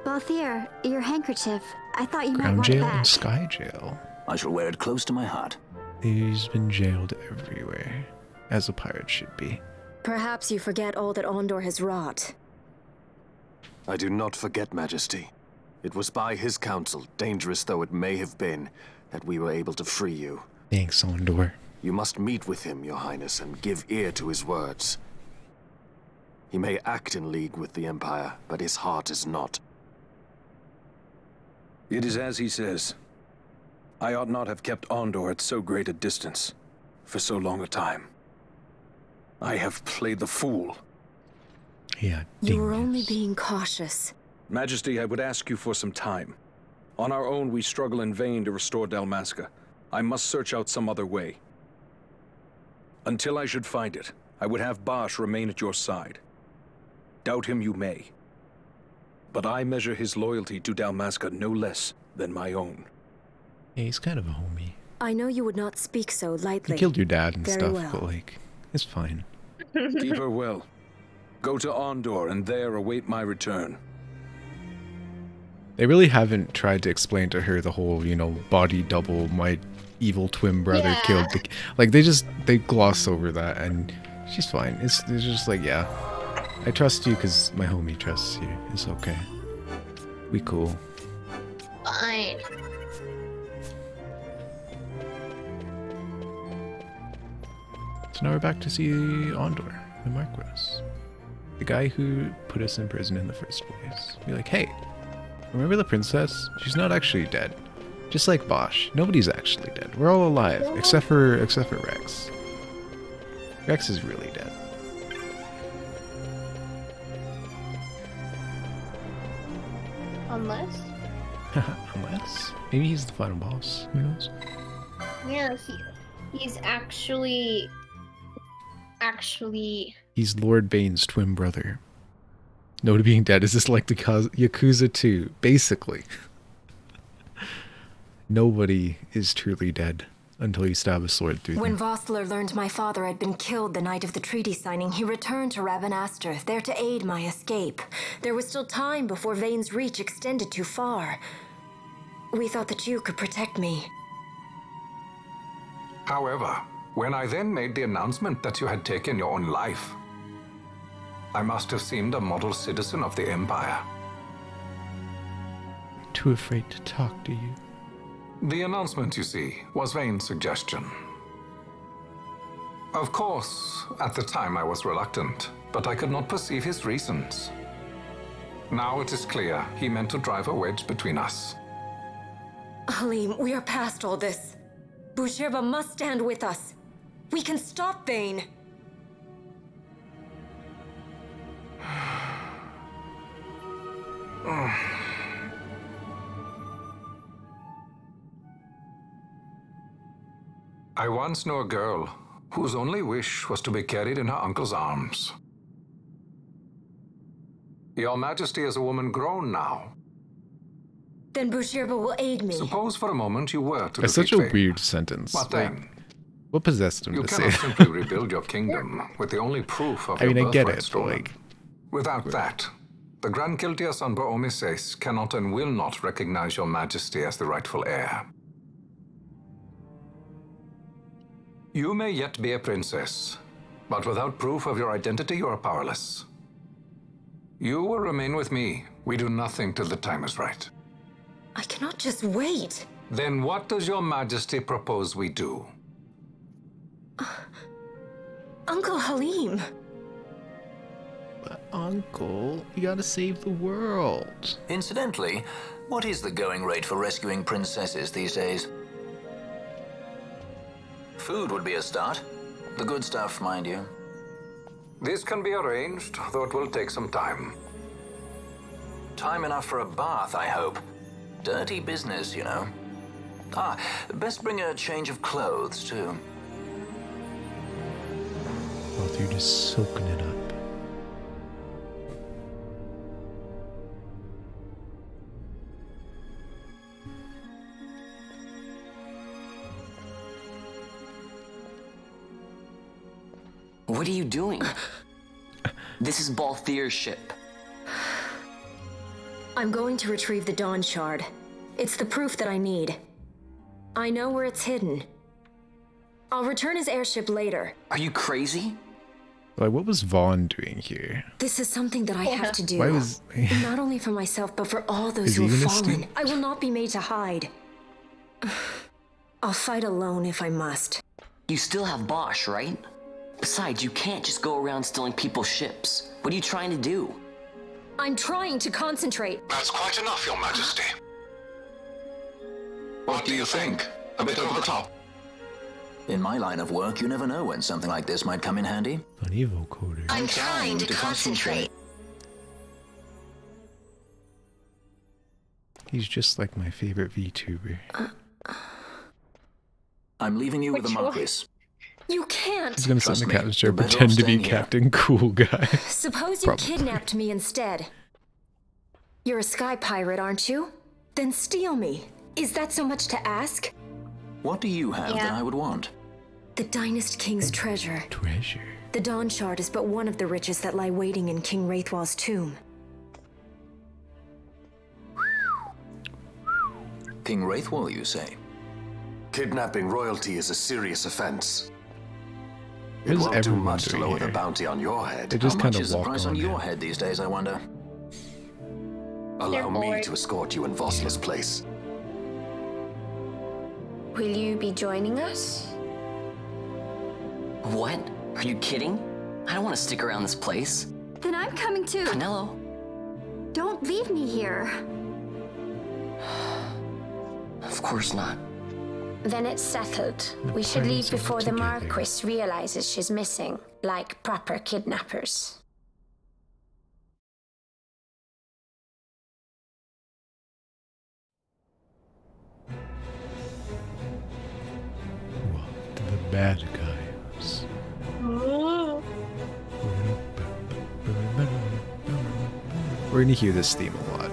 Balthier, your handkerchief. I thought you might Ground want jail that. and sky jail. I shall wear it close to my heart. He's been jailed everywhere, as a pirate should be. Perhaps you forget all that Ondor has wrought. I do not forget, Majesty. It was by his counsel, dangerous though it may have been, that we were able to free you. Thanks, Ondor. You must meet with him, Your Highness, and give ear to his words. He may act in league with the Empire, but his heart is not. It is as he says. I ought not have kept Ondor at so great a distance for so long a time. I have played the fool. Yeah. You were only being cautious. Majesty, I would ask you for some time. On our own, we struggle in vain to restore Dalmasca. I must search out some other way. Until I should find it, I would have Bosch remain at your side. Doubt him you may. But I measure his loyalty to Dalmasca no less than my own. Yeah, he's kind of a homie. I know you would not speak so lightly. He killed your dad and Very stuff, well. but like, it's fine. Keep her well. Go to Ondor and there await my return. They really haven't tried to explain to her the whole, you know, body double, my evil twin brother killed the... Like, they gloss over that, and she's fine. It's just like, yeah, I trust you because my homie trusts you. It's okay. We cool. Fine. So now we're back to see Ondor, the Marquis. The guy who put us in prison in the first place. Be like, hey, remember the princess? She's not actually dead. Just like Bosch, nobody's actually dead. We're all alive, except for Rex. Rex is really dead. Unless? Unless maybe he's the final boss. Who knows? Yeah, he's actually. He's Lord Bane's twin brother. No to being dead is just like the Yakuza 2, basically. Nobody is truly dead until you stab a sword through When them. Vossler learned my father had been killed the night of the treaty signing, he returned to Ravenastor, there to aid my escape. There was still time before Vane's reach extended too far. We thought that you could protect me. However, when I then made the announcement that you had taken your own life, I must have seemed a model citizen of the Empire. Too afraid to talk to you. The announcement, you see, was Vane's suggestion. Of course, at the time I was reluctant, but I could not perceive his reasons. Now it is clear he meant to drive a wedge between us. Halim, we are past all this. Bushirba must stand with us. We can stop Vane. I once knew a girl whose only wish was to be carried in her uncle's arms. Your Majesty is a woman grown now. Then Bushirba will aid me. Suppose for a moment you were to That's such a defeat Vane. weird sentence. What Like, then? what possessed him You to say cannot that? simply rebuild your kingdom with the only proof of I mean, your I get birthright it, but stolen. like... Without that, the Grand Kiltia Sunber Omises cannot and will not recognize your Majesty as the rightful heir. You may yet be a princess, but without proof of your identity, you are powerless. You will remain with me. We do nothing till the time is right. I cannot just wait. Then what does your Majesty propose we do? Uncle Halim. But Uncle, you gotta save the world. Incidentally, what is the going rate for rescuing princesses these days? Food would be a start. The good stuff, mind you. This can be arranged, though it will take some time. Time enough for a bath, I hope. Dirty business, you know. Ah, best bring a change of clothes, too. Both you're just soaking it up. What are you doing? This is Balthier's ship. I'm going to retrieve the Dawn Shard. It's the proof that I need. I know where it's hidden. I'll return his airship later. Are you crazy? Like, what was Vaughn doing here? This is something that I have to do. Why was... Not only for myself, but for all those Is who he have gonna fallen. stay? I will not be made to hide. I'll fight alone if I must. You still have Bosch, right? Besides, you can't just go around stealing people's ships. What are you trying to do? I'm trying to concentrate. That's quite enough, Your Majesty. What do you think? A bit over the top? In my line of work, you never know when something like this might come in handy. Funny vocoder. I'm trying to concentrate. He's just like my favorite VTuber. I'm leaving you with the Marquis. You can't. He's gonna sit in the captain's chair, pretend to be Captain Cool Guy. Suppose you kidnapped me instead. You're a sky pirate, aren't you? Then steal me. Is that so much to ask? What do you have that I would want? The Dynast King's treasure. Treasure? The Dawn Shard is but one of the riches that lie waiting in King Wraithwall's tomb. King Wraithwall, you say? Kidnapping royalty is a serious offense. It What is won't do everyone much to doing lower here? the bounty on your head. They just How kind much of is the walk price on on your it. head these days, I wonder? Allow me to escort you in Vosla's place. Will you be joining us? What? Are you kidding? I don't want to stick around this place. Then I'm coming too. Canelo. Don't leave me here. Of course not. Then it's settled. We should leave before the Marquis realizes she's missing, like proper kidnappers. The bad guys. We're gonna hear this theme a lot.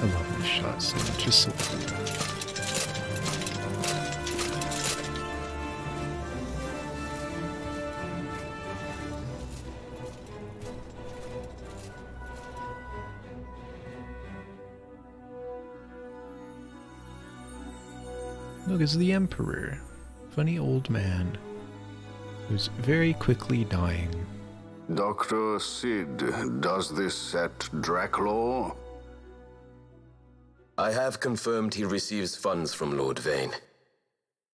I love these shots. They're just so cool. Look, it's the Emperor. Funny old man who's very quickly dying. Dr. Sid, does this set Draclaw? I have confirmed he receives funds from Lord Vane.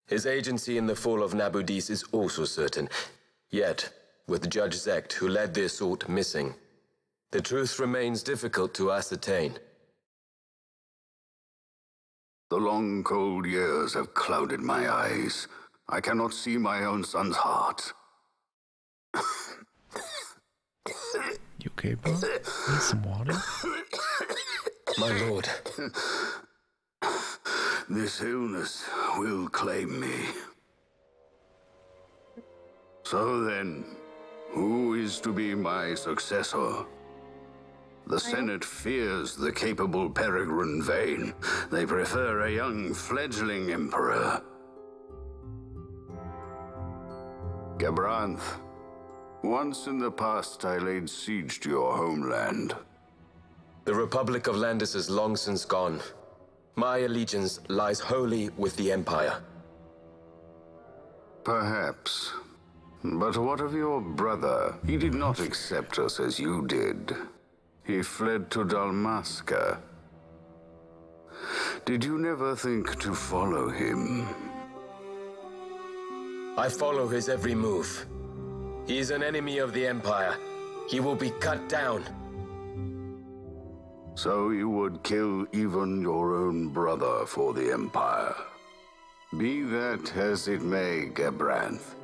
His agency in the fall of Nabudis is also certain. Yet, with Judge Zekt, who led the assault, missing, the truth remains difficult to ascertain. The long, cold years have clouded my eyes. I cannot see my own son's heart. You okay, bro? Need some water? My lord. This illness will claim me. So then, who is to be my successor? The Senate fears the capable Peregrine Vane. They prefer a young fledgling emperor. Gabranth, once in the past I laid siege to your homeland. The Republic of Landis is long since gone. My allegiance lies wholly with the Empire. Perhaps. But what of your brother? He did not accept us as you did. He fled to Dalmasca. Did you never think to follow him? I follow his every move. He is an enemy of the Empire. He will be cut down. So you would kill even your own brother for the Empire. Be that as it may, Gabranth,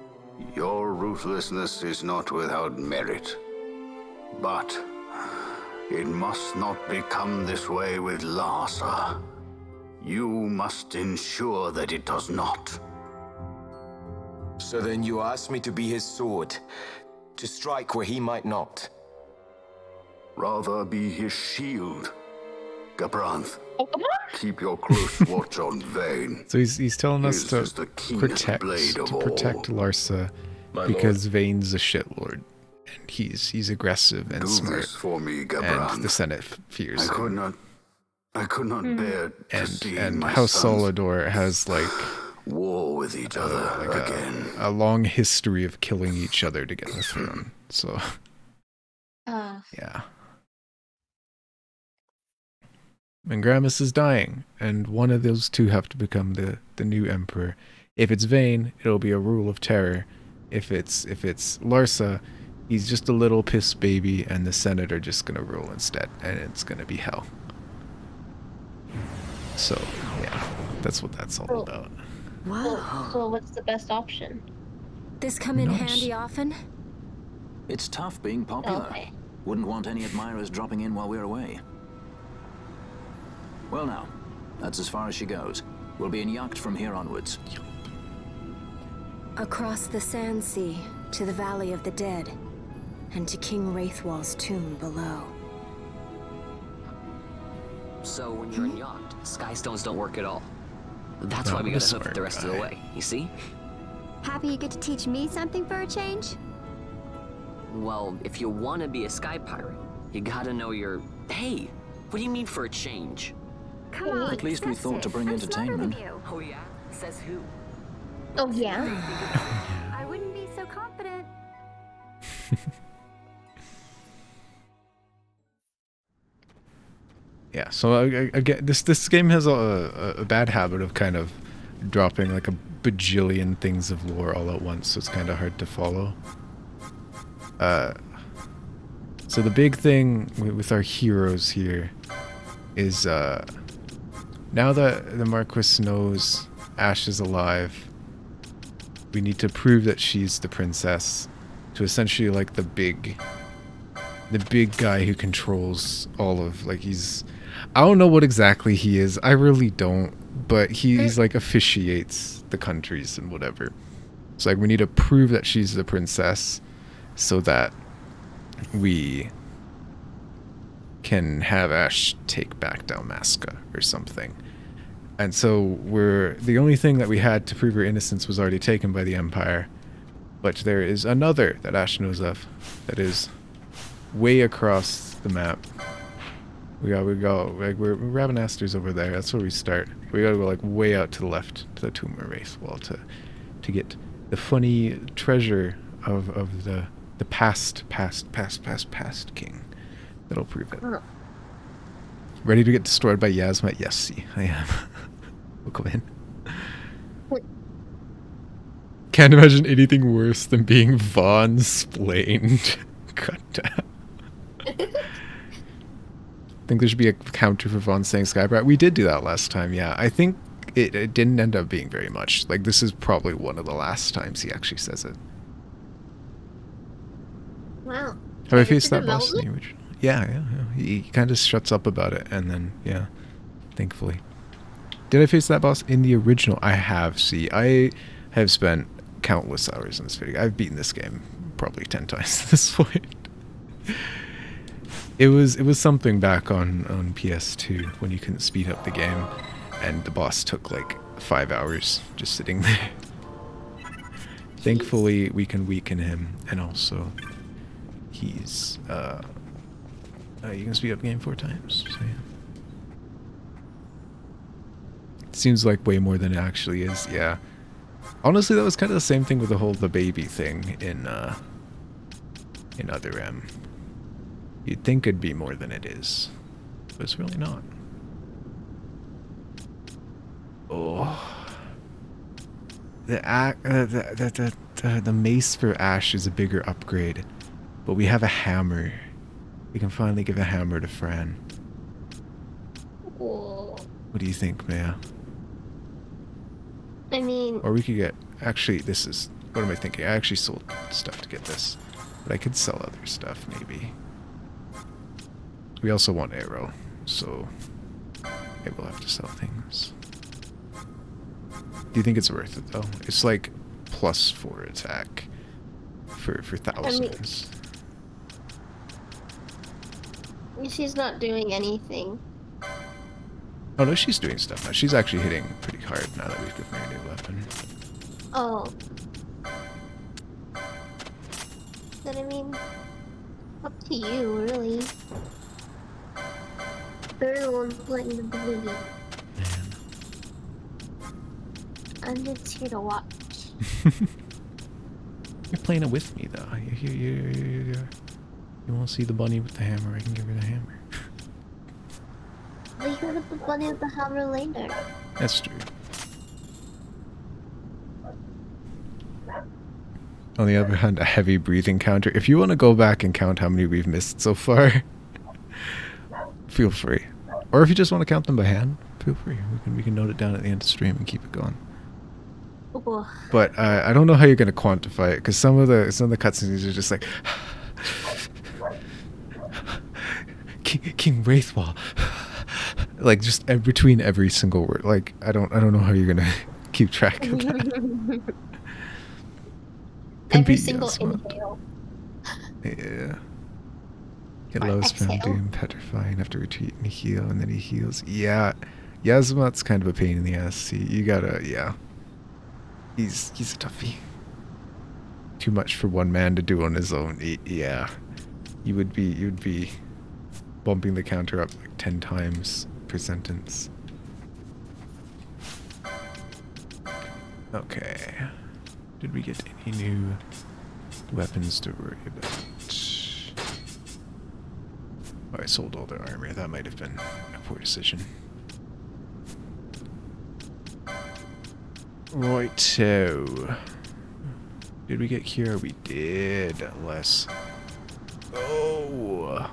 your ruthlessness is not without merit. But it must not become this way with Larsa. You must ensure that it does not. So then you ask me to be his sword, to strike where he might not. Rather be his shield. Gabranth, keep your close watch on Vane. So he's telling us His to is the keenest blade of all. protect Larsa My because Vane's a shitlord. and he's aggressive and Do smart. this for me, And Gabran. the Senate fears him. I could not bear to see And my House sons Solador has like war with each other again. a long history of killing each other to get the throne. So yeah. And Gramus is dying, and one of those two have to become the new emperor. If it's Vayne, it'll be a rule of terror. If it's Larsa, he's just a little piss baby, and the Senate are just gonna rule instead, and it's gonna be hell. So yeah, that's what that's all about. Wow. So what's the best option? This come in handy often? It's tough being popular. Okay. Wouldn't want any admirers dropping in while we're away. Well now, that's as far as she goes. We'll be in yacht from here onwards. Across the Sand Sea, to the Valley of the Dead, and to King Wraithwall's tomb below. So when you're in yacht, skystones don't work at all. That's why we gotta hoof it the rest of the way, you see? Happy you get to teach me something for a change? Well, if you want to be a sky pirate, you gotta know your... Hey, what do you mean for a change? Come on, At least we thought to bring entertainment. Oh yeah? Says who? Oh yeah? I wouldn't be so confident. Yeah, so again, this game has a bad habit of kind of dropping like a bajillion things of lore all at once, so it's kind of hard to follow. So the big thing with our heroes here is now that the Marquis knows Ash is alive, we need to prove that she's the princess to essentially like the big guy who controls all of, like, I don't know what exactly he is. I really don't. But he's like officiates the countries and whatever. So like we need to prove that she's the princess so that we can have Ash take back Dalmasca or something. And so the only thing that we had to prove her innocence was already taken by the Empire. But there is another that Ash knows of that is way across the map. We go, like, we're Ravenaster's over there. That's where we start. We gotta go like way out to the left to the Tomb of Wraithwall to get the funny treasure of the past king. That'll prove it. Ready to get destroyed by Yasma? Yes, see, I am. We'll go in. Can't imagine anything worse than being Vaughn splained. Cut down. I think there should be a counter for Vaughn saying Skybrat. We did do that last time, yeah. I think it didn't end up being very much. Like, this is probably one of the last times he actually says it. Wow. Have I faced that boss in the original? Yeah. He kind of shuts up about it, and then, yeah, thankfully. Did I face that boss in the original? I have, see. I have spent countless hours in this video. I've beaten this game probably 10 times at this point. It was something back on PS2 when you couldn't speed up the game, and the boss took like 5 hours just sitting there. Thankfully, we can weaken him, and also he's you can speed up the game 4 times. So yeah. It seems like way more than it actually is. Yeah. Honestly, that was kind of the same thing with the baby thing in Other M. You'd think it'd be more than it is, but it's really not. Oh, the mace for Ash is a bigger upgrade, but we have a hammer. We can finally give a hammer to Fran. Whoa. What do you think, Maya? I mean, or we could get. Actually, this is. What am I thinking? I actually sold stuff to get this, but I could sell other stuff maybe. We also want arrow, so maybe we'll have to sell things. Do you think it's worth it though? It's like +4 attack for thousands. I mean, she's not doing anything. Oh no, she's doing stuff now. She's actually hitting pretty hard now that we've given her a new weapon. Oh. But I mean, up to you, really. They're the ones playing the video game. I'm just here to watch. You're playing it with me, though. You want to see the bunny with the hammer? I can give her the hammer. But you can put the bunny with the hammer later. That's true. On the other hand, a heavy breathing counter. If you want to go back and count how many we've missed so far, feel free. Or if you just want to count them by hand, feel free. We can note it down at the end of the stream and keep it going. Oh. But I don't know how you're going to quantify it, because some of the cutscenes are just like King Wraithwall, like just between every single word. Like I don't know how you're going to keep track of that. Every single inhale. Yeah. Get low spam doom, petrifying, have to retreat and heal, and then he heals. Yeah. Yasmat's kind of a pain in the ass. You gotta, yeah. He's a toughie. Too much for one man to do on his own. Yeah. You'd be bumping the counter up like 10 times per sentence. Okay. Did we get any new weapons to worry about? Oh, I sold all their armor. That might have been a poor decision. Righto. Did we get cure? We did. Let's go.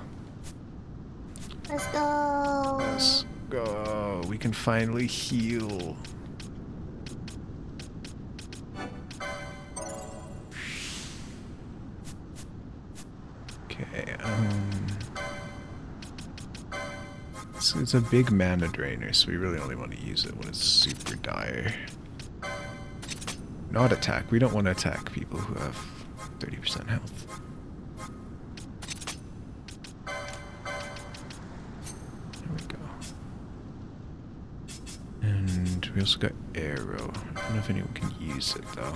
Let's go. Let's go. We can finally heal. Okay, it's a big mana drainer, so we really only want to use it when it's super dire. Not attack. We don't want to attack people who have 30% health. There we go. And we also got arrow. I don't know if anyone can use it though.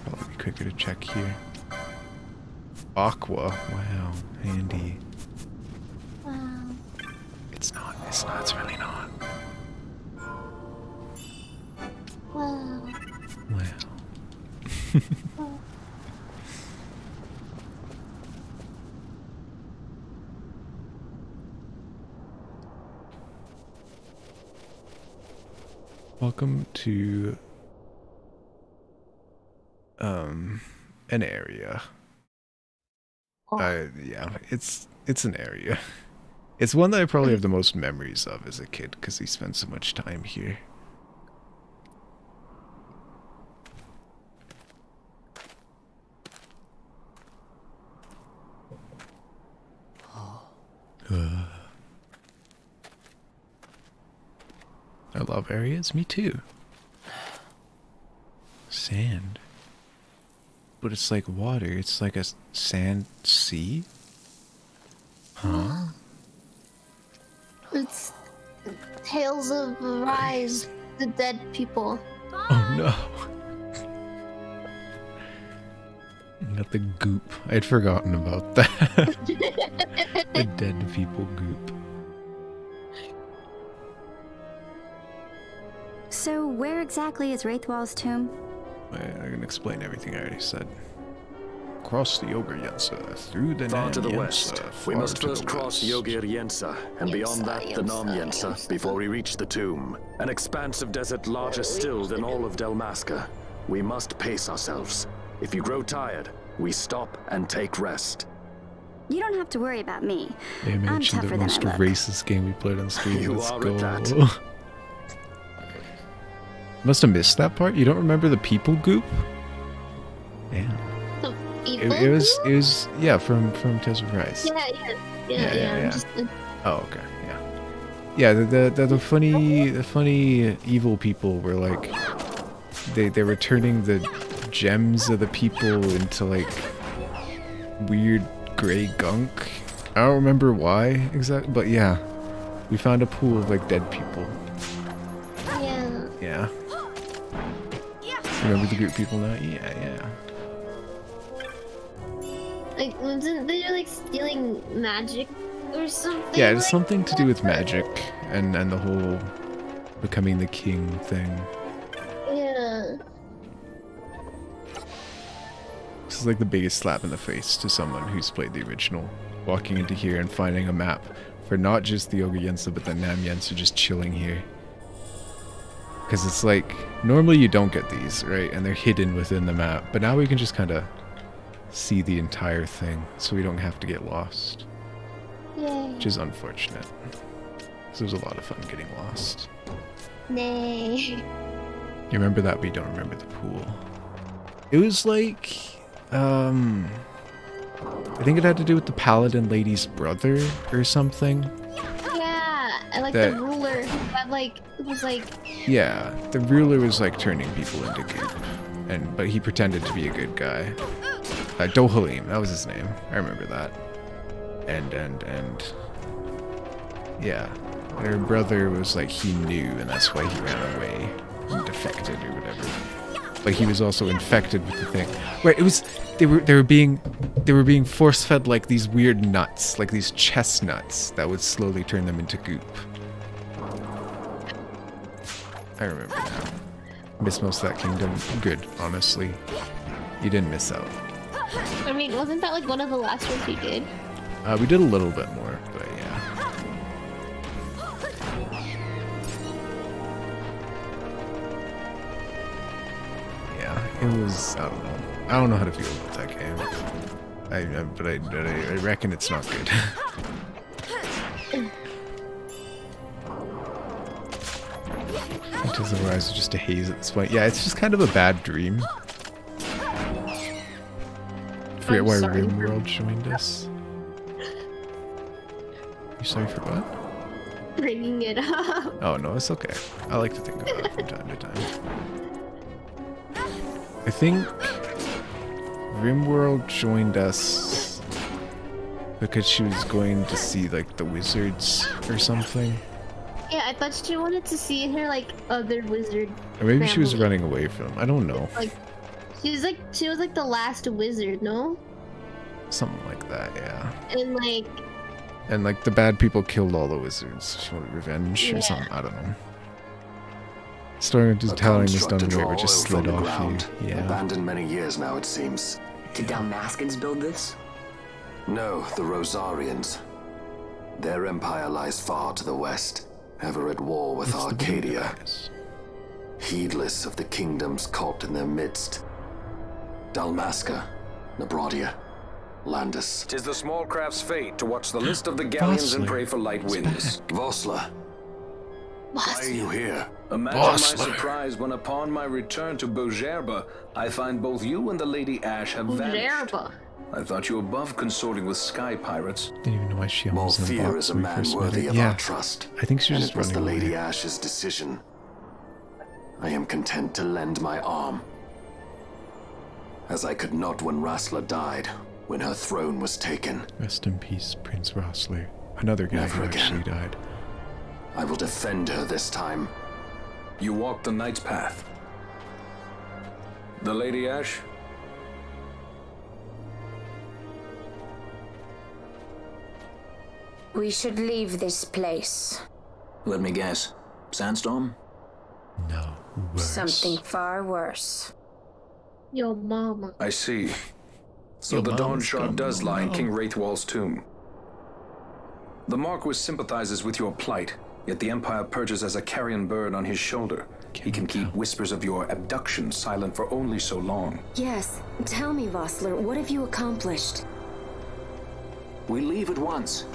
Probably quicker to check here. Aqua. Wow. Handy. Wow. It's really not. Wow. Wow. Welcome to an area. Yeah, it's an area. It's one that I probably have the most memories of as a kid because he spent so much time here. I love areas. Me too. Sand. But it's like water. It's like a sand sea. Huh? It's Tales of Rise, the dead people. Oh no. Got the goop. I'd forgotten about that. The dead people goop. So where exactly is Wraithwall's tomb? I can explain everything I already said. Cross the Ogre Yensa, through the Far Nam to the Yensa, west. We far must to first cross the Ogre Yensa, and beyond that the Nam Yensa, before we reach the tomb. An expanse of desert larger still than all of Dalmasca. We must pace ourselves. If you grow tired, we stop and take rest. You don't have to worry about me. They I'm mentioned tougher the than I most look. racist game we played on stream. You Let's are go. at that. Must have missed that part. You don't remember the people goop? Yeah. The It was yeah from Tales of Rise. Yeah. Oh, okay, yeah. Yeah, the funny evil people were like they were turning the gems of the people into like weird gray gunk. I don't remember why exactly, but yeah. We found a pool of like dead people. Yeah. Yeah. Remember the group people now? Yeah. Like, wasn't they like stealing magic or something? Yeah, it's like something to do with magic and the whole becoming the king thing. Yeah. This is like the biggest slap in the face to someone who's played the original. Walking into here and finding a map for not just the Ogre Yensa, but the Nam Yensa just chilling here. Because it's like, normally you don't get these, right? And they're hidden within the map. But now we can just kind of see the entire thing, so we don't have to get lost. Yay. Which is unfortunate. Because it was a lot of fun getting lost. Nay. You remember that, but you don't remember the pool. It was like, I think it had to do with the paladin lady's brother or something. Yeah, and like That- the ruler that like was like. Yeah, the ruler was like turning people into goop, but he pretended to be a good guy. Dohalim, that was his name. I remember that. And yeah, her brother was like he knew, and that's why he ran away and defected or whatever. But he was also infected with the thing. Right? It was they were being force-fed like these weird nuts, like these chestnuts that would slowly turn them into goop. I remember now. Miss most of that kingdom. Good, honestly. You didn't miss out. I mean, wasn't that like one of the last ones we did? We did a little bit more, but yeah. Yeah, it was. I don't know. I don't know how to feel about that game. But I reckon it's not good. Into the Rise is just a haze at this point. Yeah, it's just kind of a bad dream. Forget why RimWorld joined us. You sorry for what? Bringing it up. Oh no, it's okay. I like to think about it from time to time. I think RimWorld joined us because she was going to see like the wizards or something. Yeah, I thought she wanted to see her like other wizard. Or maybe she was family. running away from them. I don't know. Like, she was like the last wizard, no? Something like that, yeah. And like the bad people killed all the wizards. She wanted revenge Yeah. or something. I don't know. Story of just telling this done Construct to right, draw we're just oil from slid the off ground. you. Yeah. Abandoned many years now, it seems. Did Dalmaskans build this? No, the Rosarians. Their empire lies far to the west, ever at war with Arcadia. Heedless of the kingdoms caught in their midst. Dalmasca, Nabrodia, Landis. 'Tis the small craft's fate to watch the list of the galleons and pray for light winds. Vosla. Why are you here? Imagine my surprise when upon my return to Bogerba, I find both you and the Lady Ash have vanished. I thought you above consorting with sky pirates. Didn't even know why she almost in the Malfear box is a when we man first met worthy her. of Yeah. our trust. I think she was and just it was the running Lady away. Ash's decision. I am content to lend my arm. As I could not when Rassler died, when her throne was taken. Rest in peace, Prince Rossler. Another guy Never who again. actually died. I will defend her this time. You walked the Knight's path. The Lady Ash? We should leave this place. Let me guess. Sandstorm? No. Something far worse. Yo, mama. I see. So Your the Dawn mom's Shard coming does lie in now. King Wraithwall's tomb. The Marquis sympathizes with your plight, yet the Empire perches as a carrion bird on his shoulder. He can keep whispers of your abduction silent for only so long. Yes. Tell me, Vossler, what have you accomplished? We leave at once.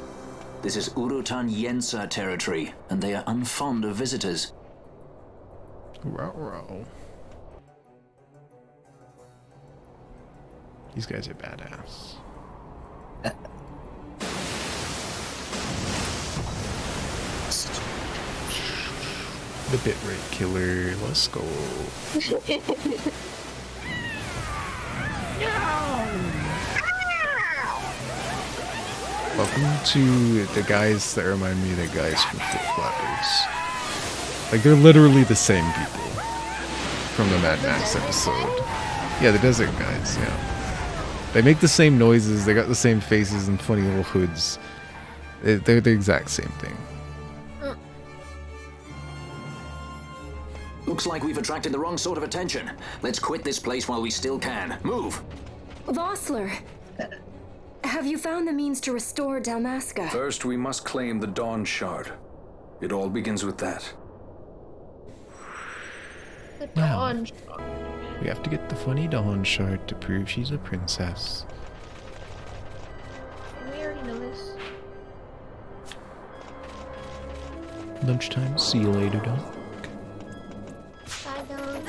This is Urutan Yensa territory, and they are unfond of visitors. Row. These guys are badass. The bitrate killer. Let's go. Welcome to the guys that remind me of the guys from Flip Flappers. Like, they're literally the same people from the Mad Max episode. Yeah, the desert guys, yeah. They make the same noises, they got the same faces and funny little hoods. They're the exact same thing. Looks like we've attracted the wrong sort of attention. Let's quit this place while we still can. Move! Vossler, have you found the means to restore Dalmasca? First, we must claim the Dawn Shard. It all begins with that. The Dawn Shard. We have to get the funny Dawn Shard to prove she's a princess. We already know this. Lunchtime, see you later, Doc. Bye, Dawn.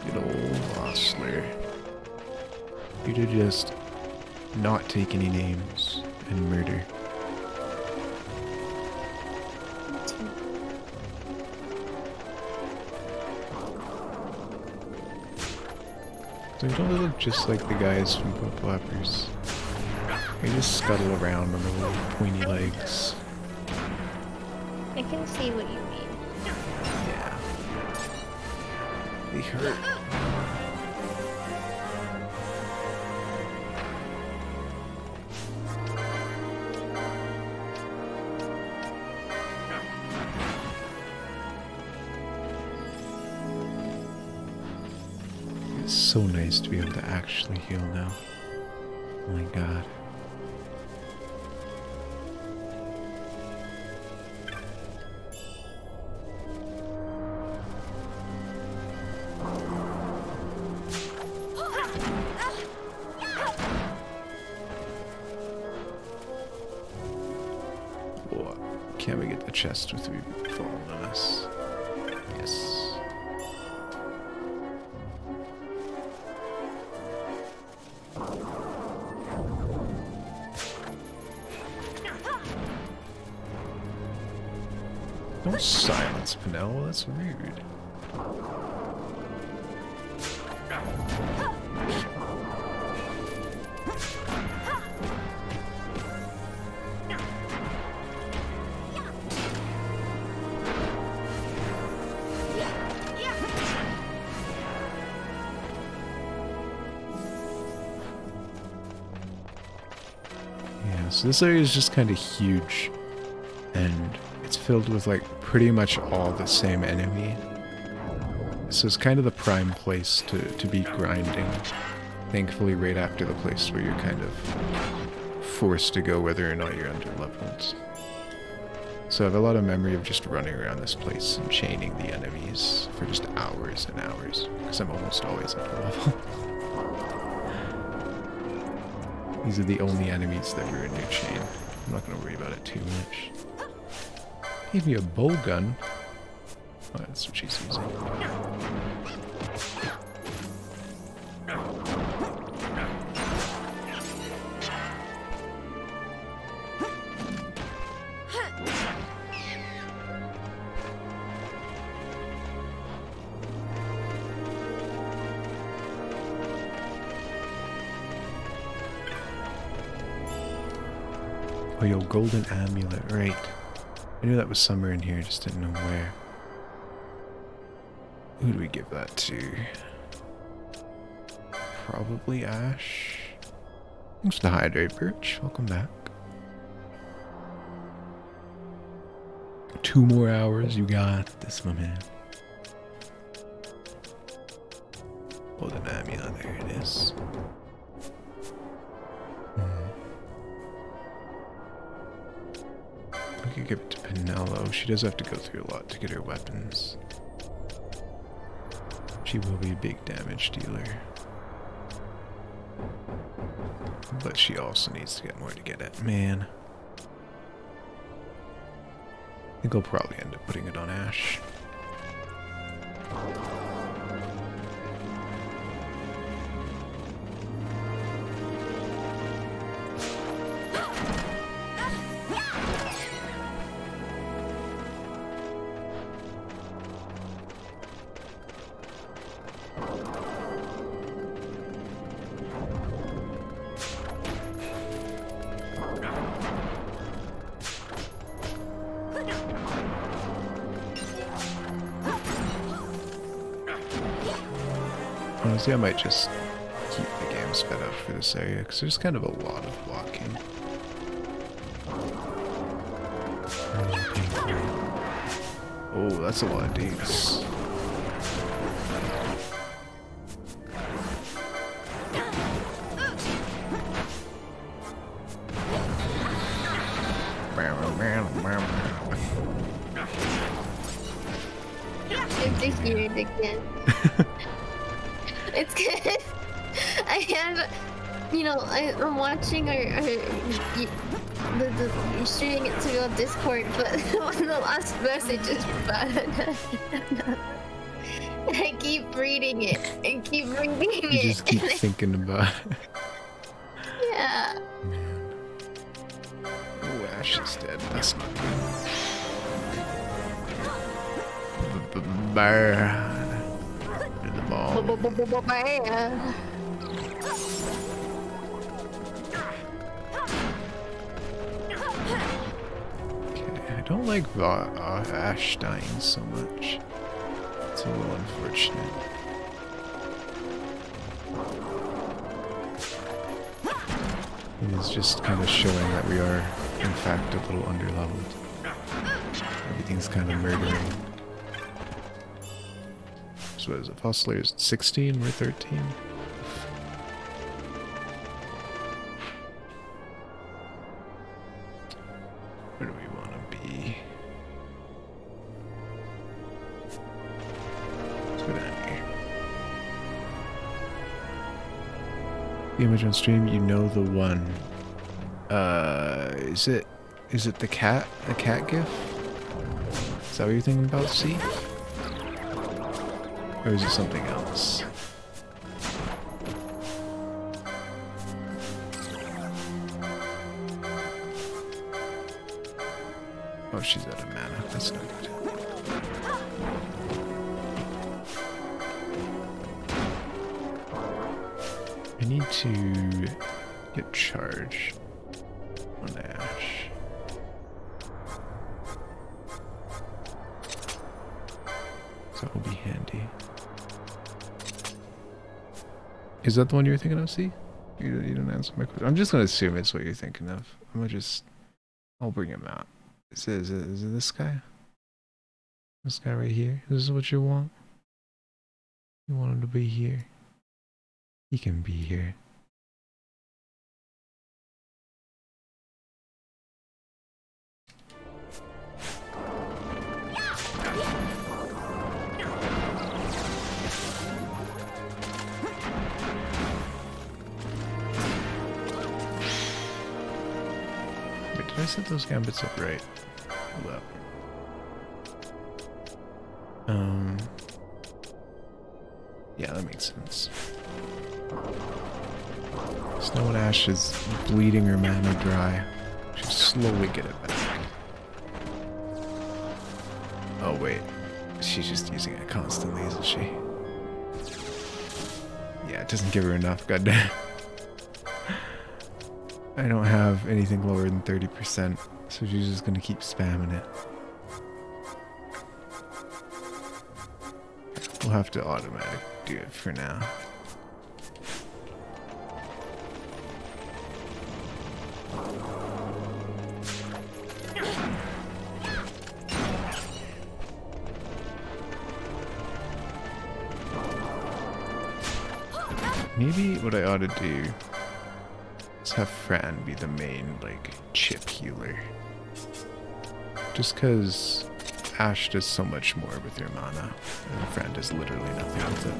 Good old Vossler. You'd have just not take any names and murder. They don't look just like the guys from Flip Flappers. They just scuttle around on their little pointy legs. I can see what you mean. Yeah. They hurt. It's so nice to be able to actually heal now. Oh my god. What? Can we get the chest with 3 people falling on us? Yes. Don't silence Penel, that's rude. Yeah, so this area is just kind of huge, and it's filled with like pretty much all the same enemy. So it's kind of the prime place to be grinding. Thankfully right after the place where you're kind of forced to go whether or not you're under leveled. So I have a lot of memory of just running around this place and chaining the enemies for just hours and hours, because I'm almost always under level. These are the only enemies that ruin your chain. I'm not going to worry about it too much. Give me a bow gun. Oh, that's what she's using. Oh, yo, golden amulet, right. I knew that was somewhere in here, just didn't know where. Who do we give that to? Probably Ash. Thanks to Hydrate Birch. Welcome back. 2 more hours, you got this, my man. Golden amulet, there it is. I could give it to Penello. She does have to go through a lot to get her weapons. She will be a big damage dealer. But she also needs to get more to get at man. I think I'll probably end up putting it on Ash. Honestly, I might just keep the game sped up for this area, because there's kind of a lot of walking. Oh, that's a lot of dudes. Good to hear it again. It's good. I have, you know, I'm watching the streaming it to go on Discord, but the last message is bad. I keep reading it and keep reading it. You just keep thinking about it. Yeah. Oh, Ash is dead. That's not good. Burn. In the ball. Okay, I don't like Ash dying so much. It's a little unfortunate. It is just kind of showing that we are, in fact, a little underleveled. Everything's kind of murdering. So what is it? Fossil is 16, we're 13. Where do we want to be? Let's go down here. The image on stream, you know the one. Is it the cat? A cat gif? Is that what you're thinking about, C? Or is it something else? Oh, she's out of mana. That's not good. I need to get charged on Ash. So that will be handy. Is that the one you were thinking of, C? You didn't answer my question. I'm just gonna assume it's what you're thinking of. I'll bring him out. Is it this guy? This guy right here? This is what you want? You want him to be here? He can be here. Wait, did I set those gambits up right? Hold up. Yeah, that makes sense. Snow and Ash is bleeding her mana dry. She'll slowly get it back. Oh wait, she's just using it constantly, isn't she? Yeah, it doesn't give her enough, goddamn. I don't have anything lower than 30%, so she's just gonna keep spamming it. We'll have to automatic do it for now. Maybe what I ought to do is have Fran be the main, like, chip healer. Just because Ash does so much more with her mana, and Fran does literally nothing with it.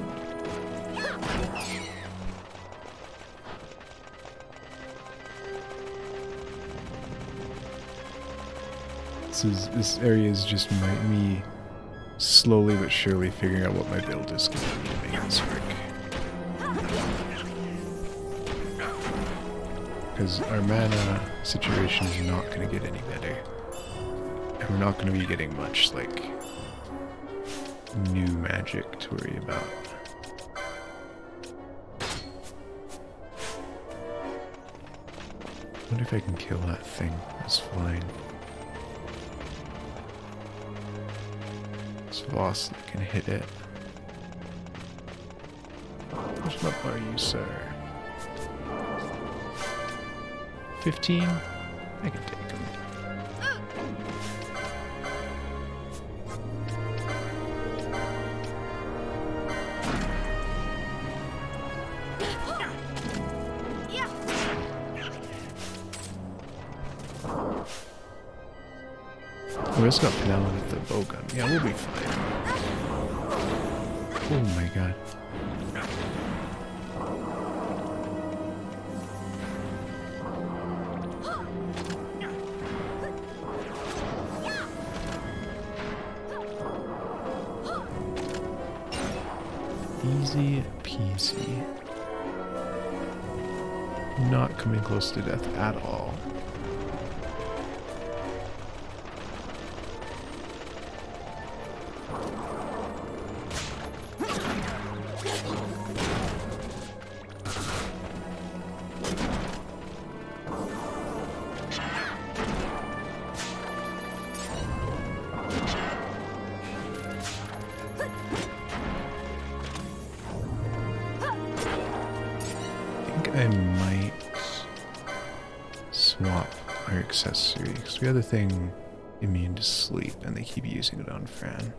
This area is just me slowly but surely figuring out what my build is going to be to make this work. Because our mana situation is not going to get any better. And we're not going to be getting much, like, new magic to worry about. I wonder if I can kill that thing that's flying. This Voss can hit it. much love are you, sir? 15? I can take him. We also got Penella with the bowgun. Yeah, we'll be fine. Oh my god. Easy peasy. Not coming close to death at all. I might swap our accessory because we have the thing immune to sleep and they keep using it on Fran.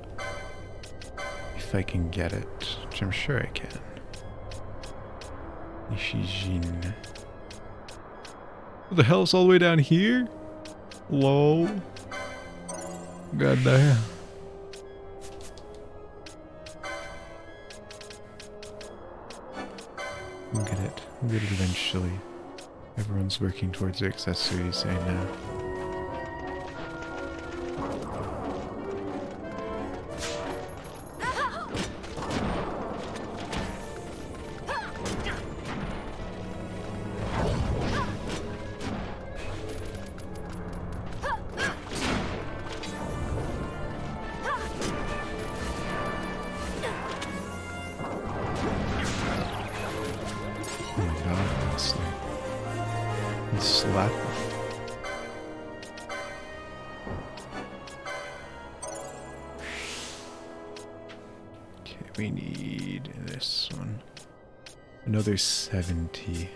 If I can get it, which I'm sure I can. Ishijin. What the hell's all the way down here? Lol. God damn. We'll get it. We'll get it eventually. Everyone's working towards their accessories right now. Slap. Okay, we need this one. Another 70.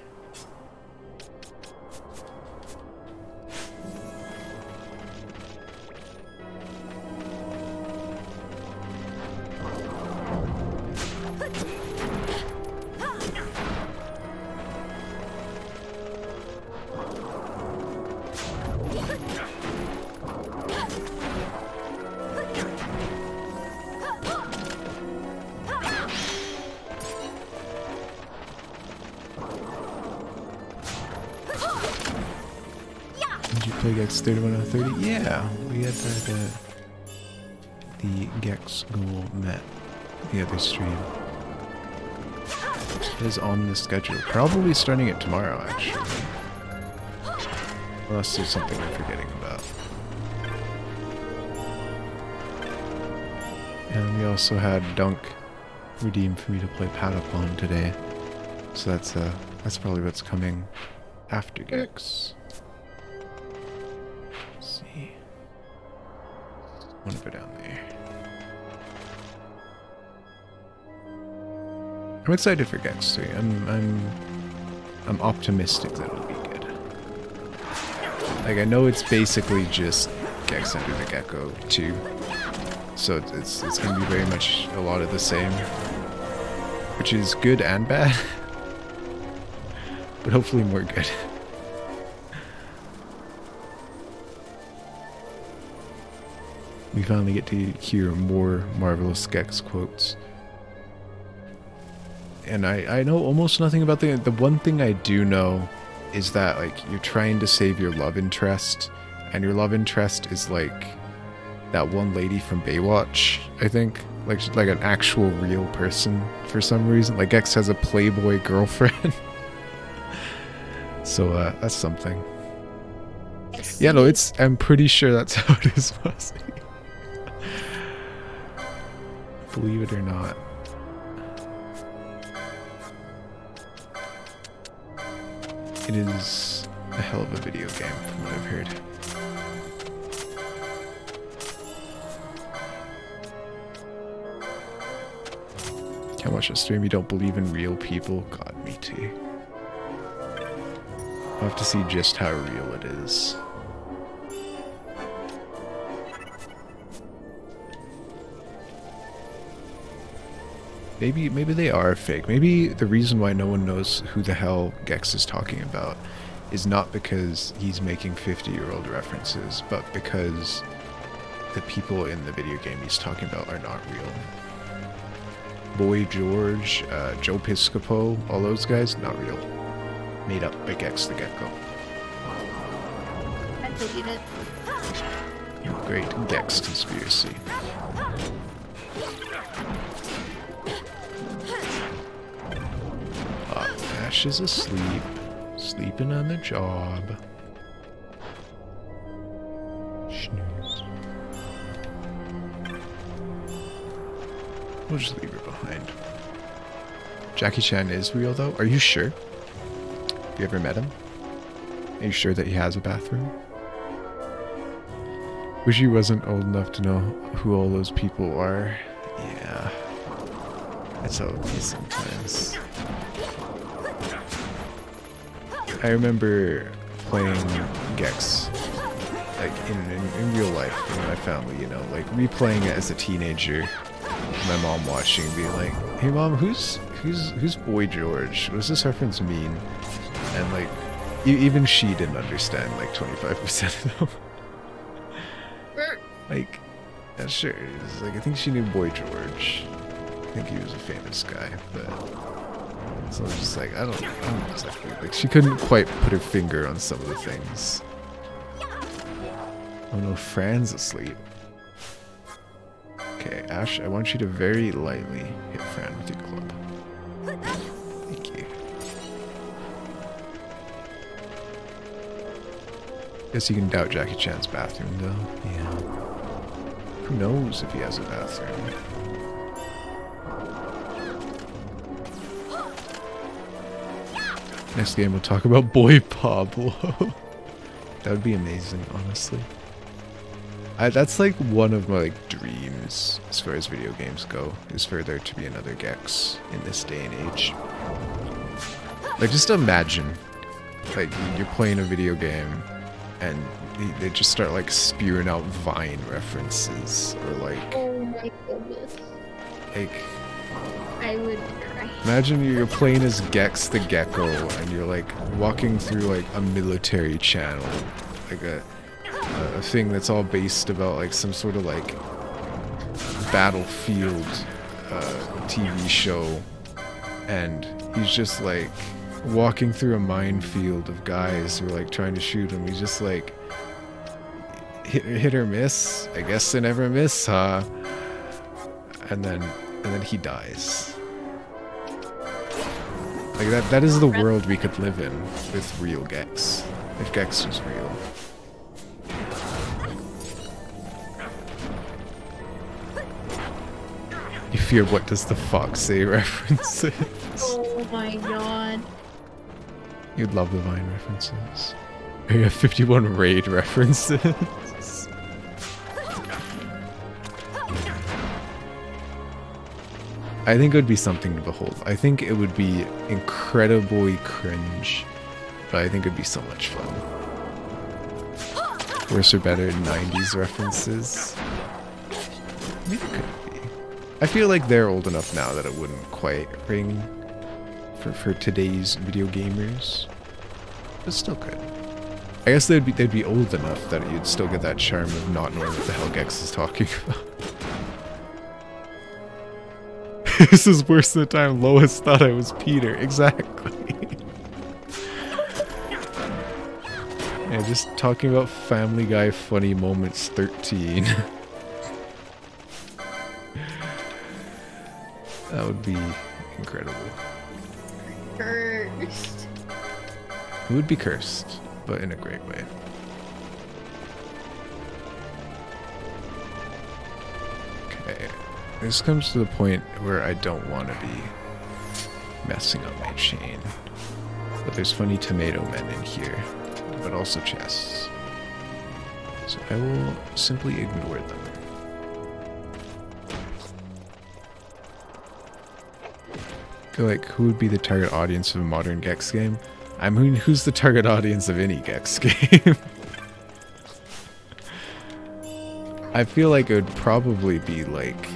Did you play Gex 31 out of 30? Yeah, we had the Gex goal met the other stream. It is on the schedule. Probably starting it tomorrow, actually. Unless there's something I'm forgetting about. And we also had Dunk redeemed for me to play Patapon today. So that's probably what's coming after Gex. Let's see. One over down there. I'm excited for Gex 3. I'm optimistic that it'll be good. Like, I know it's basically just Gex Under the Gecko 2. So it's gonna be very much a lot of the same. Which is good and bad. But hopefully more good. We finally get to hear more marvelous Gex quotes. And I know almost nothing about the one thing I do know is that, like, you're trying to save your love interest, and your love interest is like that one lady from Baywatch, I think. Like, she's like an actual real person for some reason. Like, Gex has a Playboy girlfriend. So that's something. Yeah, no, I'm pretty sure that's how it is, Mossy. Believe it or not. It is a hell of a video game, from what I've heard. Can't watch a stream, you don't believe in real people? God, me too. I'll have to see just how real it is. Maybe they are fake. Maybe the reason why no one knows who the hell Gex is talking about is not because he's making 50-year-old references, but because the people in the video game he's talking about are not real. Boy George, Joe Piscopo, all those guys, not real. Made up by Gex the Gecko. I believe it. Great Gex conspiracy. Ash is asleep. Sleeping on the job. Snooze. We'll just leave her behind. Jackie Chan is real though? Are you sure? Have you ever met him? Are you sure that he has a bathroom? Wish he wasn't old enough to know who all those people are. Yeah. That's how it is sometimes. I remember playing Gex, like in real life with my family, you know, like replaying it as a teenager. My mom watching, being like, "Hey mom, who's Boy George? What does this reference mean?" And like, even she didn't understand like 25% of them. Like, yeah, sure. It was like, I think she knew Boy George. I think he was a famous guy, but. So I was just like, I don't know exactly. Like, she couldn't quite put her finger on some of the things. Oh no, Fran's asleep. Okay, Ash, I want you to very lightly hit Fran with your club. Thank you. Guess you can doubt Jackie Chan's bathroom, though. Yeah. Who knows if he has a bathroom? Next game we'll talk about Boy Pablo. That would be amazing, honestly. That's like one of my like dreams as far as video games go, is for there to be another Gex in this day and age. Like, just imagine, like, you're playing a video game and they just start like spewing out Vine references, or like, oh my goodness, like, I would cry. imagine you're playing as Gex the Gecko and you're like walking through like a military channel, like a thing that's all based about like some sort of like battlefield TV show, and he's just like walking through a minefield of guys who are like trying to shoot him. He's just like hit or miss. I guess they never miss, huh? And then he dies. Like that is the world we could live in with real Gex, if Gex was real. You fear what does the fox say references. Oh my god. You'd love the Vine references. Area 51 raid references. I think it would be something to behold. I think it would be incredibly cringe, but I think it would be so much fun. Worse or better 90s references. Maybe it could be. I feel like they're old enough now that it wouldn't quite ring for today's video gamers, but still could. I guess they'd be old enough that you'd still get that charm of not knowing what the hell Gex is talking about. This is worse than the time Lois thought I was Peter. Exactly. Yeah, just talking about Family Guy funny moments 13. That would be incredible. Cursed. It would be cursed, but in a great way. Okay. This comes to the point where I don't want to be messing up my chain. But there's funny tomato men in here, but also chests. So I will simply ignore them. like, who would be the target audience of a modern Gex game? I mean, who's the target audience of any Gex game? I feel like it would probably be, like,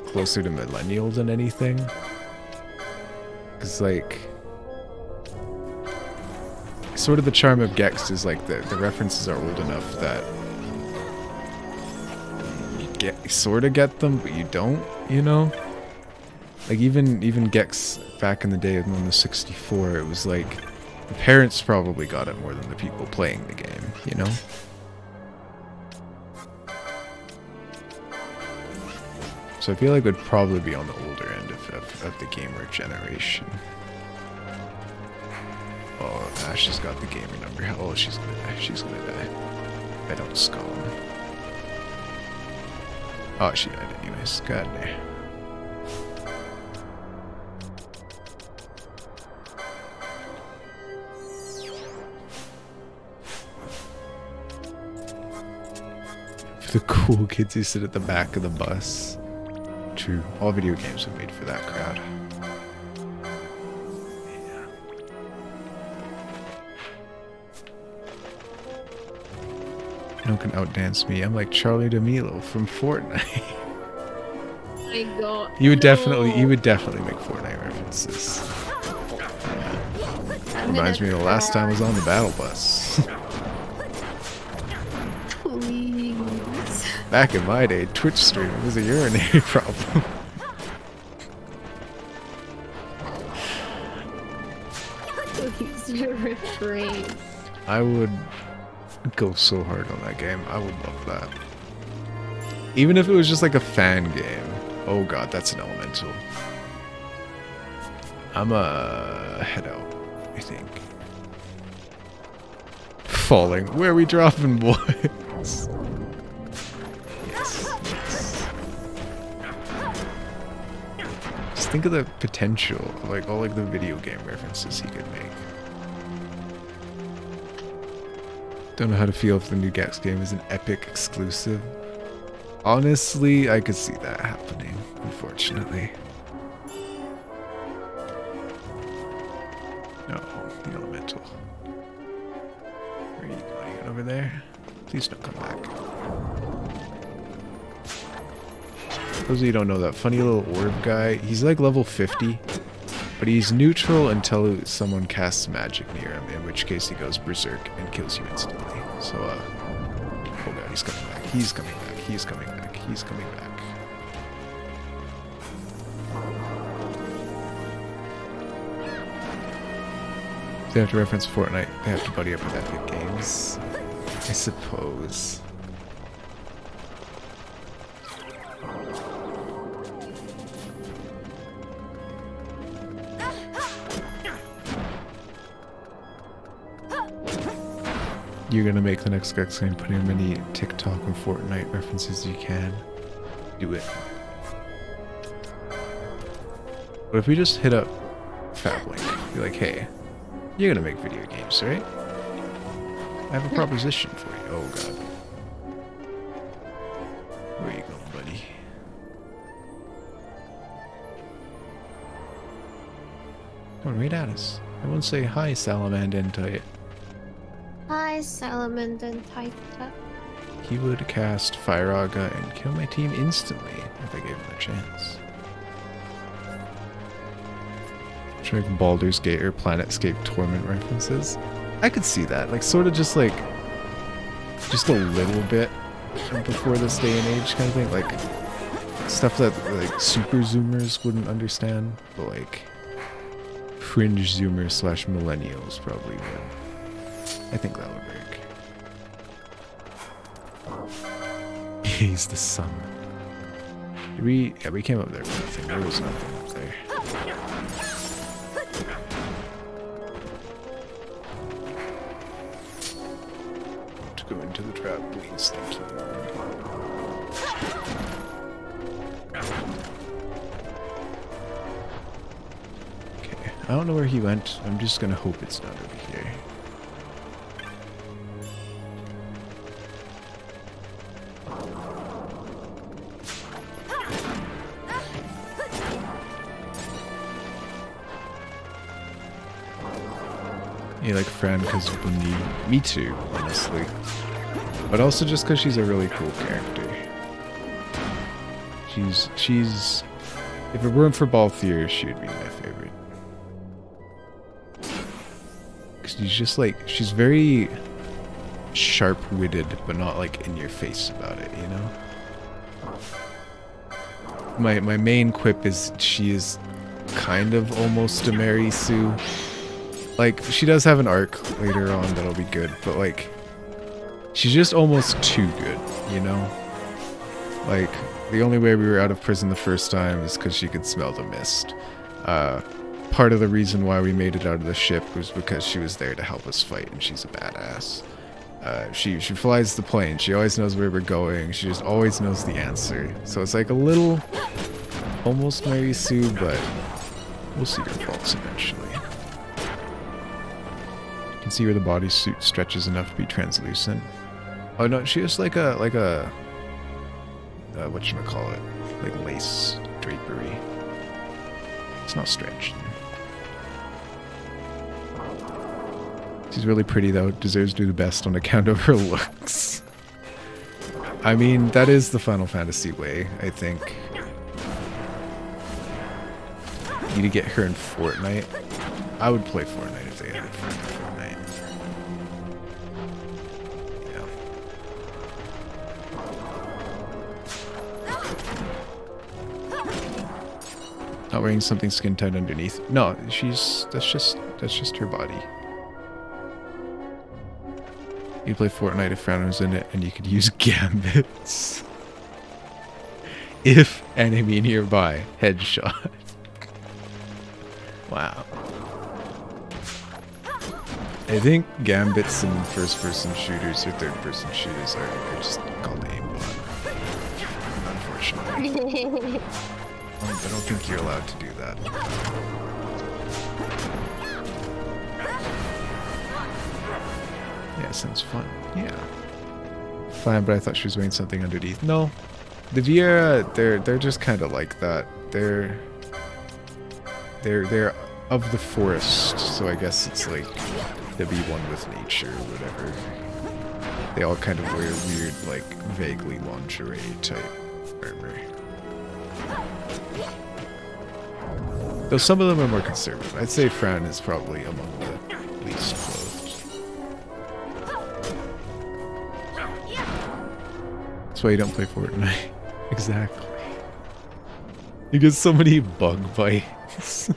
closer to millennial than anything. Because, like, sort of the charm of Gex is, like, the references are old enough that you sort of get them, but you don't, you know? Like, even Gex back in the day on the 64, it was like, the parents probably got it more than the people playing the game, you know? So I feel like it would probably be on the older end of the gamer generation. Oh, Ash has got the gamer number. Oh, she's gonna die. She's gonna die. I don't skull. Oh, she died anyways. God damn. The cool kids who sit at the back of the bus. True. All video games are made for that crowd. Yeah. No one can outdance me. I'm like Charlie D'Amelio from Fortnite. My God. You would definitely make Fortnite references. Yeah. Reminds me of the last time I was on the battle bus. Back in my day, Twitch streaming was a urinary problem. Your refrain. I would go so hard on that game. I would love that. Even if it was just like a fan game. Oh god, that's an elemental. I'm a head out, I think. Falling. Where are we dropping, boys? Think of the potential of like all like the video game references he could make. Don't know how to feel if the new Gex game is an Epic exclusive. Honestly, I could see that happening, unfortunately. No, the elemental. Where are you going? Over there? Please don't come back. For those of you who don't know, that funny little orb guy, he's like level 50, but he's neutral until someone casts magic near him, in which case he goes berserk and kills you instantly. So, oh god, he's coming back, he's coming back, he's coming back, he's coming back. They have to reference Fortnite, they have to buddy up with Epic Games, I suppose. You're gonna make the next Gex game, putting as many TikTok and Fortnite references as you can. Do it. What if we just hit up Fablink? Be like, hey, you're gonna make video games, right? I have a proposition for you. Oh god. Where you going, buddy? Come on, right at us. Everyone say hi, Salamandentite. Hi, Salamander Titan. He would cast Firaga and kill my team instantly if I gave him a chance. Try like Baldur's Gate or Planetscape Torment references. I could see that, like sort of just like, just a little bit before this day and age kind of thing, like stuff that like super zoomers wouldn't understand, but like fringe zoomers / millennials probably would. I think that would work. He's the sun. Yeah, we came up there for nothing. There was nothing up there. To go into the trap, please. Thank you. Okay, I don't know where he went. I'm just gonna hope it's not over here. You like Fran because of Bunny. Me too, honestly. But also just because she's a really cool character. She's... If it weren't for Balthier, she would be my favorite. Because she's just like... She's very sharp-witted, but not like in your face about it, you know? My main quip is she is kind of almost a Mary Sue. Like, she does have an arc later on that'll be good, but like... She's just almost too good, you know? Like, the only way we were out of prison the first time is because she could smell the mist. Part of the reason why we made it out of the ship was because she was there to help us fight, and she's a badass. She flies the plane. She always knows where we're going. She just always knows the answer. So it's like a little... almost Mary Sue, but we'll see her faults eventually. You can see where the bodysuit stretches enough to be translucent. Oh no, she has like a whatchamacallit, like lace drapery. It's not stretched. She's really pretty though, deserves to do the best on account of her looks. I mean, that is the Final Fantasy way, I think. You need to get her in Fortnite. I would play Fortnite if they had it for Fortnite. Not wearing something skin tight underneath. No, that's just her body. You play Fortnite if Fran was in it, and you could use gambits. If enemy nearby, headshot. Wow. I think gambits in first-person shooters or third-person shooters are just called aimbot. Unfortunately. I don't think you're allowed to do that. Yeah, sounds fun. Yeah. Fine, but I thought she was wearing something underneath. No. The Viera, they're just kind of like that. They're of the forest, so I guess it's like to be one with nature or whatever. They all kind of wear weird, like, vaguely lingerie type armor. Though some of them are more conservative. I'd say Fran is probably among the least clothed. That's why you don't play Fortnite. Exactly. You get so many bug bites.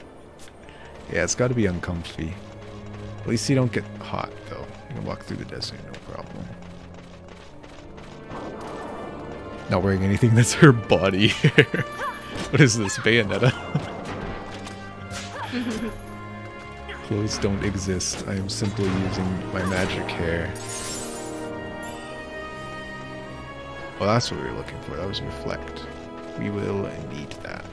Yeah, it's gotta be uncomfy. At least you don't get hot, though. You can walk through the desert, no problem. Not wearing anything that's her body hair. What is this, Bayonetta? Clothes don't exist. I am simply using my magic hair. Well, that's what we were looking for. That was reflect. We will need that.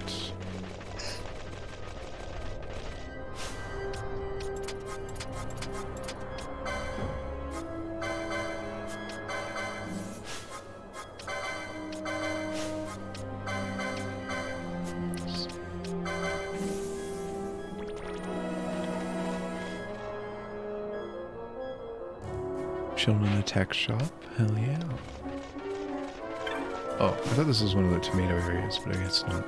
Shown in the tech shop? Hell yeah. Oh, I thought this was one of the tomato areas, but I guess not.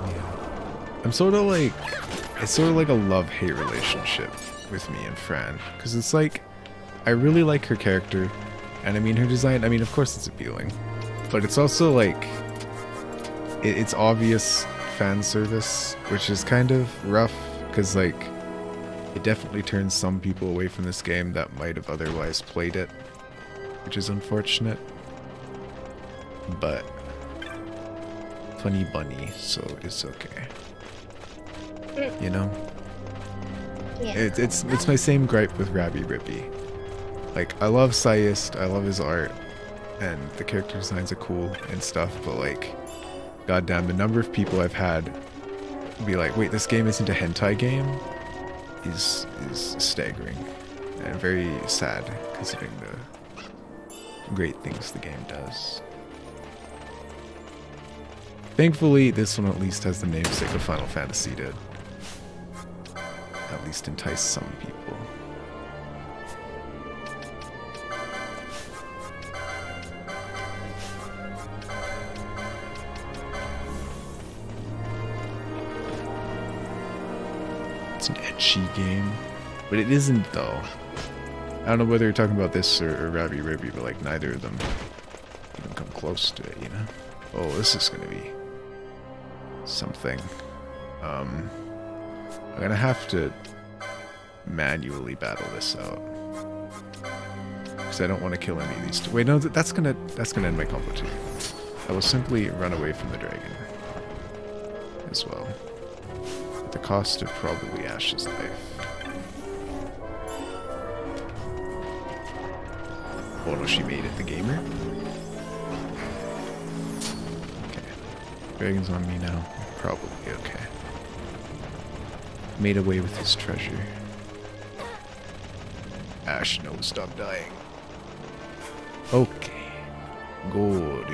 Yeah. I'm sort of like... It's sort of like a love-hate relationship with me and Fran. Because it's like... I really like her character. And I mean, her design, I mean, of course it's appealing. But it's also like... It's obvious fan service, which is kind of rough. Because, like, it definitely turns some people away from this game that might have otherwise played it. Which is unfortunate. But... Funny bunny, so it's okay. You know? Yeah. It's my same gripe with Rabby Rippy. Like, I love Sayist, I love his art, and the character designs are cool and stuff, but like, goddamn, the number of people I've had be like, wait, this game isn't a hentai game? Is staggering. And very sad, considering the great things the game does. Thankfully, this one at least has the namesake of Final Fantasy to at least entice some people. It's an ecchi game, but it isn't though. I don't know whether you're talking about this or Rabby Ribby, but like neither of them even come close to it, you know? Oh, this is gonna be something. I'm gonna have to manually battle this out because I don't want to kill any of these two. Wait, no, that's gonna end my combo too. I will simply run away from the dragon as well, at the cost of probably Ash's life. Oh no, she made it, the gamer. Okay, dragon's on me now. Probably okay. Made away with his treasure. Ash, no, stop dying. Okay. Good.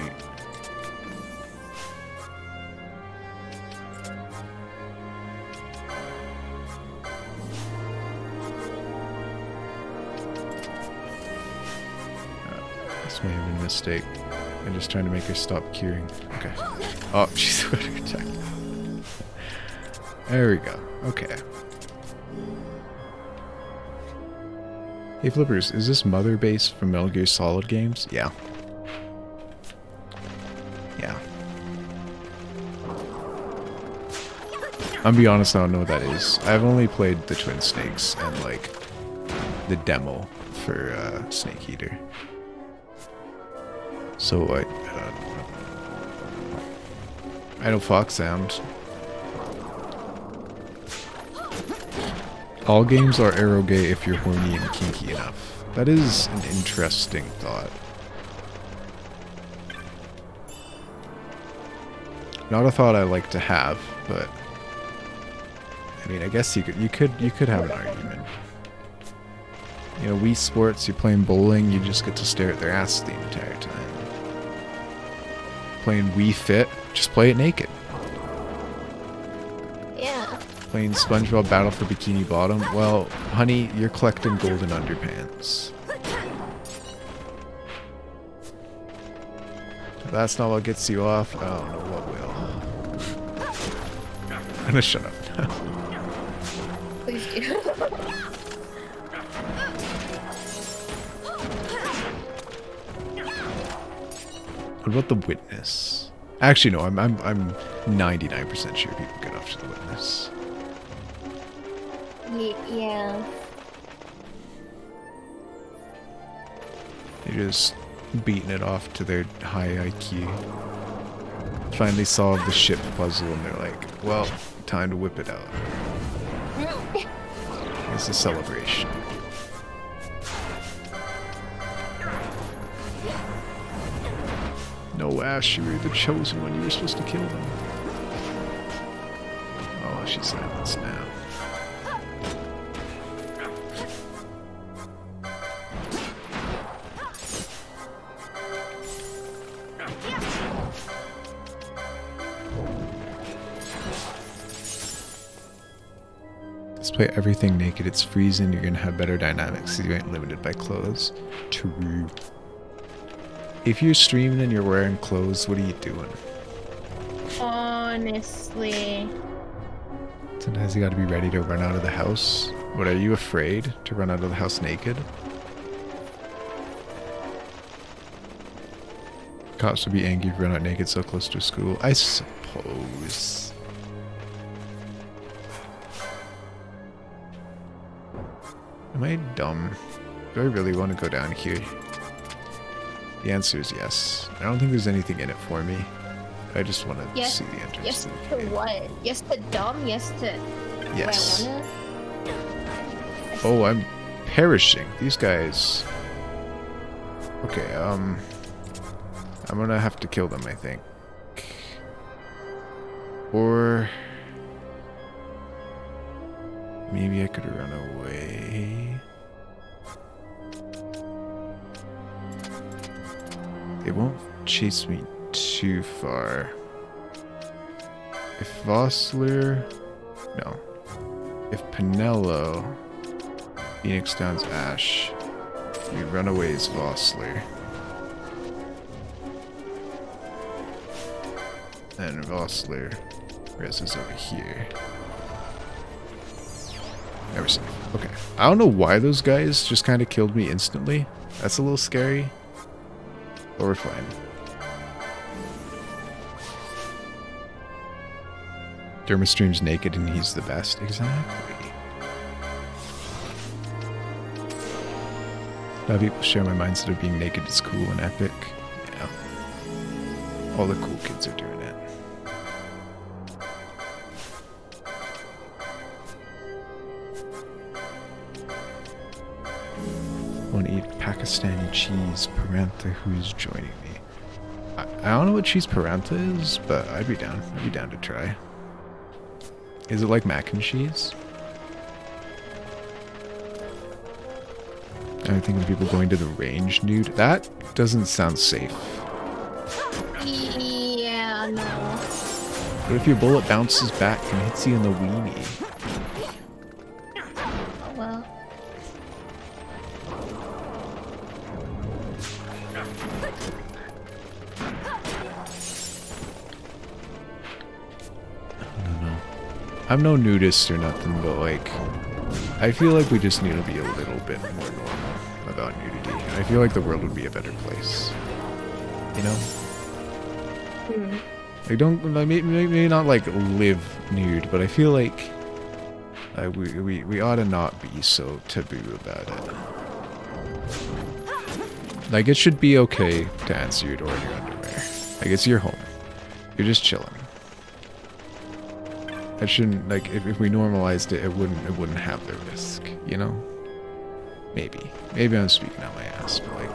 This may have been a mistake. I'm just trying to make her stop curing. Okay. Oh, she's got her attack. There we go. Okay. Hey Flippers, is this Mother Base from Metal Gear Solid games? Yeah. Yeah. I'm be honest, I don't know what that is. I've only played the Twin Snakes and like the demo for Snake Eater. So I know Fox Sound. All games are arrow-gay if you're horny and kinky enough. That is an interesting thought. Not a thought I like to have, but I mean, I guess you could have an argument. You know, Wii Sports, you're playing bowling, you just get to stare at their ass the entire time. Playing Wii Fit, just play it naked. Yeah. Playing SpongeBob Battle for Bikini Bottom, well, honey, you're collecting golden underpants. If that's not what gets you off, I don't know what will. I'm gonna shut up now. Please do. What about the Witness? Actually, no. I'm 99% sure people get off to the Witness. Yeah. They're just beating it off to their high IQ. Finally solved the ship puzzle, and they're like, "Well, time to whip it out." It's a celebration. No, Ash, you were the chosen one. You were supposed to kill them. Oh, she's silenced now. Display everything naked. It's freezing. You're gonna have better dynamics. You ain't limited by clothes. True. If you're streaming and you're wearing clothes, what are you doing? Honestly. Sometimes you gotta be ready to run out of the house. What, are you afraid to run out of the house naked? Cops would be angry if you run out naked so close to school. I suppose. Am I dumb? Do I really want to go down here? The answer is yes. I don't think there's anything in it for me. I just want to see the entrance. Yes to what? Yes to dumb? Yes to... Yes. Oh, I'm perishing. These guys... Okay, I'm gonna have to kill them, I think. Or... maybe I could run away. chase me too far. If Vossler... No. If Pinello... Phoenix Downs Ash... You Runaways Vossler. And Vossler... Res is over here. Never safe. Okay. I don't know why those guys just kind of killed me instantly. That's a little scary. But we're fine. Dermastream's naked and he's the best. Exactly. A lot of people share my mindset of being naked is cool and epic. Yeah. All the cool kids are doing it. Want to eat Pakistani cheese parantha who's joining me. I don't know what cheese parantha is, but I'd be down. I'd be down to try. Is it like mac and cheese? I'm thinking of people going to the range nude. That doesn't sound safe. Yeah, no. What if your bullet bounces back and hits you in the weenie? Oh well. I'm no nudist or nothing, but like, I feel like we just need to be a little bit more normal about nudity. I feel like the world would be a better place. You know? Like, don't, like, maybe not like live nude, but I feel like we ought to not be so taboo about it. Like, it should be okay to answer your door in your underwear. Like, it's your home. You're just chilling. It shouldn't, like, if we normalized it, it wouldn't have the risk, you know? Maybe I'm speaking out my ass, but like,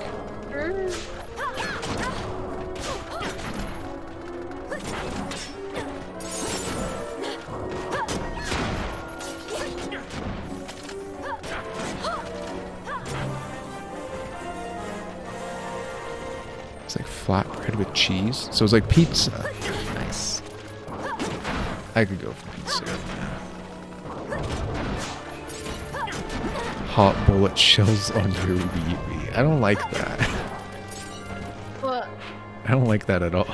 it's like flatbread with cheese, so it's like pizza. Nice. I could go for pizza. Hot bullet shells on your wee-wee. I don't like that. What? I don't like that at all.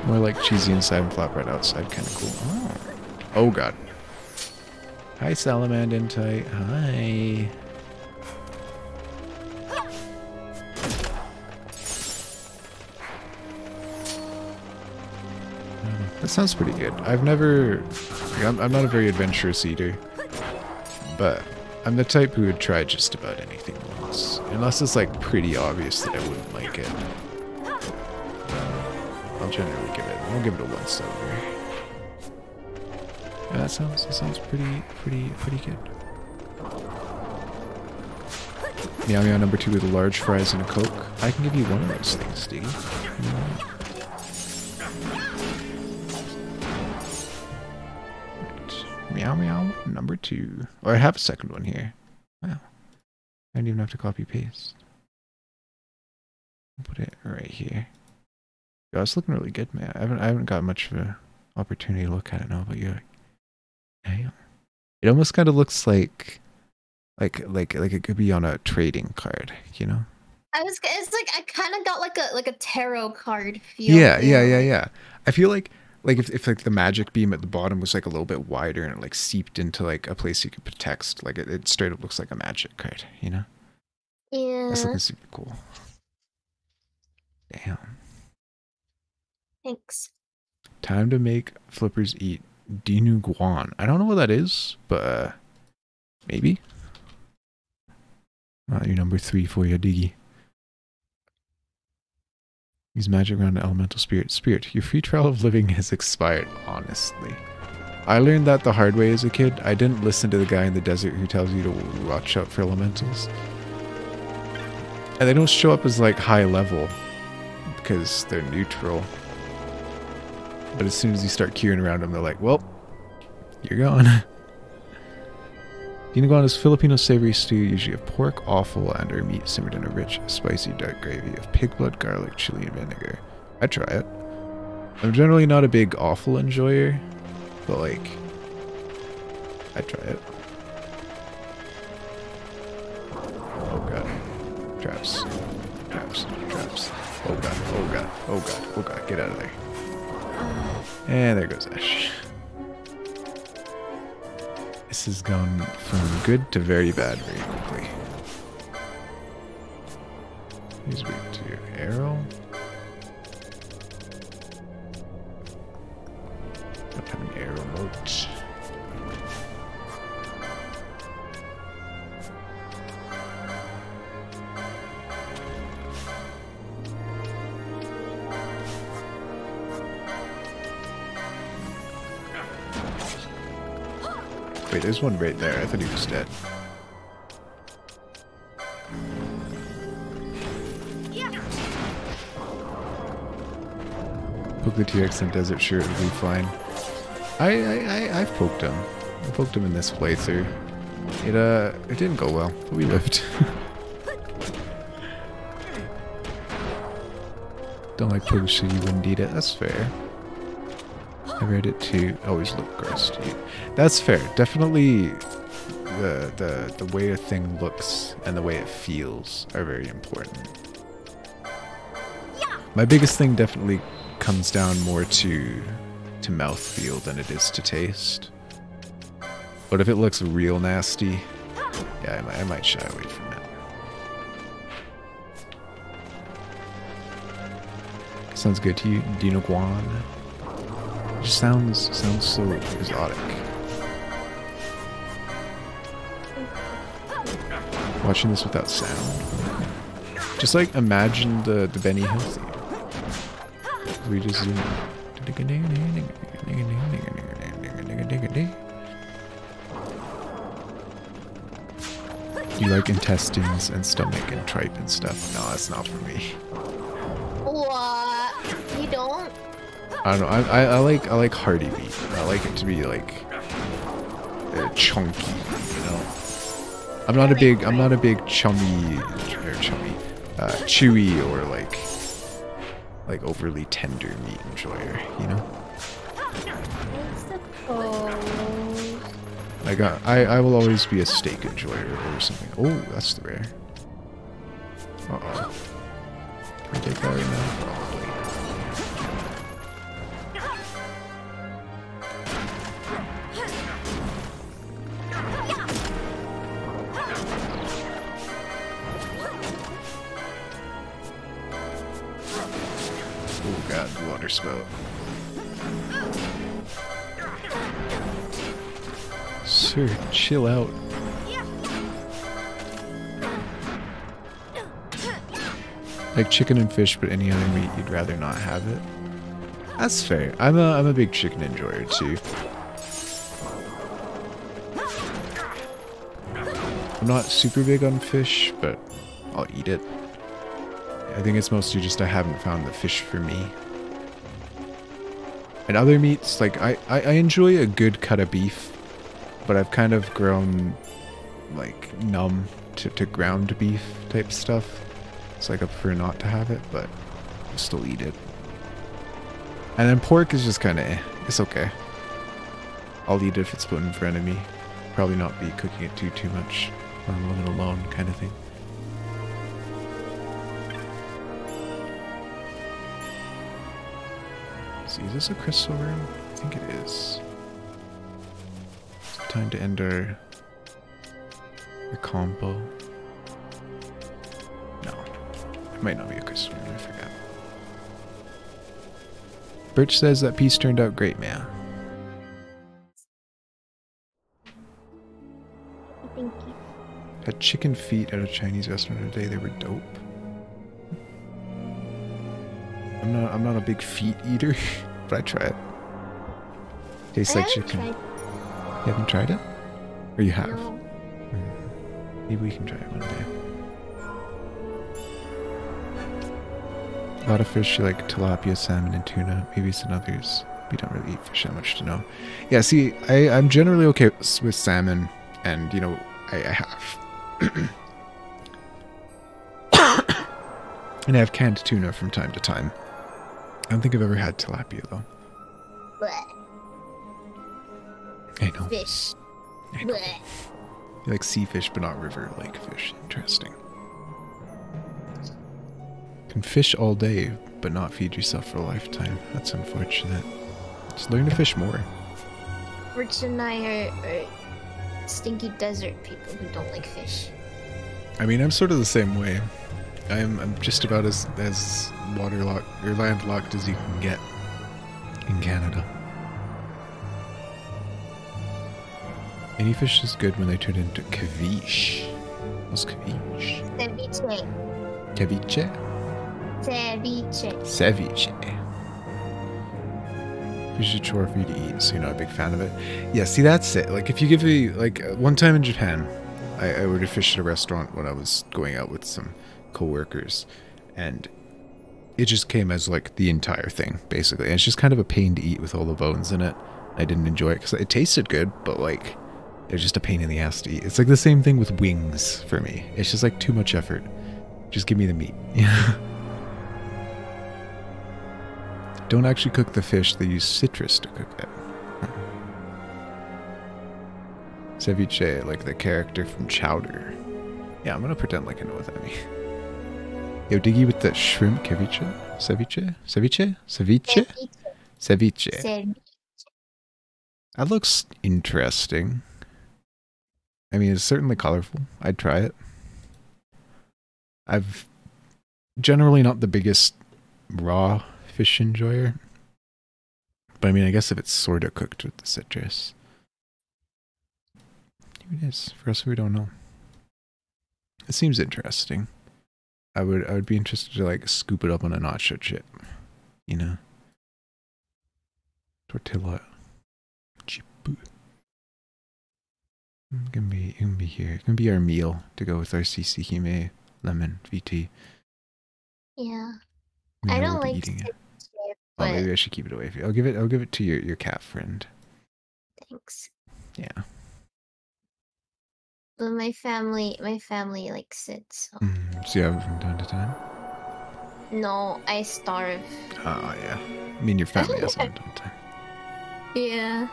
More like cheesy inside and flatbread outside, kind of cool. Oh god. Hi, Salamandentite. Hi. That sounds pretty good. I've never... I'm not a very adventurous eater. But I'm the type who would try just about anything once. Unless it's like pretty obvious that I wouldn't like it. I'll generally I'll give it a once over. Yeah, that sounds pretty good. Meow Meow number 2 with large fries and a Coke. I can give you one of those things, Diggy. Meow Meow number 2. Or I have a second one here. Wow. I didn't even have to copy paste. I'll put it right here. Yeah, it's looking really good, man. I haven't got much of an opportunity to look at it now, but yeah. Damn. It almost kind of looks like it could be on a trading card, you know? It's like I kind of got like a tarot card feel. Yeah. I feel like if like the magic beam at the bottom was like a little bit wider and it like seeped into like a place you could put text, like it straight up looks like a magic card, you know? Yeah. That's looking super cool. Damn. Thanks. Time to make flippers eat Dinu Guan. I don't know what that is, but maybe. Your number 3 for you, Diggy. Use magic around an elemental spirit. Spirit, your free trial of living has expired, honestly. I learned that the hard way as a kid. I didn't listen to the guy in the desert who tells you to watch out for elementals. And they don't show up as like high level because they're neutral. But as soon as you start queuing around them, they're like, well, you're gone. Dinuguana's Filipino savory stew usually have pork, offal, and/or meat simmered in a rich, spicy dark gravy of pig blood, garlic, chili, and vinegar. I'd try it. I'm generally not a big offal enjoyer, but like, I'd try it. Oh god. Traps. Traps. Traps. Oh god. Oh god. Oh god. Oh god. Get out of there. And there goes Ash. This has gone from good to very bad very quickly. He's weak to arrow. Don't have an arrow moat. Wait, there's one right there. I thought he was dead. Poke the T-Rex in desert, sure it'll be fine. I've poked him. I poked him in this playthrough. It didn't go well, but we lived. Don't like poke shit, you wouldn't eat it. That's fair. I read it too. Always look gross to you. That's fair. Definitely the way a thing looks and the way it feels are very important. My biggest thing definitely comes down more to mouthfeel than it is to taste. But if it looks real nasty, yeah, I might shy away from it. Sounds good to you, Dinuguan. It just sounds so exotic. Watching this without sound. Just like imagine the Benny Hill theme. We just zoom in. You like intestines and stomach and tripe and stuff? No, that's not for me. What? You don't? I don't know. I like hearty meat. I like it to be like chunky, you know. I'm not a big chewy or like overly tender meat enjoyer, you know. Like I will always be a steak enjoyer or something. Oh, that's the rare. Uh-oh. Can we take that right now? Probably. Oh god, the water spout. Sir, chill out. Like chicken and fish, but any other meat you'd rather not have it. That's fair. I'm a big chicken enjoyer too. I'm not super big on fish, but I'll eat it. I think it's mostly just I haven't found the fish for me. And other meats, like I enjoy a good cut of beef, but I've kind of grown like numb to ground beef type stuff. It's like I prefer not to have it, but I'll still eat it. And then pork is just kind of it's okay. I'll eat it if it's put in front of me. Probably not be cooking it too much when I'm living alone kind of thing. See, is this a crystal room? I think it is. It's time to end our combo. No, it might not be a crystal room, I forgot. Birch says that piece turned out great, man. Thank you. Had chicken feet at a Chinese restaurant today. They were dope. I'm not a big feet eater, but I try it. Tastes like chicken. You haven't tried it? Or you have? No. Maybe we can try it one day. A lot of fish, you like tilapia, salmon, and tuna. Maybe some others. We don't really eat fish that much to know. Yeah, see, I'm generally okay with salmon. and you know, I have. And I have canned tuna from time to time. I don't think I've ever had tilapia though. Bleh. I know. Fish. I know. Bleh. You like sea fish, but not river lake fish. Interesting. Can fish all day, but not feed yourself for a lifetime. That's unfortunate. Just learn to fish more. Rich and I are stinky desert people who don't like fish. I mean, I'm sort of the same way. I'm just about as waterlocked or landlocked as you can get in Canada. Any fish is good when they turn into ceviche. What's ceviche? Ceviche. Ceviche? Ceviche. Ceviche. Fish is a chore for you to eat, so you're not a big fan of it. Yeah, see, that's it. Like, if you give me, like, one time in Japan, I ordered fish at a restaurant when I was going out with some co-workers, and it just came as, like, the entire thing, basically. And it's just kind of a pain to eat with all the bones in it. I didn't enjoy it, because it tasted good, but, like, it was just a pain in the ass to eat. It's like the same thing with wings for me. It's just, like, too much effort. Just give me the meat. Yeah. Don't actually cook the fish, they use citrus to cook it. Ceviche, like the character from Chowder. Yeah, I'm gonna pretend like I know what that means. Yo, Diggy with the shrimp ceviche? Ceviche? Ceviche? Ceviche? Ceviche. That looks interesting. I mean, it's certainly colorful. I'd try it. I've generally not the biggest raw fish enjoyer. But I mean, I guess if it's sort of cooked with the citrus. Here it is. For us who don't know. It seems interesting. I would be interested to like scoop it up on a nacho chip. You know? Tortilla. Chip. It can be here. It can be our meal to go with our CC Hime lemon VT. Yeah. We I know don't we'll be like eating it. but Oh, maybe I should keep it away from you. I'll give it to your cat friend. thanks. Yeah. But my family likes it, so. So you have it from time to time? No, I starve. Oh, yeah. I mean, your family has it from time to time. Yeah.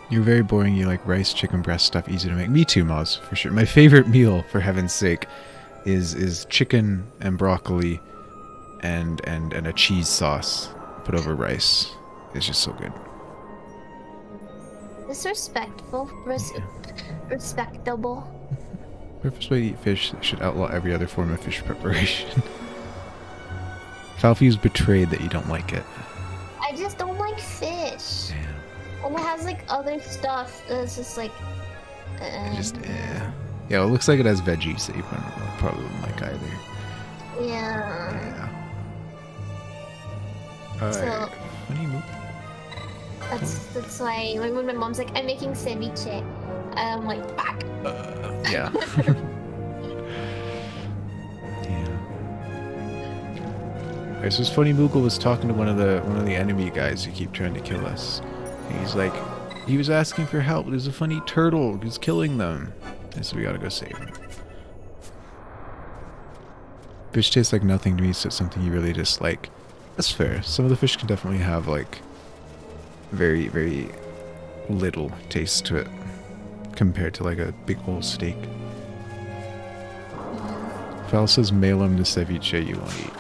You're very boring. You like rice, chicken breast stuff, easy to make. Me too, Moz, for sure. My favorite meal, for heaven's sake, is chicken and broccoli and a cheese sauce put over rice. It's just so good. It's respectful. Respectable. Purpose way to eat fish should outlaw every other form of fish preparation. Falfy's betrayed that you don't like it. I just don't like fish. Damn. And it has like other stuff that's just like. Yeah, well, it looks like it has veggies that you probably wouldn't like either. Yeah. Alright. So, Funny move. that's why when my mom's like, I'm making ceviche, I'm like, back. Yeah. Alright, so it's funny. Moogle was talking to one of the enemy guys who keep trying to kill us. And he's like, he was asking for help. There's a funny turtle who's killing them, and so we gotta go save him. Fish tastes like nothing to me, so it's something you really dislike. That's fair. Some of the fish can definitely have like very, very little taste to it compared to like a big old steak. Fal says mail him the ceviche you won't eat.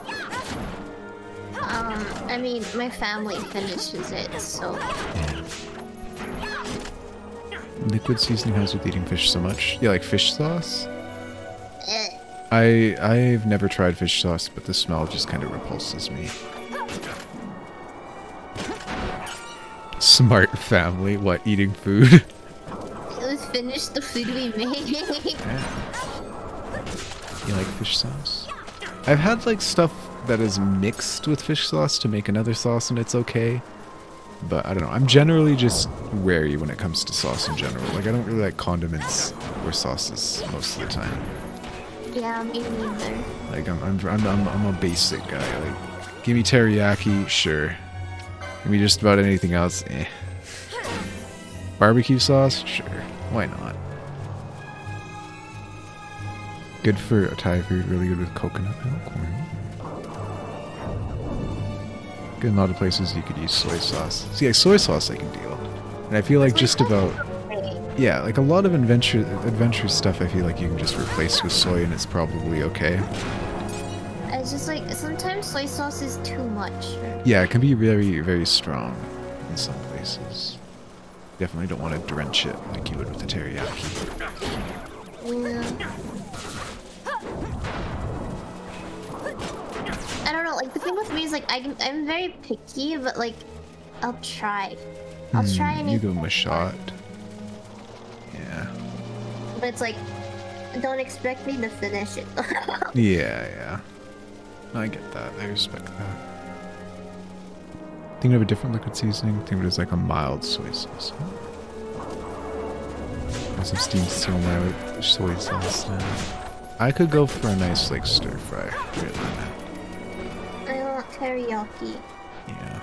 I mean, my family finishes it, so. Liquid seasoning helps with eating fish so much. Yeah, like fish sauce? I've never tried fish sauce, but the smell just kind of repulses me. Smart family. What, eating food? Let's finish the food we made. You like fish sauce? I've had like stuff that is mixed with fish sauce to make another sauce and it's okay. But I don't know. I'm generally just wary when it comes to sauce in general. Like I don't really like condiments or sauces most of the time. Yeah, me neither. Like I'm a basic guy. Like give me teriyaki, sure. Give me just about anything else, eh. Barbecue sauce, sure. Why not? Good for Thai food, really good with coconut milk. Good in a lot of places you could use soy sauce. See, like soy sauce I can deal. And I feel like just about... Yeah, like a lot of adventure stuff I feel like you can just replace with soy and it's probably okay. It's just like, sometimes soy sauce is too much. Yeah, it can be very, very strong in some places. Definitely don't want to drench it like you would with the teriyaki. Yeah. I don't know, like the thing with me is like I'm very picky, but like I'll try. I'll try anything. You give them a shot. Yeah. But it's like, don't expect me to finish it. Yeah. I get that. I respect that. Think of a different liquid seasoning. Think of it as like a mild soy sauce. And some steamed mild soy sauce. I could go for a nice like stir fry. Really. I want teriyaki. Yeah.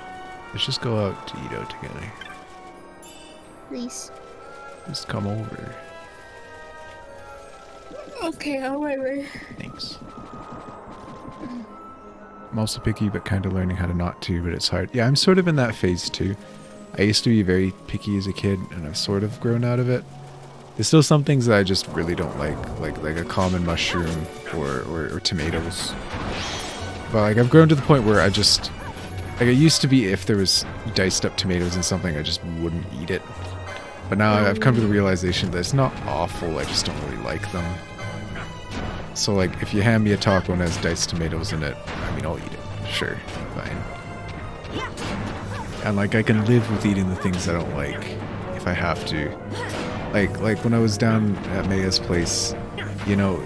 Let's just go out to eat out together. Please. Just come over. Okay, I'll wait. Thanks. I'm also picky, but kind of learning how to not to, but it's hard. Yeah, I'm sort of in that phase too. I used to be very picky as a kid, and I've sort of grown out of it. There's still some things that I just really don't like a common mushroom or tomatoes. But like I've grown to the point where I just, like it used to be if there was diced up tomatoes in something, I just wouldn't eat it. But now I've come to the realization that it's not awful, I just don't really like them. So like, if you hand me a taco and has diced tomatoes in it, I mean, I'll eat it. Sure, fine. And like, I can live with eating the things I don't like, if I have to. Like when I was down at Maya's place, you know,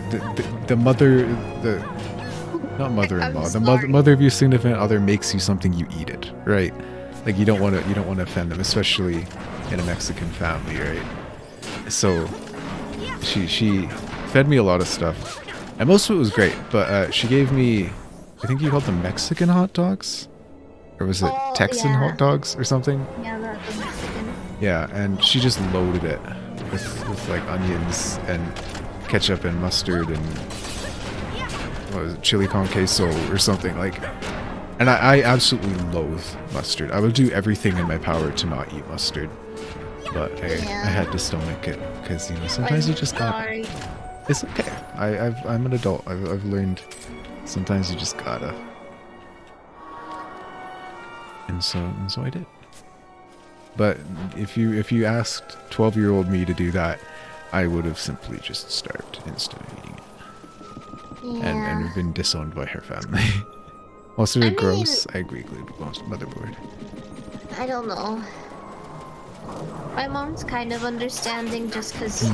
the mother of your significant other makes you something, you eat it, right? Like you don't want to offend them, especially in a Mexican family, right? So she fed me a lot of stuff. And most of it was great, but she gave me, I think you called them Mexican hot dogs? Or was it Texan hot dogs or something? Yeah, the Mexican. Yeah, and she just loaded it with like onions and ketchup and mustard and what was it, chili con queso or something like. And I absolutely loathe mustard. I would do everything in my power to not eat mustard, but I had to stomach it because you know sometimes you just gotta. It's okay. I'm an adult. I've learned sometimes you just gotta. And so I did. But if you asked 12-year-old me to do that, I would have simply just starved instead of eating it. Yeah. And been disowned by her family. Also, they're gross. I agree, motherboard. I don't know. My mom's kind of understanding just because.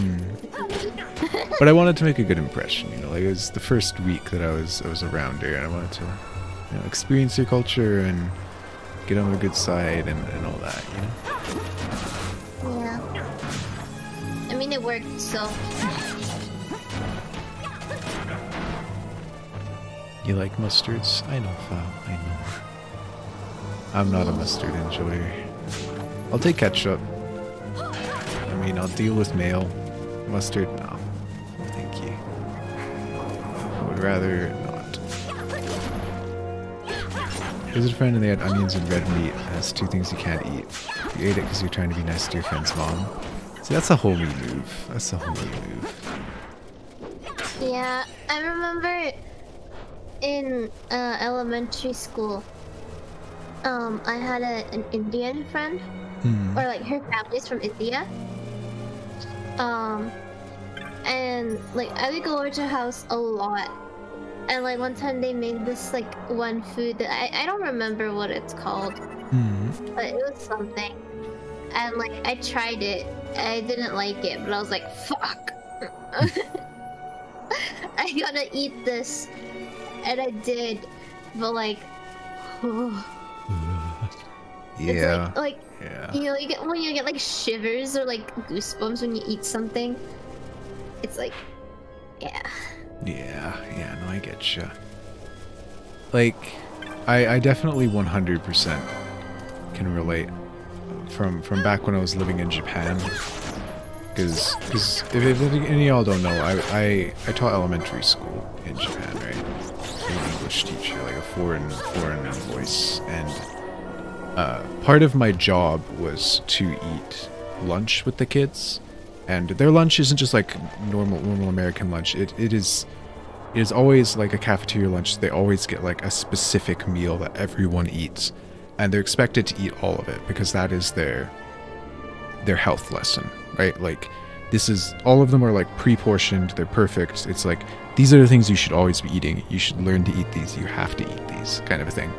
But I wanted to make a good impression, you know. Like it was the first week that I was around her, and I wanted to, you know, experience her culture and get on the good side and all that, you know. Yeah. I mean, it worked, so. You like mustards? I know, Fal. I know. I'm not a mustard enjoyer. I'll take ketchup. I mean, I'll deal with mayo. Mustard? No. Thank you. I would rather not. There's a friend and they had onions and red meat. That's two things you can't eat. You ate it because you're trying to be nice to your friend's mom. See, that's a homie move. That's a homie move. Yeah, I remember in elementary school, I had an Indian friend, or like her family's from India. And like I would go over to her house a lot, and like one time they made this like one food that I don't remember what it's called, but it was something, and like I tried it, I didn't like it, but I was like, fuck. I gotta eat this, and I did, but like, yeah, it's like yeah. You know, when you get like shivers or like goosebumps when you eat something. It's like, yeah. Yeah, no, I get you. Like, I definitely 100% can relate from back when I was living in Japan. Because if any of y'all don't know, I taught elementary school in Japan, right? I'm an English teacher, like a foreign voice, and part of my job was to eat lunch with the kids, and their lunch isn't just like normal American lunch. It is always like a cafeteria lunch. They always get like a specific meal that everyone eats, and they're expected to eat all of it because that is their health lesson, right? Like, this is, all of them are like pre-portioned, they're perfect. It's like, these are the things you should always be eating. You should learn to eat these. You have to eat these, kind of a thing.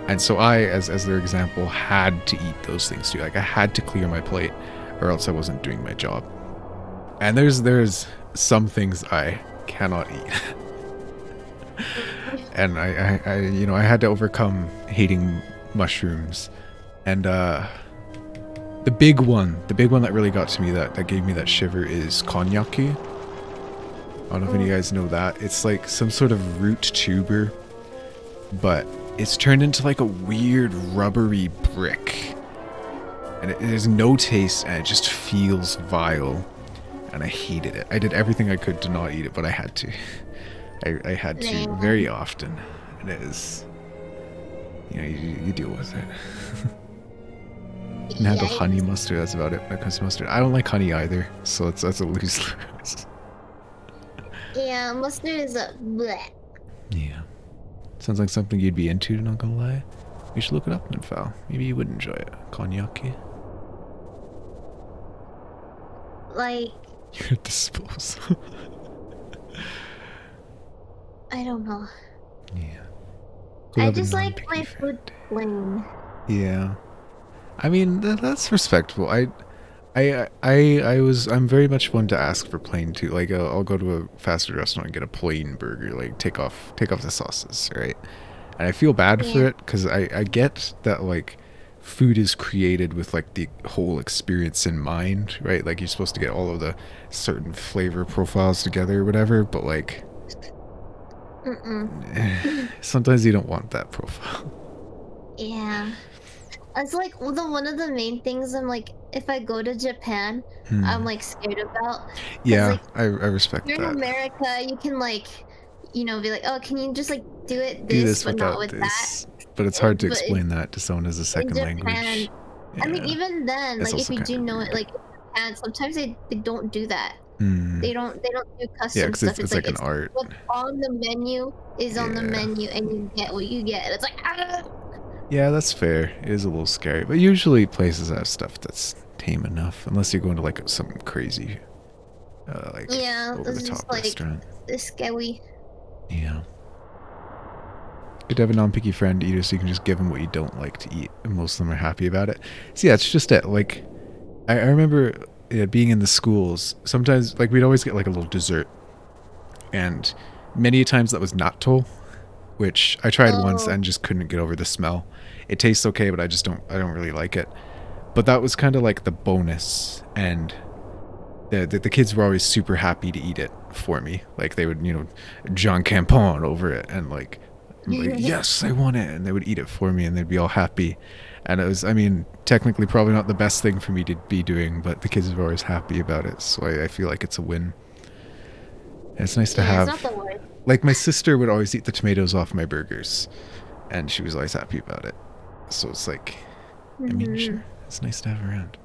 And so I, as their example, had to eat those things too. Like, I had to clear my plate, or else I wasn't doing my job. And there's some things I cannot eat. And I you know, I had to overcome hating mushrooms. And the big one that really got to me, that gave me that shiver, is konnyaku. I don't know if any of you guys know that. It's like some sort of root tuber, but it's turned into like a weird rubbery brick. And there's no taste, and it just feels vile. And I hated it. I did everything I could to not eat it, but I had to. I had to very often. And it is, you know, you deal with it. You can handle honey mustard, that's about it when it comes to mustard. I don't like honey either, so that's a lose-lose. Yeah, mustard is a bleh. Yeah. Sounds like something you'd be into, not gonna lie. You should look it up, Ninfal. Maybe you would enjoy it. Konnyaku. Like... You're at disposal. I don't know. Yeah. I just like my food plain. Yeah. I mean, that's respectable. I'm very much one to ask for plain too. Like, I'll go to a fast food restaurant and get a plain burger. Like, take off the sauces, right? And I feel bad for it because I get that, like, food is created with like the whole experience in mind, right? Like, you're supposed to get all of the certain flavor profiles together or whatever, but like, sometimes you don't want that profile. Yeah. It's like one of the main things I'm like, if I go to Japan, I'm like scared about. Yeah, like, I respect you're that. in America, you can like, you know, be like, oh, can you just like do it Do this, but without not with this. that? But it's hard to explain that to someone as a second Japan, language. I mean, even then, It's like if also you do kinda know it, like, and sometimes they don't do that. Mm. They don't do custom Yeah, 'cause stuff. it's like an art. What's on the menu is on the menu, and you get what you get. And it's like, ah! Yeah, that's fair. It is a little scary, but usually places have stuff that's tame enough, unless you're going to like some crazy, like over the top restaurant. It's scary. Yeah. Good to have a non-picky friend eater, so you can just give them what you don't like to eat, and most of them are happy about it. So yeah, it's just that, like, I remember being in the schools, sometimes, like, we'd always get like a little dessert, and many times that was natto, which I tried once and just couldn't get over the smell. It tastes okay, but I don't really like it. But that was kind of like the bonus, and the kids were always super happy to eat it for me. Like, they would, you know, John Campon over it, and like, yes, I want it, and they would eat it for me, and they'd be all happy. And it was, I mean, technically probably not the best thing for me to be doing, but the kids were always happy about it, so I feel like it's a win. And it's nice to have. It's not the worst. Like, my sister would always eat the tomatoes off my burgers, and she was always happy about it. So it's like, I mean, sure, it's nice to have around.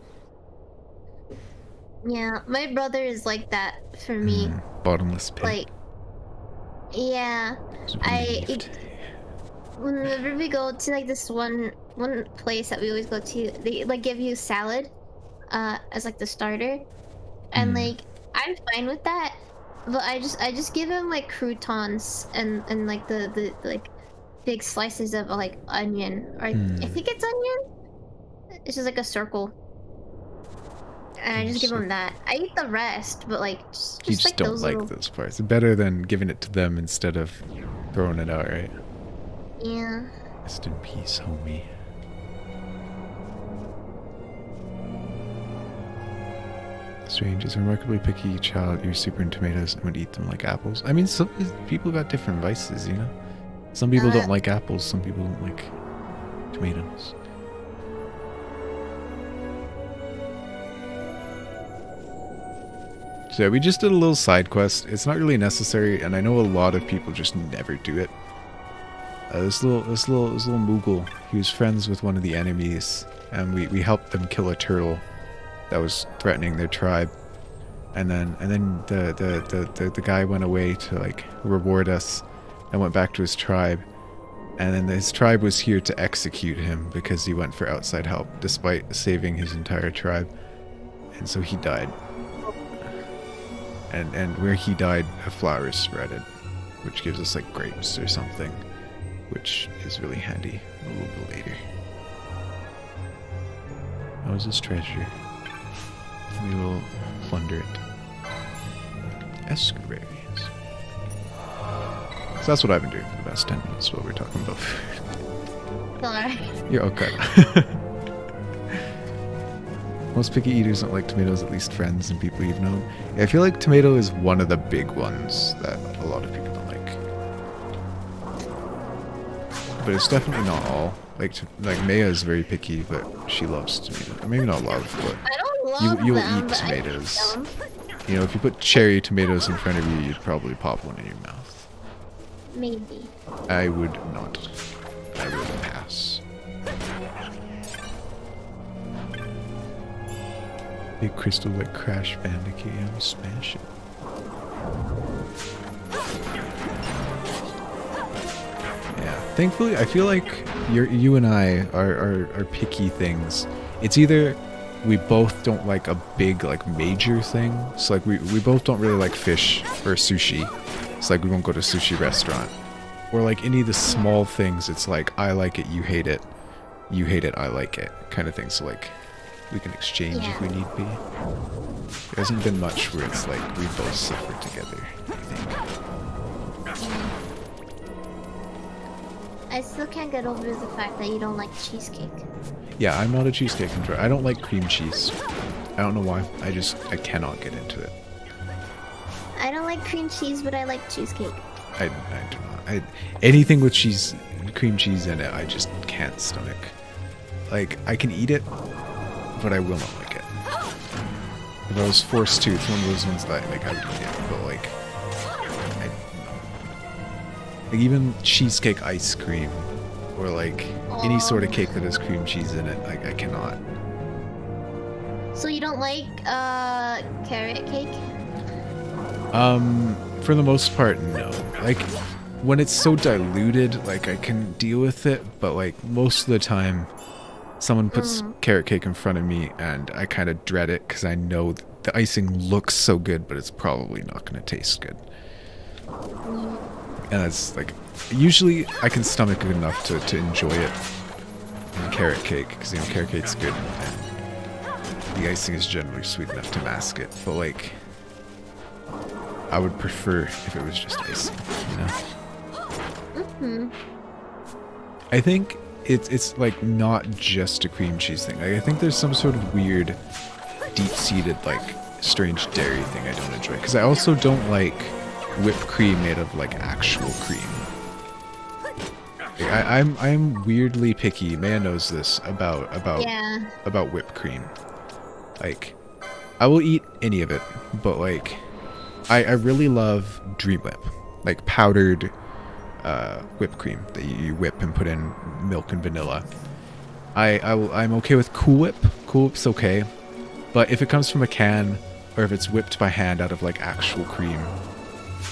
Yeah, my brother is like that for me. Bottomless pit. Like, yeah, whenever we go to like this one place that we always go to, they like give you salad, as like the starter, and like I'm fine with that, but I just give him like croutons and like the like big slices of like onion, or I think it's onion. It's just like a circle. And I just give them that. I eat the rest, but like just You just like don't like those parts. Better than giving it to them instead of throwing it out, right? Yeah. Rest in peace, homie. Strange. Is a remarkably picky child. You're super into tomatoes and would eat them like apples. I mean, some people got different vices, you know? Some people don't like apples, some people don't like tomatoes. So yeah, we just did a little side quest. It's not really necessary, and I know a lot of people just never do it. This little Moogle, he was friends with one of the enemies, and we helped them kill a turtle that was threatening their tribe. And then the guy went away to like reward us and went back to his tribe. And then his tribe was here to execute him because he went for outside help despite saving his entire tribe. And so he died. And where he died, a flower is spreaded, which gives us like grapes or something, which is really handy a little bit later. That was his treasure. We will plunder it. Escararies. So that's what I've been doing for the past 10 minutes while we're talking about food. Sorry. You're okay. Most picky eaters don't like tomatoes, at least friends and people you've known. Yeah, I feel like tomato is one of the big ones that a lot of people don't like. But it's definitely not all. Like Maya is very picky, but she loves tomato. Maybe not love, but I don't love you'll them, eat but tomatoes. I eat them. You know, if you put cherry tomatoes in front of you, you'd probably pop one in your mouth. Maybe. I would not. I would pass. Big crystal like Crash Bandicoot, and smash it. Yeah, thankfully, I feel like you and I are picky things. It's either we both don't like a big, like, major thing. So, like, we both don't really like fish or sushi. It's like we won't go to a sushi restaurant. Or, like, any of the small things, it's like, I like it, you hate it. You hate it, I like it. Kind of thing. So, like, we can exchange if we need be. There hasn't been much where it's like we both suffer together, I think. I still can't get over the fact that you don't like cheesecake. Yeah, I'm not a cheesecake enjoyer. I don't like cream cheese. I don't know why. I cannot get into it. I don't like cream cheese, but I like cheesecake. I do not. Anything with cheese, cream cheese in it, I just can't stomach. Like, I can eat it, but I will not like it. If I was forced to, it's one of those ones that like I would eat it, but like, like even cheesecake ice cream, or like any sort of cake that has cream cheese in it, like I cannot. So you don't like carrot cake? For the most part, no. Like, when it's so diluted, like I can deal with it, but like most of the time, someone puts carrot cake in front of me and I kind of dread it because I know the icing looks so good, but it's probably not going to taste good. And it's like, usually I can stomach good enough to enjoy it in carrot cake, because, you know, carrot cake's good and the icing is generally sweet enough to mask it, but like, I would prefer if it was just icing, you know? I think it's like not just a cream cheese thing. Like, I think there's some sort of weird, deep-seated, like, strange dairy thing I don't enjoy. Because I also don't like whipped cream made of like actual cream. Like, I'm weirdly picky. Maya knows this about whipped cream. Like, I will eat any of it, but like, I really love Dream Whip, like powdered whipped cream that you whip and put in milk and vanilla. I'm okay with Cool Whip. Cool Whip's okay, but if it comes from a can or if it's whipped by hand out of like actual cream,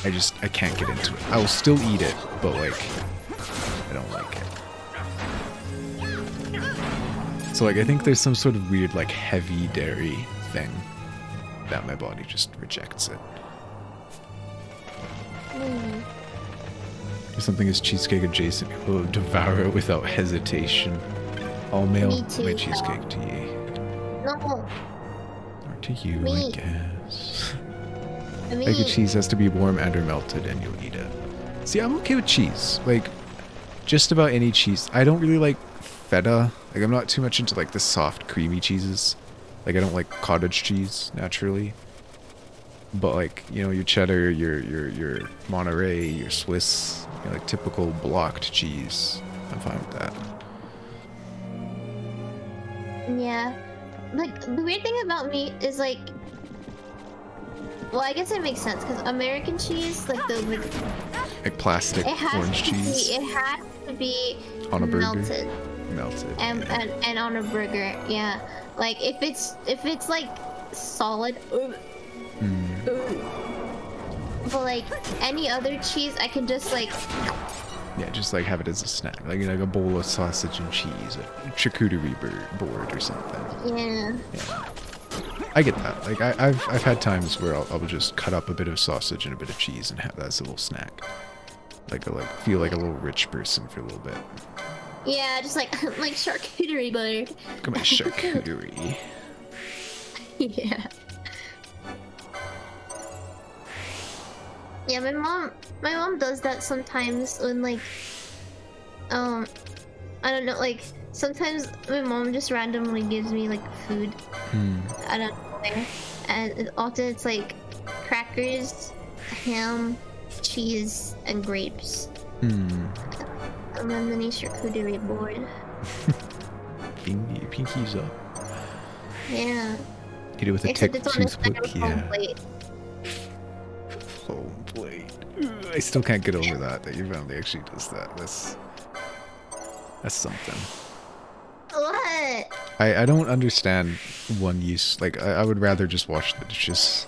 I can't get into it. I will still eat it, but like, I don't like it. So like, I think there's some sort of weird like heavy dairy thing that my body just rejects it. If something is cheesecake adjacent, people will devour it without hesitation. All mail my cheesecake to ye. No. Or to you, I guess. Like, a cheese has to be warm and or melted and you'll eat it. See, I'm okay with cheese. Like, just about any cheese. I don't really like feta. Like, I'm not too much into like the soft creamy cheeses. Like, I don't like cottage cheese naturally. But like, you know, your cheddar, your Monterey, your Swiss, you know, like typical blocked cheese, I'm fine with that. Yeah. Like, the weird thing about meat is like, Well, I guess it makes sense because American cheese, like the like plastic orange cheese. It has to be on a burger. Melted. And on a burger, yeah. Like if it's like solid. But like any other cheese, I can just like. Yeah, just like have it as a snack, like a bowl of sausage and cheese, a charcuterie board or something. Yeah. I get that. Like I've had times where I'll just cut up a bit of sausage and a bit of cheese and have that as a little snack. Like feel like a little rich person for a little bit. Yeah, just like charcuterie board. Look at my charcuterie. Yeah. Yeah, my mom does that sometimes when like, I don't know, like sometimes my mom just randomly gives me like food. I don't know where, and often it's like crackers, ham, cheese, and grapes. And then mini charcuterie board. Pinkies up. Yeah. Eat it with a toothpick. Yeah. Foam plate. I still can't get over that your family actually does that. That's something. What? I don't understand one use. Like I would rather just wash the dishes.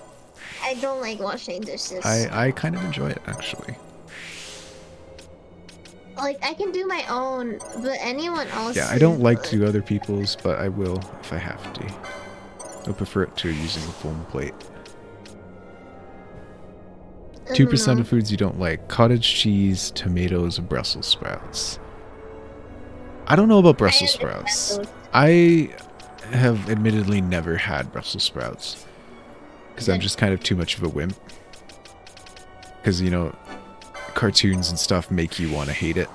I don't like washing dishes. I kind of enjoy it actually. Like I can do my own, but anyone else. Yeah, I don't like to do other people's, but I will if I have to. I prefer it to using a foam plate. 2% of foods you don't like: cottage cheese, tomatoes, Brussels sprouts. I don't know about Brussels sprouts. I have admittedly never had Brussels sprouts because I'm just kind of too much of a wimp. Because, you know, cartoons and stuff make you want to hate it.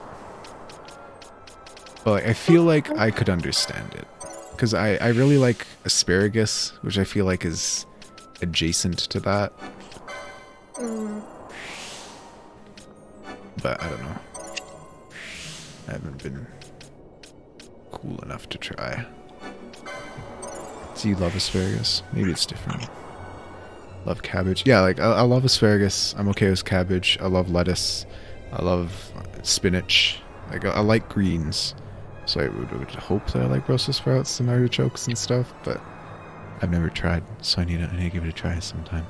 But I feel like I could understand it. Because I really like asparagus, which I feel like is adjacent to that. But I don't know. I haven't been cool enough to try. Do you love asparagus? Maybe it's different. Love cabbage. Yeah, like I love asparagus. I'm okay with cabbage. I love lettuce. I love spinach. Like I like greens. So I would hope that I like Brussels sprouts and artichokes and stuff, but I've never tried, so I need to give it a try sometime.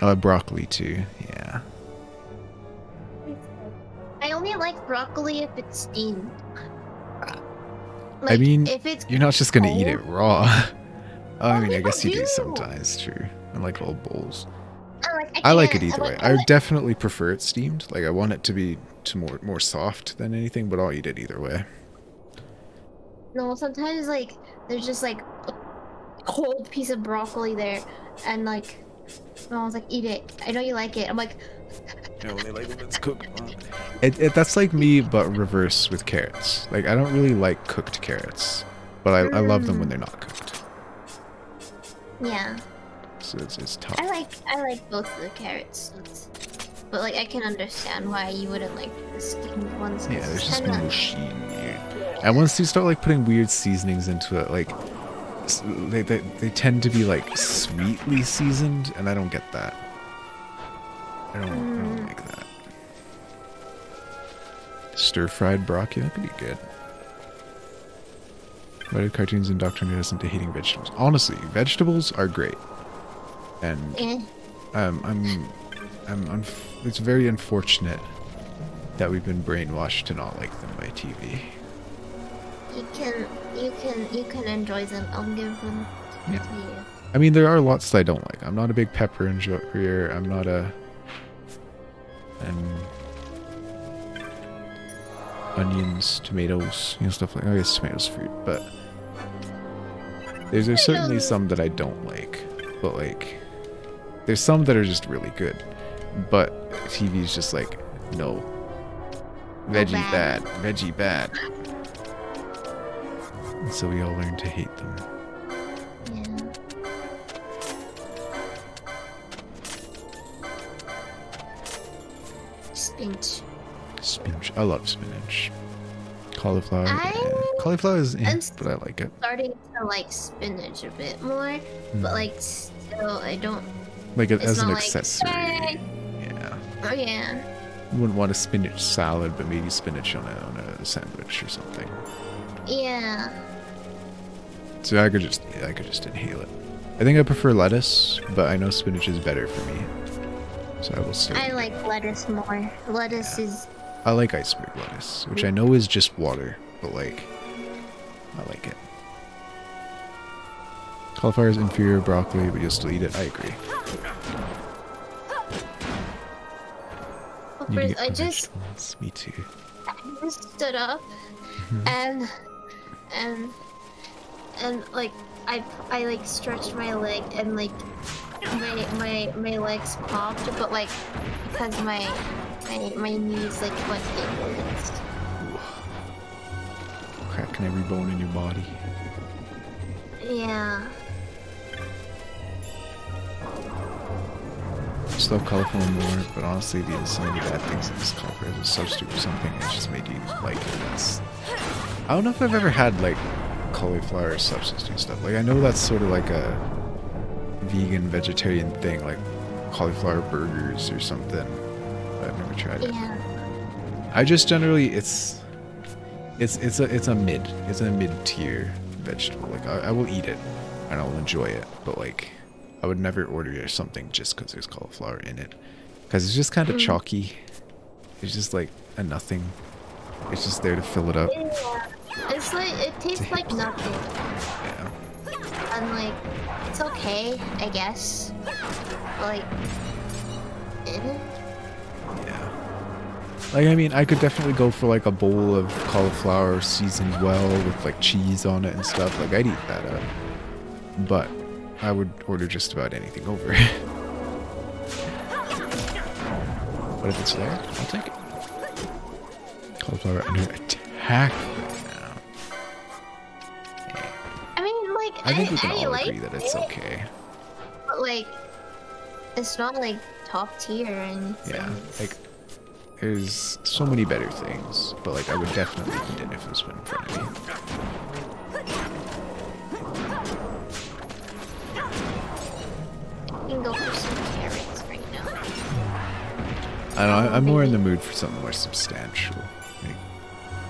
I love broccoli too. Yeah. I only like broccoli if it's steamed. Like, I mean, if it's you're not just gonna eat it raw. I mean, I guess you do sometimes, true. I like little bowls. I like it either way. I definitely prefer it steamed. Like, I want it to be more soft than anything, but I'll eat it either way. No, sometimes like there's just like a cold piece of broccoli there, and like I was like, eat it. I know you like it. I'm like. I only like when it's cooked. That's like me, but reverse with carrots. Like I don't really like cooked carrots, but I love them when they're not cooked. Yeah. So it's tough. I like both of the carrots, but like I can understand why you wouldn't like the steamed ones. Yeah, there's just no sheen weird. And once you start like putting weird seasonings into it, like they tend to be like sweetly seasoned, and I don't get that. I don't like that. Stir-fried broccoli, that could be good. Why did cartoons indoctrinate us into hating vegetables? Honestly, vegetables are great, and it's very unfortunate that we've been brainwashed to not like them by TV. You can enjoy them. I'll give them to you. I mean, there are lots that I don't like. I'm not a big pepper enjoyer. I'm not a onions, tomatoes, you know, stuff like. I guess tomatoes fruit, but there's certainly some that I don't like. But like, there's some that are just really good. But TV's just like, no, veggie bad, veggie bad. And so we all learn to hate them. Spinach. I love spinach. Cauliflower. Cauliflower is but I like it. Starting to like spinach a bit more, but like still, I don't. Like it's as an not accessory. Like, yeah. Oh yeah. You wouldn't want a spinach salad, but maybe spinach on a sandwich or something. Yeah. So I could just inhale it. I think I prefer lettuce, but I know spinach is better for me. So I will still. I like lettuce more. Lettuce is. I like iceberg lettuce, which I know is just water, but like, I like it. Cauliflower is inferior to broccoli, but you'll still eat it. I agree. Well, I just. Me too. I just stood up, and like I like stretched my leg and like my legs popped, but like because my knees like went inwards. Cracking every bone in your body. Yeah. I just love cauliflower more, but honestly, there's so many bad things in this cauliflower as a substitute for something that just made you like it less. I don't know if I've ever had like cauliflower substitute stuff. Like I know that's sort of like a vegan vegetarian thing, like cauliflower burgers or something. But I've never tried it. Yeah. I just generally it's a mid tier vegetable. Like I will eat it and I'll enjoy it, but like I would never order something just because there's cauliflower in it, because it's just kind of chalky. It's just like a nothing. It's just there to fill it up. Yeah. It's like it tastes like nothing. Yeah. And like it's okay, I guess. Like. Like, I mean, I could definitely go for like a bowl of cauliflower seasoned well with like cheese on it and stuff. Like, I'd eat that up. But I would order just about anything over it. But if it's there, I'll take it. Cauliflower under attack right now. I mean, like, I think we can all like agree that it's okay. But like, it's not like top tier or anything. Yeah, like, there's so many better things, but like, I would definitely eat it if it was put in front of me. You can go for some carrots right now. I don't know, I'm more in the mood for something more substantial. Like,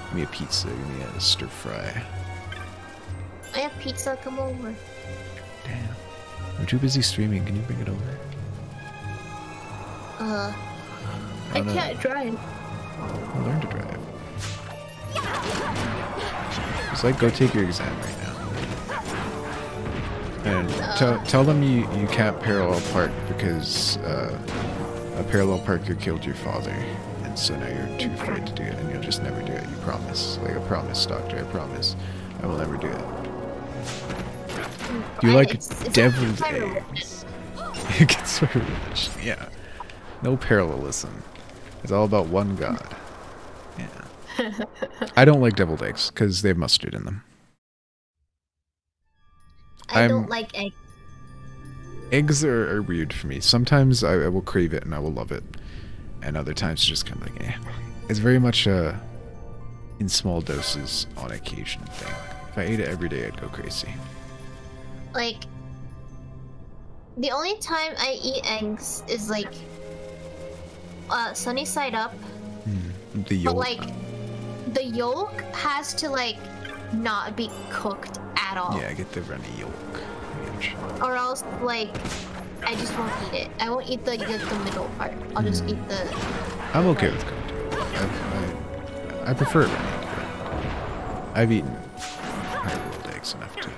give me a pizza, give me a stir fry. I have pizza, come over. Damn. I'm too busy streaming, can you bring it over? I can't drive. I'll learn to drive. It's like, go take your exam right now. And tell them you can't parallel park because a parallel parker killed your father. And so now you're too afraid to do it and you'll just never do it, you promise. Like, I promise, doctor, I promise. I will never do it. Do you like deviled eggs? It's for religion, yeah. No parallelism. It's all about one god. Yeah. I don't like deviled eggs because they have mustard in them. I don't like eggs. Eggs are weird for me. Sometimes I will crave it and I will love it. And other times it's just kind of like, eh. It's very much a in small doses on occasion thing. If I ate it every day, I'd go crazy. Like, the only time I eat eggs is like sunny side up. The yolk. But like, the yolk has to like not be cooked at all. Yeah, get the runny yolk. Or else like, I just won't eat it. I won't eat the middle part. I'll just eat the. I'm okay with cooked yolk. I prefer it runny. I've eaten hard-boiled eggs enough to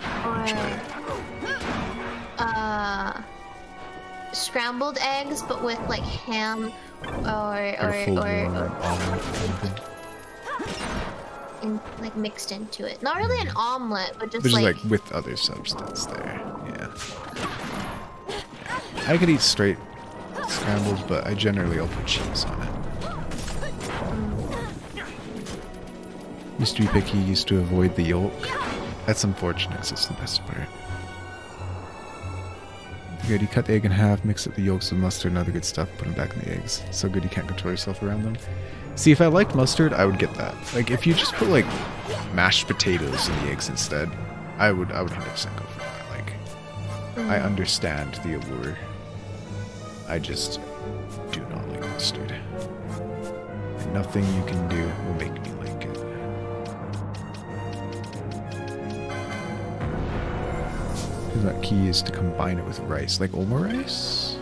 enjoy it. Scrambled eggs, but with like ham or like mixed into it. Not really an omelet, but just like with other substance there. Yeah. I could eat straight scrambled, but I generally will put cheese on it. Used to be picky, used to avoid the yolk. That's unfortunate, 'cause it's the best part. Good, you cut the egg in half, mix up the yolks with mustard and other good stuff, put them back in the eggs. So good you can't control yourself around them. See, if I liked mustard, I would get that. Like, if you just put, like, mashed potatoes in the eggs instead, I would 100% go for that. Like, I understand the allure. I just do not like mustard. And nothing you can do will make me like it. Because that key is to combine it with rice. Like Omo rice?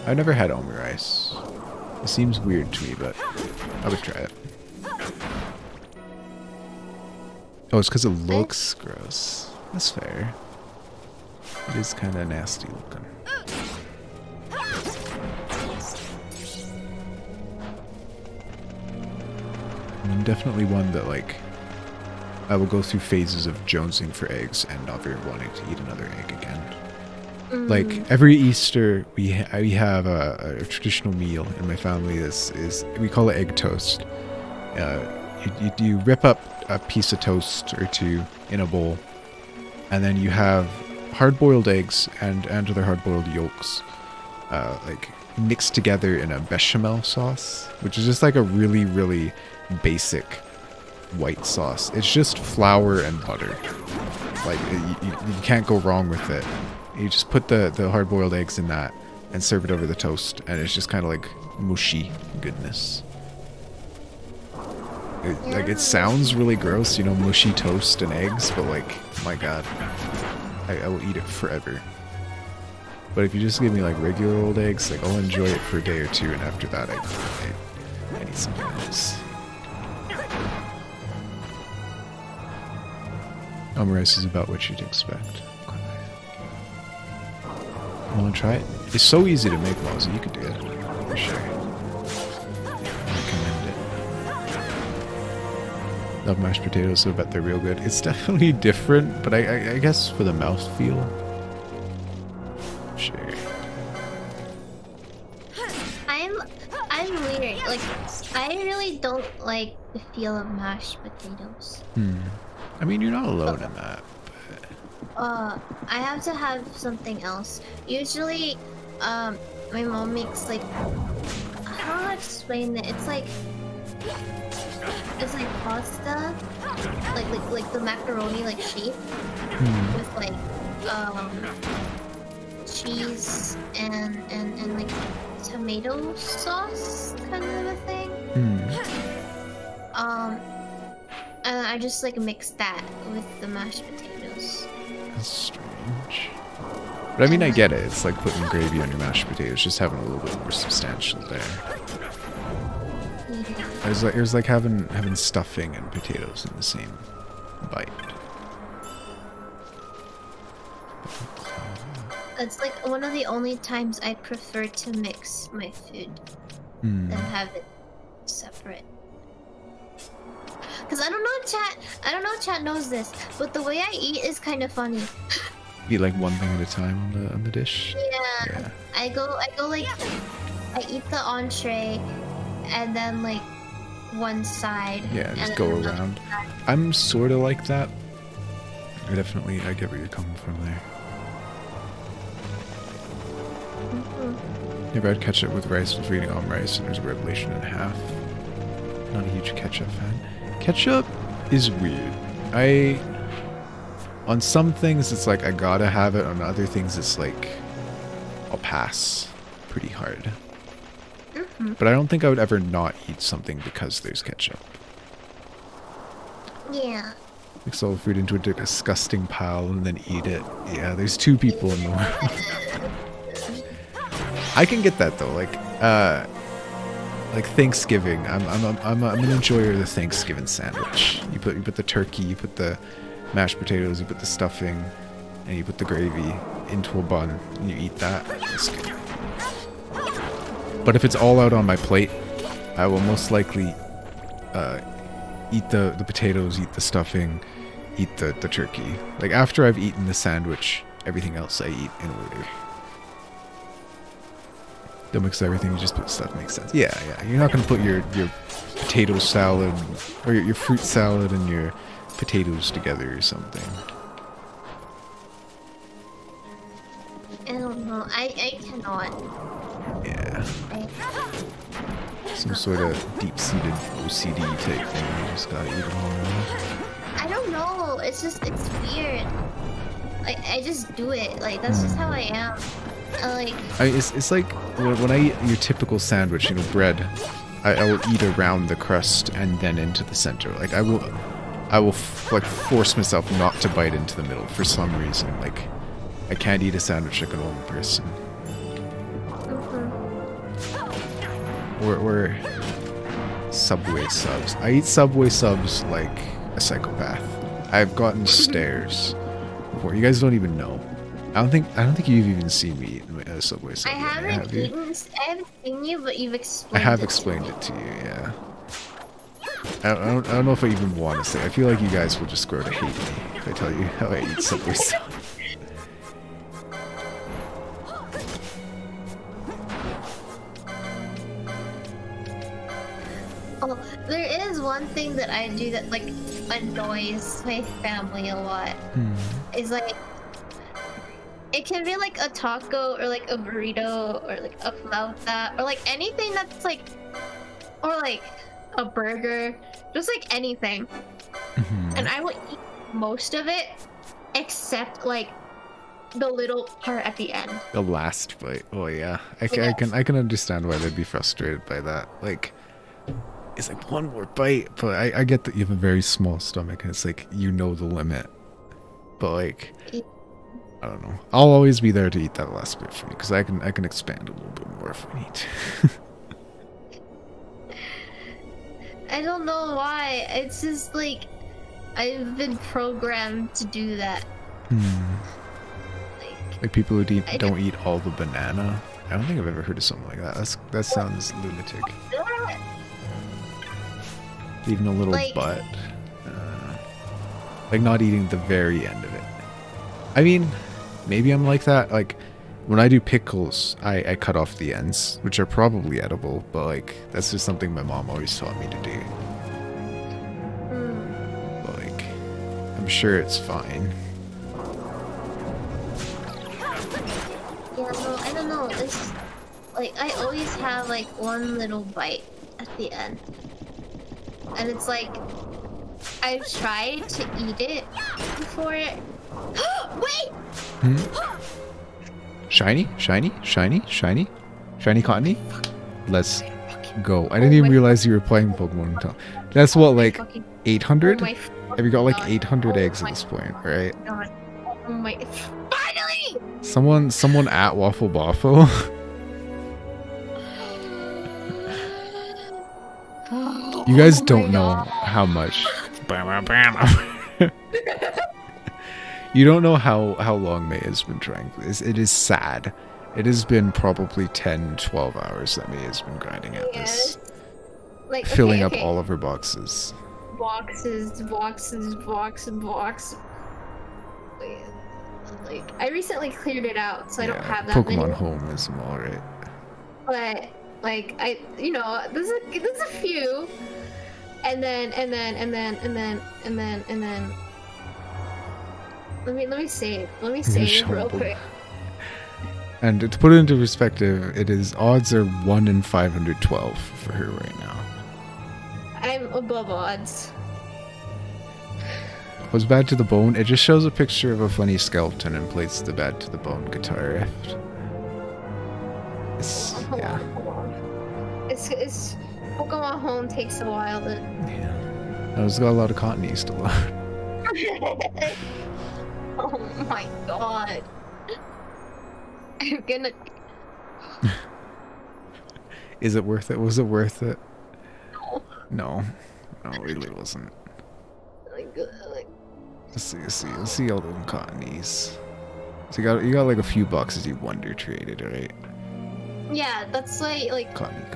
I've never had Omo rice. It seems weird to me, but I would try it. Oh, it's because it looks gross. That's fair. It is kind of nasty looking. I'm definitely one that, like, I will go through phases of jonesing for eggs and never wanting to eat another egg again. Like, every Easter, we have a traditional meal in my family. We call it egg toast. You rip up a piece of toast or two in a bowl, and then you have hard-boiled eggs and other hard-boiled yolks, like mixed together in a bechamel sauce, which is just like a really, really basic white sauce. It's just flour and butter. Like you can't go wrong with it. You just put the hard-boiled eggs in that and serve it over the toast, and it's just kind of like mushy goodness. It sounds really gross, you know, mushy toast and eggs, but like, my god, I will eat it forever. But if you just give me like regular old eggs, like I'll enjoy it for a day or two, and after that I need something else. Rice is about what you'd expect. You want to try it? It's so easy to make, Mozzie. You could do it. For sure. I recommend it. Love mashed potatoes, so I bet they're real good. It's definitely different, but I guess for the mouthfeel. Sure. I'm weird. Like, I really don't like the feel of mashed potatoes. I mean, you're not alone in that. I have to have something else. Usually, my mom makes like, I don't know how to explain it. It's like pasta, like the macaroni like shape with like cheese and like tomato sauce kind of a thing. And I just like mix that with the mashed potatoes. That's strange. But I mean, I get it. It's like putting gravy on your mashed potatoes, just having a little bit more substantial there. It was like having stuffing and potatoes in the same bite. It's like one of the only times I prefer to mix my food than have it separate. Because I don't know if chat knows this, but the way I eat is kind of funny. Eat like one thing at a time on the dish? Yeah. I go like, I eat the entree and then like one side. Yeah, just go around. I'm sort of like that. I get where you're coming from there. Never had ketchup with rice before eating on rice, and there's a revelation and a half. Not a huge ketchup fan. Ketchup is weird. On some things it's like I gotta have it, on other things it's like I'll pass pretty hard. But I don't think I would ever not eat something because there's ketchup. Yeah. Mix all the food into a disgusting pile and then eat it. Yeah, there's two people in the world. I can get that though, like Thanksgiving. I'm an enjoyer of the Thanksgiving sandwich. You put the turkey, you put the mashed potatoes, you put the stuffing, and you put the gravy into a bun, and you eat that. It's good. But if it's all out on my plate, I will most likely eat the potatoes, eat the stuffing, eat the turkey. Like after I've eaten the sandwich, everything else I eat in order. Don't mix everything, you just put stuff, makes sense. Yeah. You're not going to put your potato salad, or your fruit salad and your potatoes together or something. I don't know. I cannot. Yeah. Some sort of deep-seated OCD type thing. You just gotta eat it all around. I don't know. It's weird. I just do it. Like that's just how I am. Like it's like when I eat your typical sandwich, you know, bread. I will eat around the crust and then into the center. Like I will like force myself not to bite into the middle for some reason. Like I can't eat a sandwich like a normal person. Or Subway subs. I eat Subway subs like a psychopath. I've gotten stares before. You guys don't even know. I don't think you've even seen me eat a Subway sub. I haven't seen you, but you've explained. I have explained it to you, yeah. I don't know if I even want to say. I feel like you guys will just grow to hate me if I tell you how I eat Subway sub. Oh, there is one thing that I do that like annoys my family a lot. Is like it can be like a taco or like a burrito or like a flauta or like anything that's like, or like a burger, just like anything. And I will eat most of it except like the little part at the end. The last bite. Oh yeah. I can understand why they'd be frustrated by that. Like it's like one more bite, but I get that you have a very small stomach and it's like you know the limit. But like I don't know. I'll always be there to eat that last bit for you because I can expand a little bit more if we need to. I don't know why. It's just like I've been programmed to do that. Like people who don't eat all the banana. I don't think I've ever heard of something like that. That sounds lunatic. Even a little butt. Like not eating the very end of it. I mean, maybe I'm like that. Like when I do pickles, I cut off the ends, which are probably edible, but like that's just something my mom always taught me to do. But like, I'm sure it's fine. Yeah, no, I don't know. It's like I always have like one little bite at the end, and it's like I've tried to eat it before it. Wait! Shiny? Cottony? Let's go. I didn't even realize you were playing Pokemon. That's what, like 800? Have you got like 800 eggs at this point, right? Oh my! Finally! Someone at Waffle Boffo. You guys don't know how much. You don't know how long May has been trying this. It is sad. It has been probably 10-12 hours that May has been grinding at this. Like, filling up all of her boxes. Boxes. Like, I recently cleared it out, so I don't have that Pokemon many. Home is alright. But, like, there's a few. And then. Let me save real quick. And to put it into perspective, odds are 1 in 512 for her right now. I'm above odds. Was Bad to the Bone? It just shows a picture of a funny skeleton and plays the Bad to the Bone guitar riff. Yeah. It's Pokemon Home takes a while to. Yeah. It's got a lot of Cottonies to load. Oh my god. I'm gonna. Is it worth it? Was it worth it? No. No, it really wasn't. Like, Let's see all them Cottonies. So you got like a few boxes you wonder traded, right? yeah, that's like. Cottony, and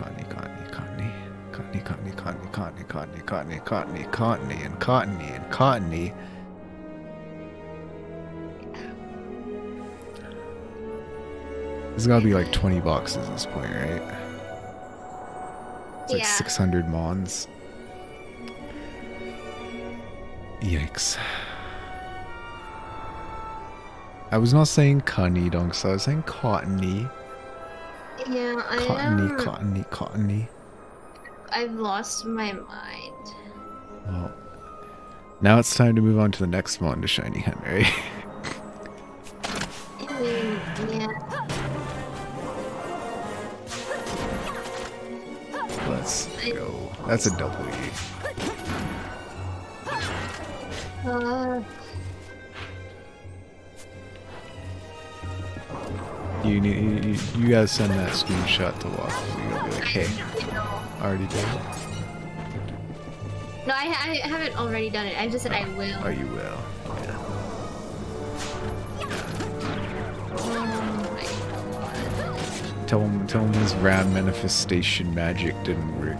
Cottony. There's gotta be like 20 boxes at this point, right? It's like 600 Mons. Yikes. I was not saying Cunny, Donks, I was saying Cottony. Yeah, Cottony. I've lost my mind. Well, now it's time to move on to the next Mon to Shiny Hunt, right? go. That's a double E. You guys send that screenshot to Walk. You'll be like, hey, already did it. No, I haven't already done it. I just said I will. Oh, you will. Yeah. Tell him his ram manifestation magic didn't work.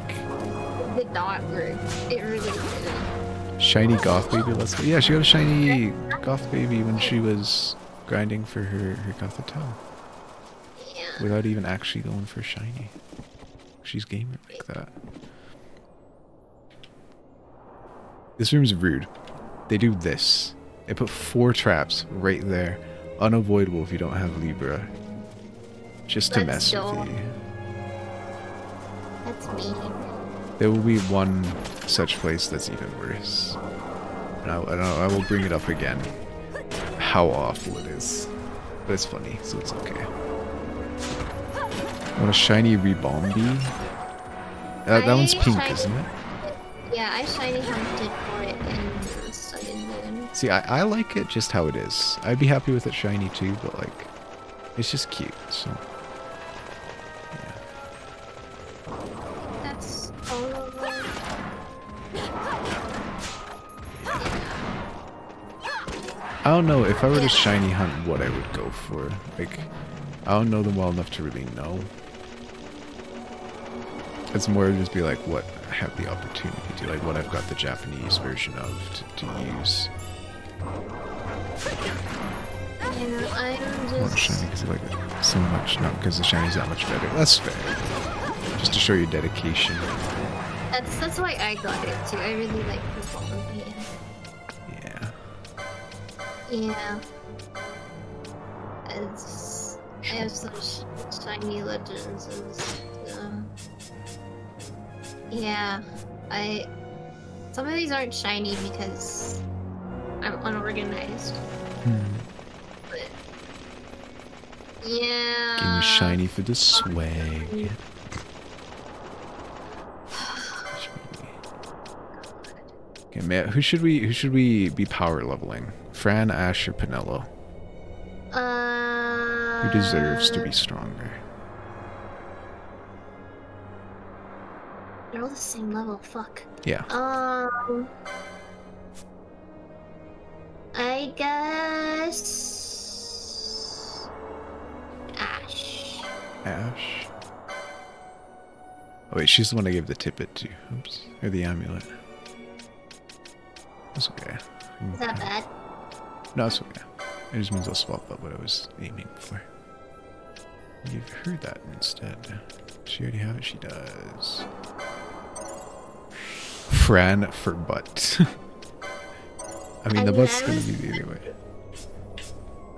It did not work. It really didn't. Shiny goth baby, let's go. Yeah, she got a shiny goth baby when she was grinding for her goth towel. Yeah. Without even actually going for shiny. She's gamer like that. This room's rude. They do this. They put 4 traps right there. Unavoidable if you don't have Libra. Just to mess with you. That's mean. There will be one such place that's even worse. And I will bring it up again. How awful it is. But it's funny, so it's okay. What a shiny Rebombi. That one's pink, isn't it? Yeah, I shiny hunted for it in Sun and Moon. See, I like it just how it is. I'd be happy with it shiny too, but like, it's just cute, so. That's all over. I don't know, if I were to shiny hunt what I would go for. Like, I don't know them well enough to really know. It's more just be like what I have the opportunity to, like what I've got the Japanese version of to use. Yeah, I'm Not shiny because I like it so much, not because the shiny's that much better. That's fair. Just to show your dedication. That's why I got it too. I really like the Bumblebee. Yeah. I have some shiny legends and yeah, some of these aren't shiny because I'm unorganized. But yeah. Give me shiny for the swag. Okay, man, who should we be power leveling? Fran, Ash, or Pinello? Who deserves to be stronger? They're all the same level, fuck. Yeah. I guess Ash. Ash? Oh wait, she's the one I gave the tippet to. Oops. Or the amulet. That's okay. Is that bad? No, it's okay. It just means I'll swap up what I was aiming for. Give her that instead. She already have it? She does. Fran for butt. I mean, the butt's gonna be the other way.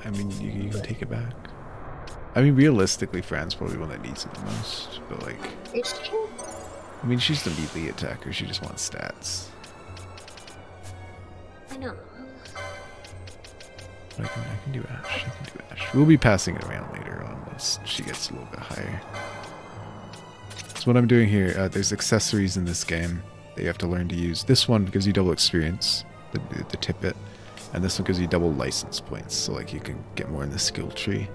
I mean, you can take it back. I mean, realistically, Fran's probably one that needs it the most. But like, is she? I mean, she's the melee attacker. She just wants stats. I know. But I can do Ash. I can do Ash. We'll be passing it around later on once she gets a little bit higher. So what I'm doing here, there's accessories in this game that you have to learn to use. This one gives you double experience, the tippet, and this one gives you double license points, so like you can get more in the skill tree.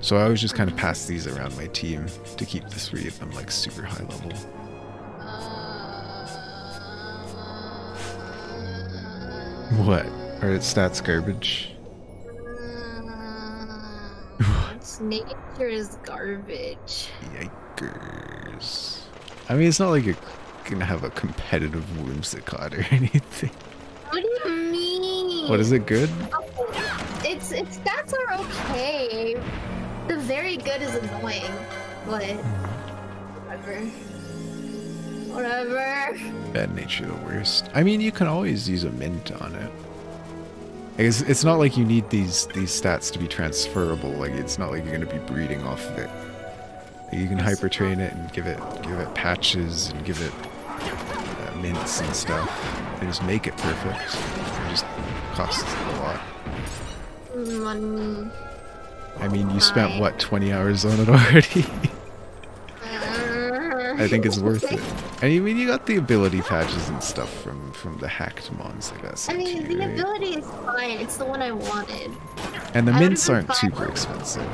So I always just kind of pass these around my team to keep the 3 of them like super high level. What? Are its stats garbage? Nature is garbage. Yikers. I mean, it's not like you're gonna have a competitive Whimsicott or anything. What do you mean? What, is it good? Its stats are okay. The very good is annoying, but whatever. Whatever. Bad nature the worst. I mean, you can always use a mint on it. It's not like you need these stats to be transferable. Like, it's not like you're gonna be breeding off of it. Like, you can hyper train it and give it patches and give it mints and stuff. And just make it perfect. It just costs a lot. Money. I mean, you spent what, 20 hours on it already? I think it's worth it. And I mean, you got the ability patches and stuff from the hacked mons. Like that's. I mean, the ability is fine. It's the one I wanted. And the mints aren't super expensive.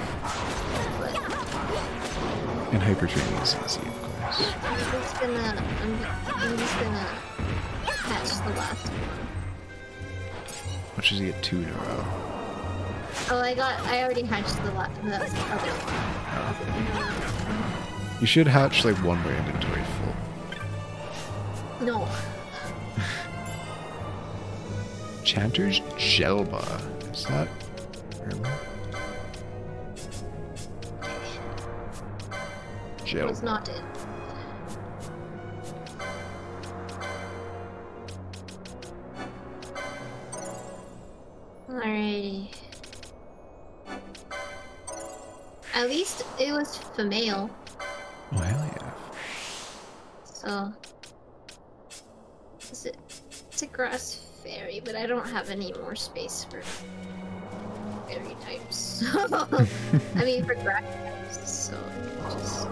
And hyper training is easy, of course. I'm just gonna patch the last one. Which is you get 2 in a row. Oh, I already hatched the other one. You should hatch like one more inventory full. No. Chanter's Jelba. Is that? It was not it. Alrighty. At least it was female. Oh hell yeah. So it's a grass fairy, but I don't have any more space for fairy types. I mean for grass types, so just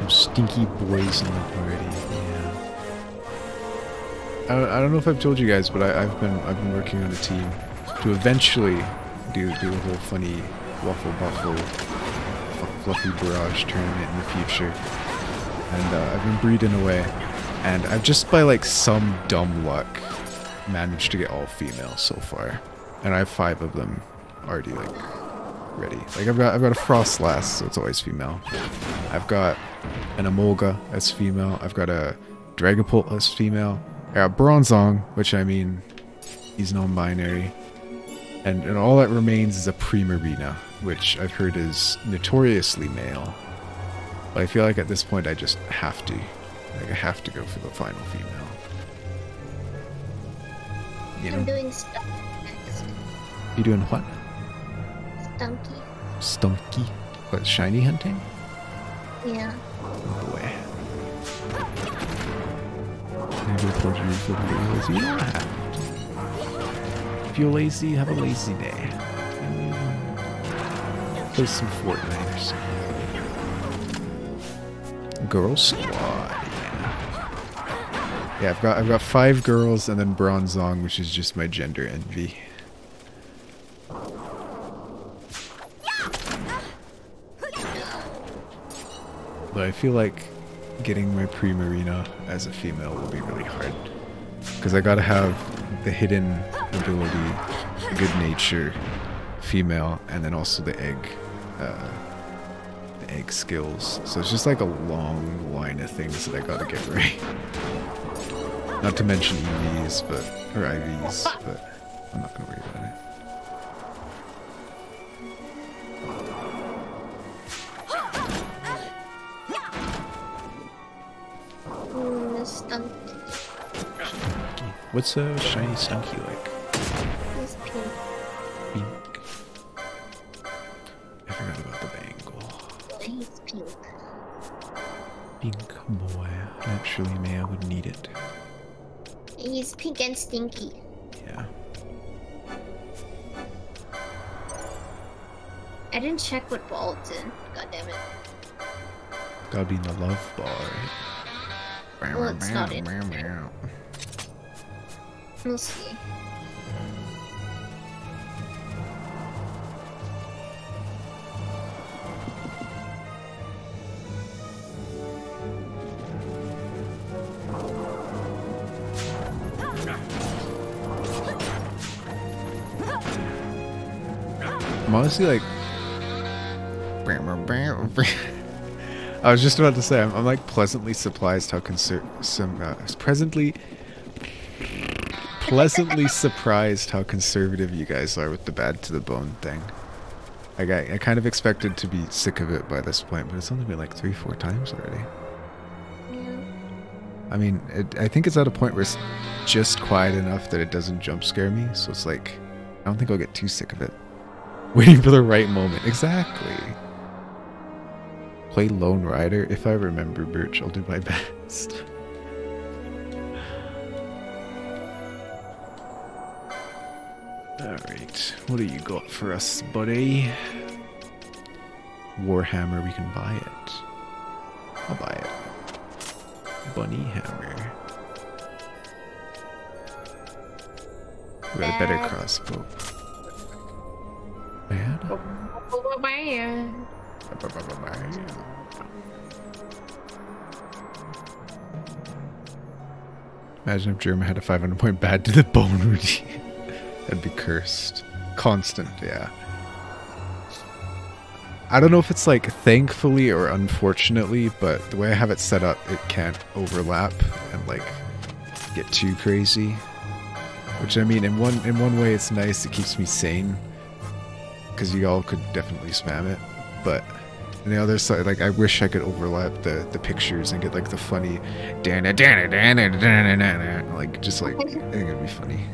Some stinky boys in the party. Yeah. I don't know if I've told you guys, but I've been working on a team to eventually do a whole funny waffle buffle fluffy barrage tournament in the future. And I've been breeding away, and I've just by like some dumb luck managed to get all female so far, and I have 5 of them already like ready. Like I've got a Frostlass, so it's always female. I've got an Emolga as female. I've got a Dragapult as female. I got Bronzong, which I mean, he's non-binary. And all that remains is a Primarina, which I've heard is notoriously male. But I feel like at this point I just have to. Like I have to go for the final female. You know? I'm doing Stunky next. You doing what? Stunky. Stunky? What, shiny hunting? Yeah. Oh boy. Maybe report you for being lazy. You don't have to. If you're lazy, have a lazy day. Play some Fortnite or something. Girl squad, yeah. Yeah, I've got 5 girls and then Bronzong, which is just my gender envy. But I feel like getting my Primarina as a female will be really hard. Because I gotta have the hidden ability, good nature, female, and then also the egg skills. So it's just like a long line of things that I gotta get right. Not to mention EVs, or IVs, but I'm not gonna worry about it. Stunky. What's a shiny Stunky like? He's pink. Pink. I forgot about the bangle. He's pink. Pink boy. Naturally, Maya would need it. He's pink and stinky. Yeah. I didn't check what ball it's in. God damn it. Gotta be in the love ball, right? Well, it's not in. We'll see. I'm honestly like... I was just about to say, I'm like pleasantly surprised how pleasantly surprised how conservative you guys are with the bad to the bone thing. Like I kind of expected to be sick of it by this point, but it's only been like 3-4 times already. Yeah. I mean, I think it's at a point where it's just quiet enough that it doesn't jump scare me, so it's like, I don't think I'll get too sick of it. Waiting for the right moment. Exactly. Play Lone Rider? If I remember, Birch, I'll do my best. Alright, what do you got for us, buddy? Warhammer, we can buy it. I'll buy it. Bunny hammer. We got a better crossbow. Man. Imagine if German had a 500-point bad to the bone routine. That'd be cursed. Constant, yeah. I don't know if it's like thankfully or unfortunately, but the way I have it set up, it can't overlap and like get too crazy. Which I mean, in one way it's nice, it keeps me sane. Because you all could definitely spam it. But on the other side, like I wish I could overlap the pictures and get like the funny dana dana dana dana dana, like just like I think it'd be funny.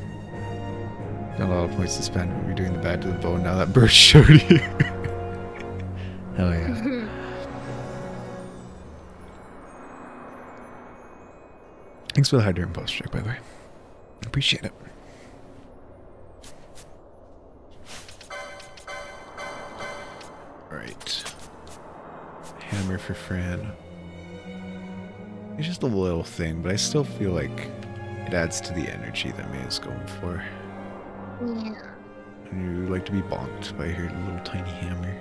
Got a lot of points to spend when we're doing the bad to the bone now that Bird showed you. Hell yeah. Thanks for the hydrant post check, by the way. Appreciate it. Alright. Hammer for Fran. It's just a little thing, but I still feel like it adds to the energy that May is going for. Yeah. And you like to be bonked by her little tiny hammer.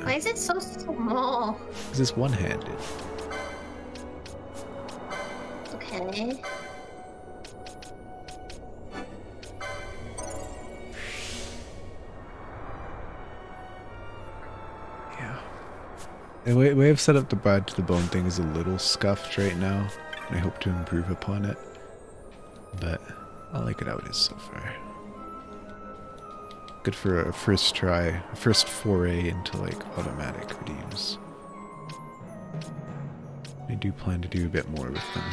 Why is it so small? Because it's one-handed. Okay. Yeah. The way I've set up the bad to the bone thing is a little scuffed right now, and I hope to improve upon it. But I like it how it is so far. Good for a first try, a first foray into like automatic redeems. I do plan to do a bit more with them.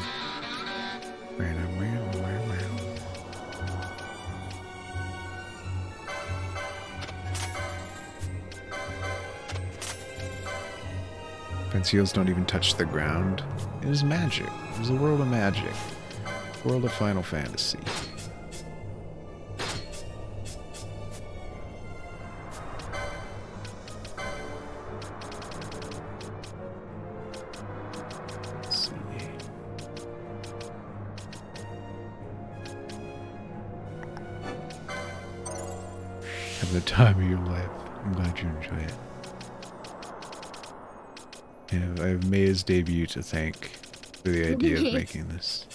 Conceals don't even touch the ground. It is magic. It is a world of magic. World of Final Fantasy. Let's see. Have the time of your life. I'm glad you enjoy it. Yeah, I have Maya's debut to thank for the idea of making this.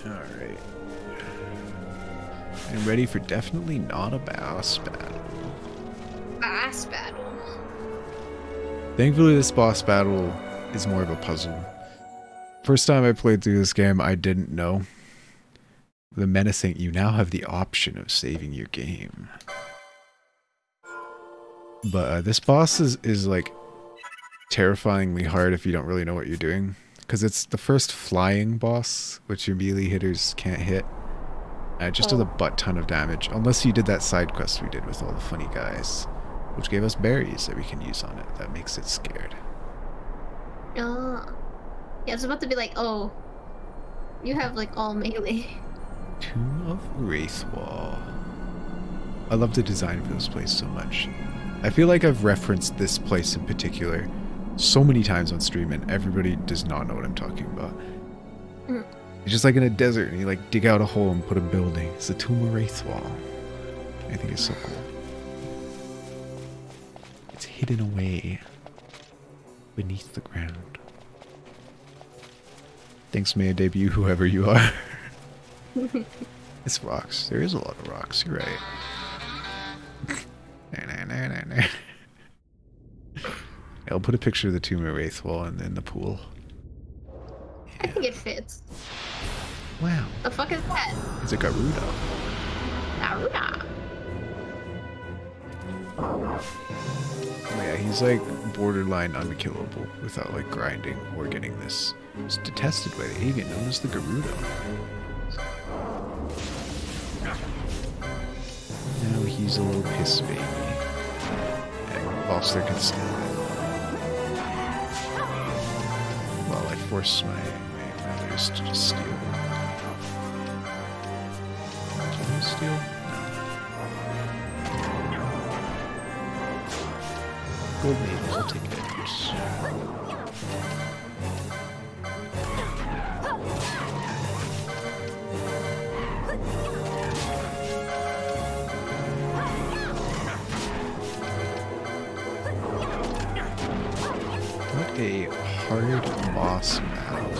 Alright. I'm ready for definitely not a boss battle. Boss battle. Thankfully, this boss battle is more of a puzzle. First time I played through this game, I didn't know. The menacing, you now have the option of saving your game. But this boss is like terrifyingly hard if you don't really know what you're doing. Because it's the first flying boss, which your melee hitters can't hit. And it just does a butt ton of damage. Unless you did that side quest we did with all the funny guys. Which gave us berries that we can use on it. That makes it scared. Oh. Yeah, I was about to be like, oh. You have like all melee. Tomb of Wraithwall. I love the design for this place so much. I feel like I've referenced this place in particular so many times on stream and everybody does not know what I'm talking about. It's just like in a desert and you like dig out a hole and put a building. It's the Tomb of Wraithwall. I think it's so cool. It's hidden away beneath the ground. Thanks, Maya Debut, whoever you are. It's rocks. There is a lot of rocks. You're right. I'll put a picture of the Tomb of Wraithwall and then the pool. Yeah. I think it fits. Wow. The fuck is that? It's a Garuda. Garuda. Oh yeah, he's like borderline unkillable without like grinding or getting this. It's detested by the avian known as the Garuda. He's a little piss baby. And whilst there can still... Well, I force my others to just steal. Can you steal? No. Gold maiden, I'll take it. What a hard boss battle.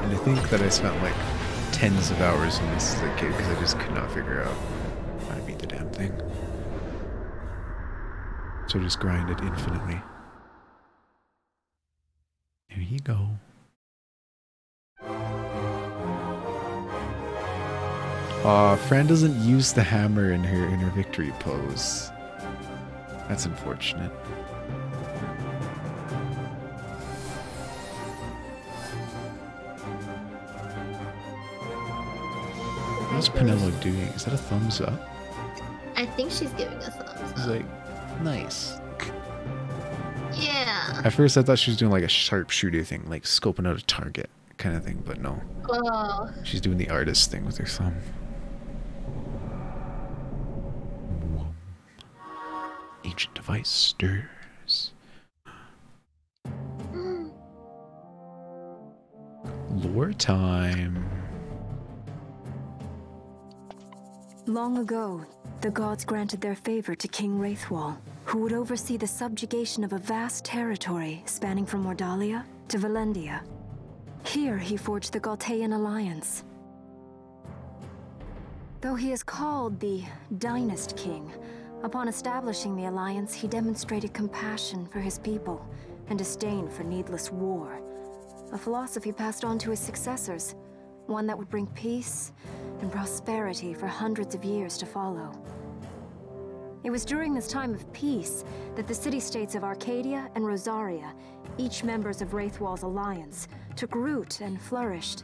And I think that I spent like tens of hours on this as a kid because I just could not figure out how to beat the damn thing. So just grind it infinitely. There you go. Fran doesn't use the hammer in her victory pose. That's unfortunate. What's Penelo doing? Is that a thumbs up? I think she's giving a thumbs up. It's like, nice. Yeah. At first I thought she was doing like a sharpshooter thing, like scoping out a target kind of thing, but no. Oh. She's doing the artist thing with her thumb. Ancient device stirs. Lore time. Long ago, the gods granted their favor to King Wraithwall, who would oversee the subjugation of a vast territory spanning from Mordalia to Valendia. Here he forged the Galtean Alliance. Though he is called the Dynast King, upon establishing the alliance, he demonstrated compassion for his people and disdain for needless war. A philosophy passed on to his successors, one that would bring peace and prosperity for hundreds of years to follow. It was during this time of peace that the city-states of Arcadia and Rosaria, each members of Wraithwall's alliance, took root and flourished.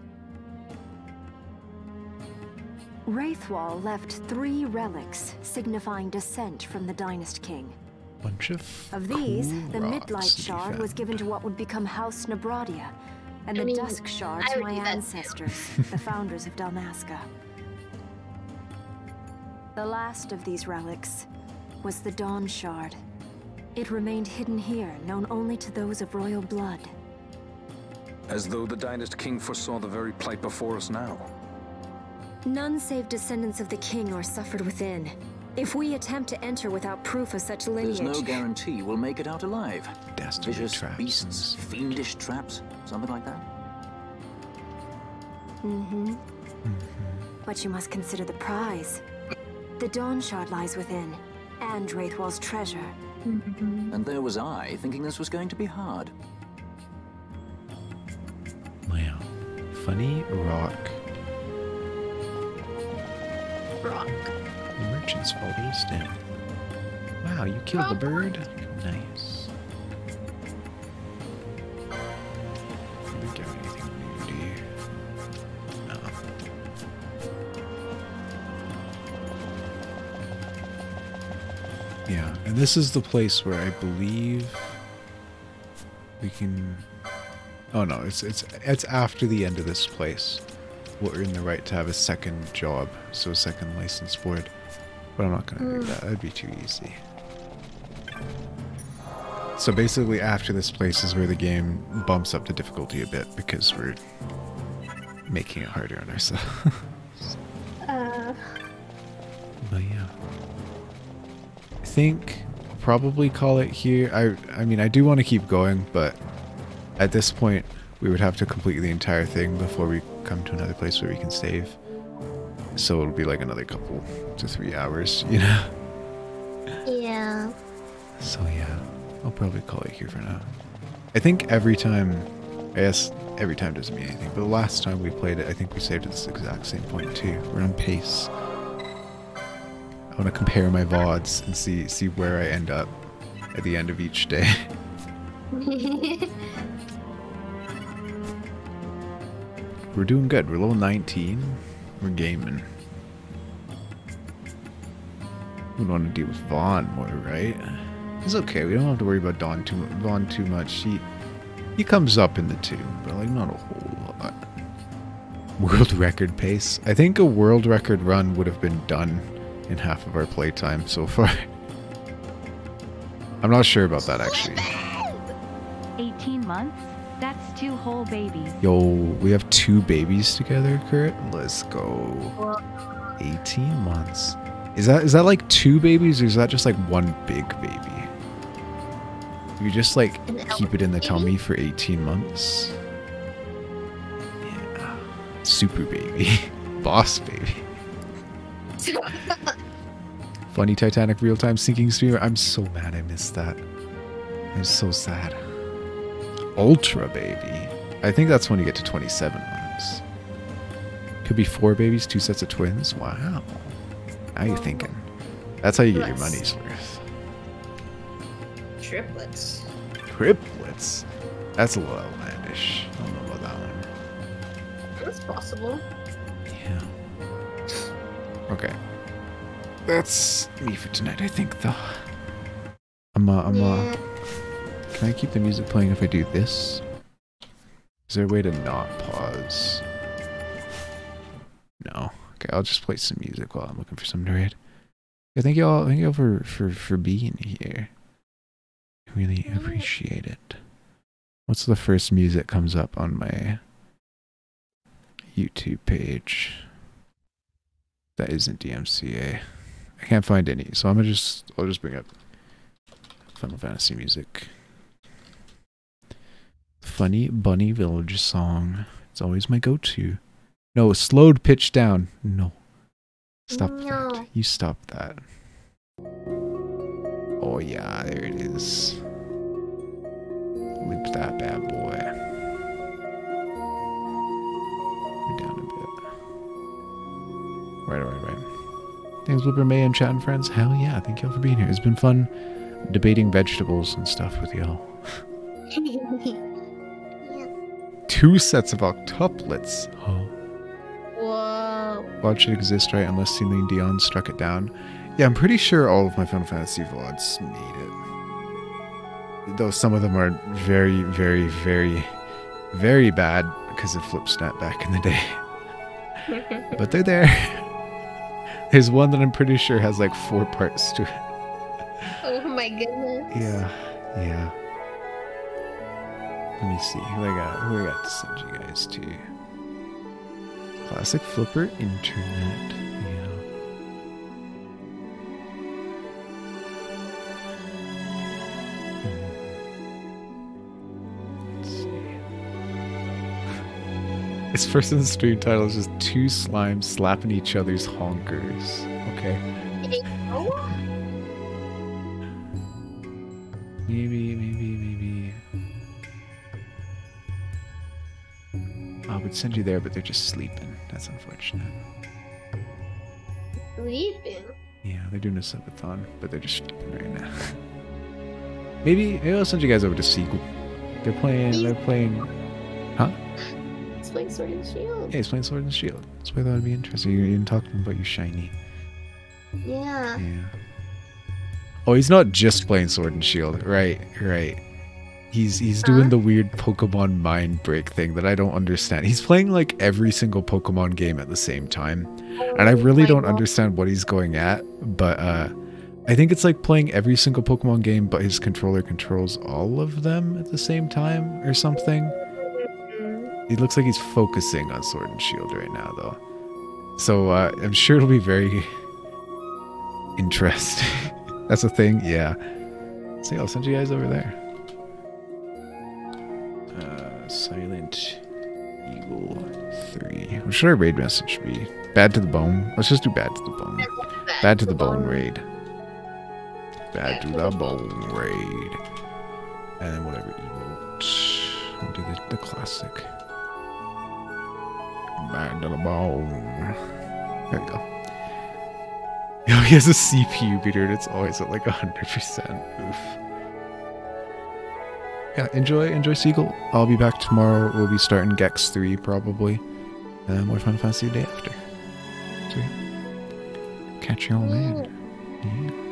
Wraithwall left 3 relics signifying descent from the Dynast King. Bunch of these, cool the rocks Midlight to be Shard was found. given to what would become House Nabradia, and the Dusk Shard to my ancestors, the founders of Dalmasca. The last of these relics was the Dawn Shard. It remained hidden here, known only to those of royal blood. As though the Dynast King foresaw the very plight before us now. None save descendants of the king are suffered within. If we attempt to enter without proof of such lineage... There's no guarantee we'll make it out alive. Dastardly Vicious traps beasts, fiendish traps, something like that. But you must consider the prize. The Dawn Shard lies within, and Wraithwall's treasure. And there was I, thinking this was going to be hard. Wow. Funny rock. Rock. The merchant's photos down. Wow, you killed the bird? Nice. Did we get anything new, do you? No. Yeah, and this is the place where I believe we can... Oh no, it's after the end of this place. We'll earn the right to have a second job, so a second license board. But I'm not gonna do that, that'd be too easy. So basically after this place is where the game bumps up the difficulty a bit because we're making it harder on ourselves. But yeah. I think I'll probably call it here. I mean, I do want to keep going, but at this point we would have to complete the entire thing before we come to another place where we can save. So it'll be like another couple to 3 hours, you know? Yeah. So yeah, I'll probably call it here for now. I think every time, I guess every time doesn't mean anything, but the last time we played it, I think we saved at this exact same point too. We're on pace. I want to compare my VODs and see where I end up at the end of each day. We're doing good. We're level 19. We're gaming. We don't want to deal with Vaughn more, right? It's okay. We don't have to worry about Vaughn too much. He comes up in the tomb, but like not a whole lot. World record pace. I think a world record run would have been done in half of our playtime so far. I'm not sure about that actually. 18 months? That's 2 whole babies. Yo, we have 2 babies together, Kurt. Let's go. 18 months. Is that like 2 babies, or is that just like 1 big baby? You just like keep it in the tummy for 18 months. Yeah. Super baby. Boss baby. Funny Titanic real-time sinking streamer. I'm so mad I missed that. I'm so sad. Ultra baby. I think that's when you get to 27 months. Could be 4 babies, 2 sets of twins. Wow. Now you're thinking. That's how you get your money's worth. Triplets. Triplets? That's a little outlandish. I don't know about that one. That's possible. Yeah. Okay. That's me for tonight, I think, though. Can I keep the music playing if I do this? Is there a way to not pause? No. Okay, I'll just play some music while I'm looking for some to read. Yeah, thank you all for being here. Really appreciate it. What's the first music comes up on my YouTube page that isn't DMCA? I can't find any, so I'll just bring up Final Fantasy music. Funny Bunny Village song. It's always my go-to. No, slowed pitch down. No. Stop that. You stop that. Oh yeah, there it is. Loop that bad boy. We're down a bit. Right. Thanks, Blooper May and chat and friends. Hell yeah, thank y'all for being here. It's been fun debating vegetables and stuff with y'all. 2 sets of octuplets. Oh. Whoa. VOD should exist, right? Unless Celine Dion struck it down. Yeah, I'm pretty sure all of my Final Fantasy VODs made it. Though some of them are very, very, very, very bad because of Flipsnap back in the day. But they're there. There's one that I'm pretty sure has like 4 parts to it. Oh my goodness. Yeah. Let me see who I got to send you guys to. Classic Flipper Internet. Yeah. Let's see. This person's stream title is just 2 slimes slapping each other's honkers. Okay. Maybe. I would send you there, but they're just sleeping. That's unfortunate. Sleeping? Yeah, they're doing a subathon, but they're just sleeping right now. Maybe I'll send you guys over to Seagull. They're playing... Huh? He's playing Sword and Shield. Yeah, he's playing Sword and Shield. That's why that would be interesting. You're even talking about your shiny. Yeah. Oh, he's not just playing Sword and Shield. Right. He's doing the weird Pokemon mind break thing that I don't understand. He's playing like every single Pokemon game at the same time. And I really don't understand what he's going at, but I think it's like playing every single Pokemon game, but his controller controls all of them at the same time or something. He looks like he's focusing on Sword and Shield right now, though. So I'm sure it'll be very interesting. That's a thing, yeah. So yeah, I'll send you guys over there. Silent Eagle 3. What should our raid message be? Bad to the bone? Let's just do bad to the bone. Bad to the bone raid. Bad to the bone raid. And then whatever emote. We'll do the classic. Bad to the bone. There we go. Oh, he has a CPU meter and it's always at like 100%. Oof. Yeah, enjoy Seagull. I'll be back tomorrow. We'll be starting Gex 3 probably. And more Final Fantasy the day after. So yeah. Catch you all later. Yeah.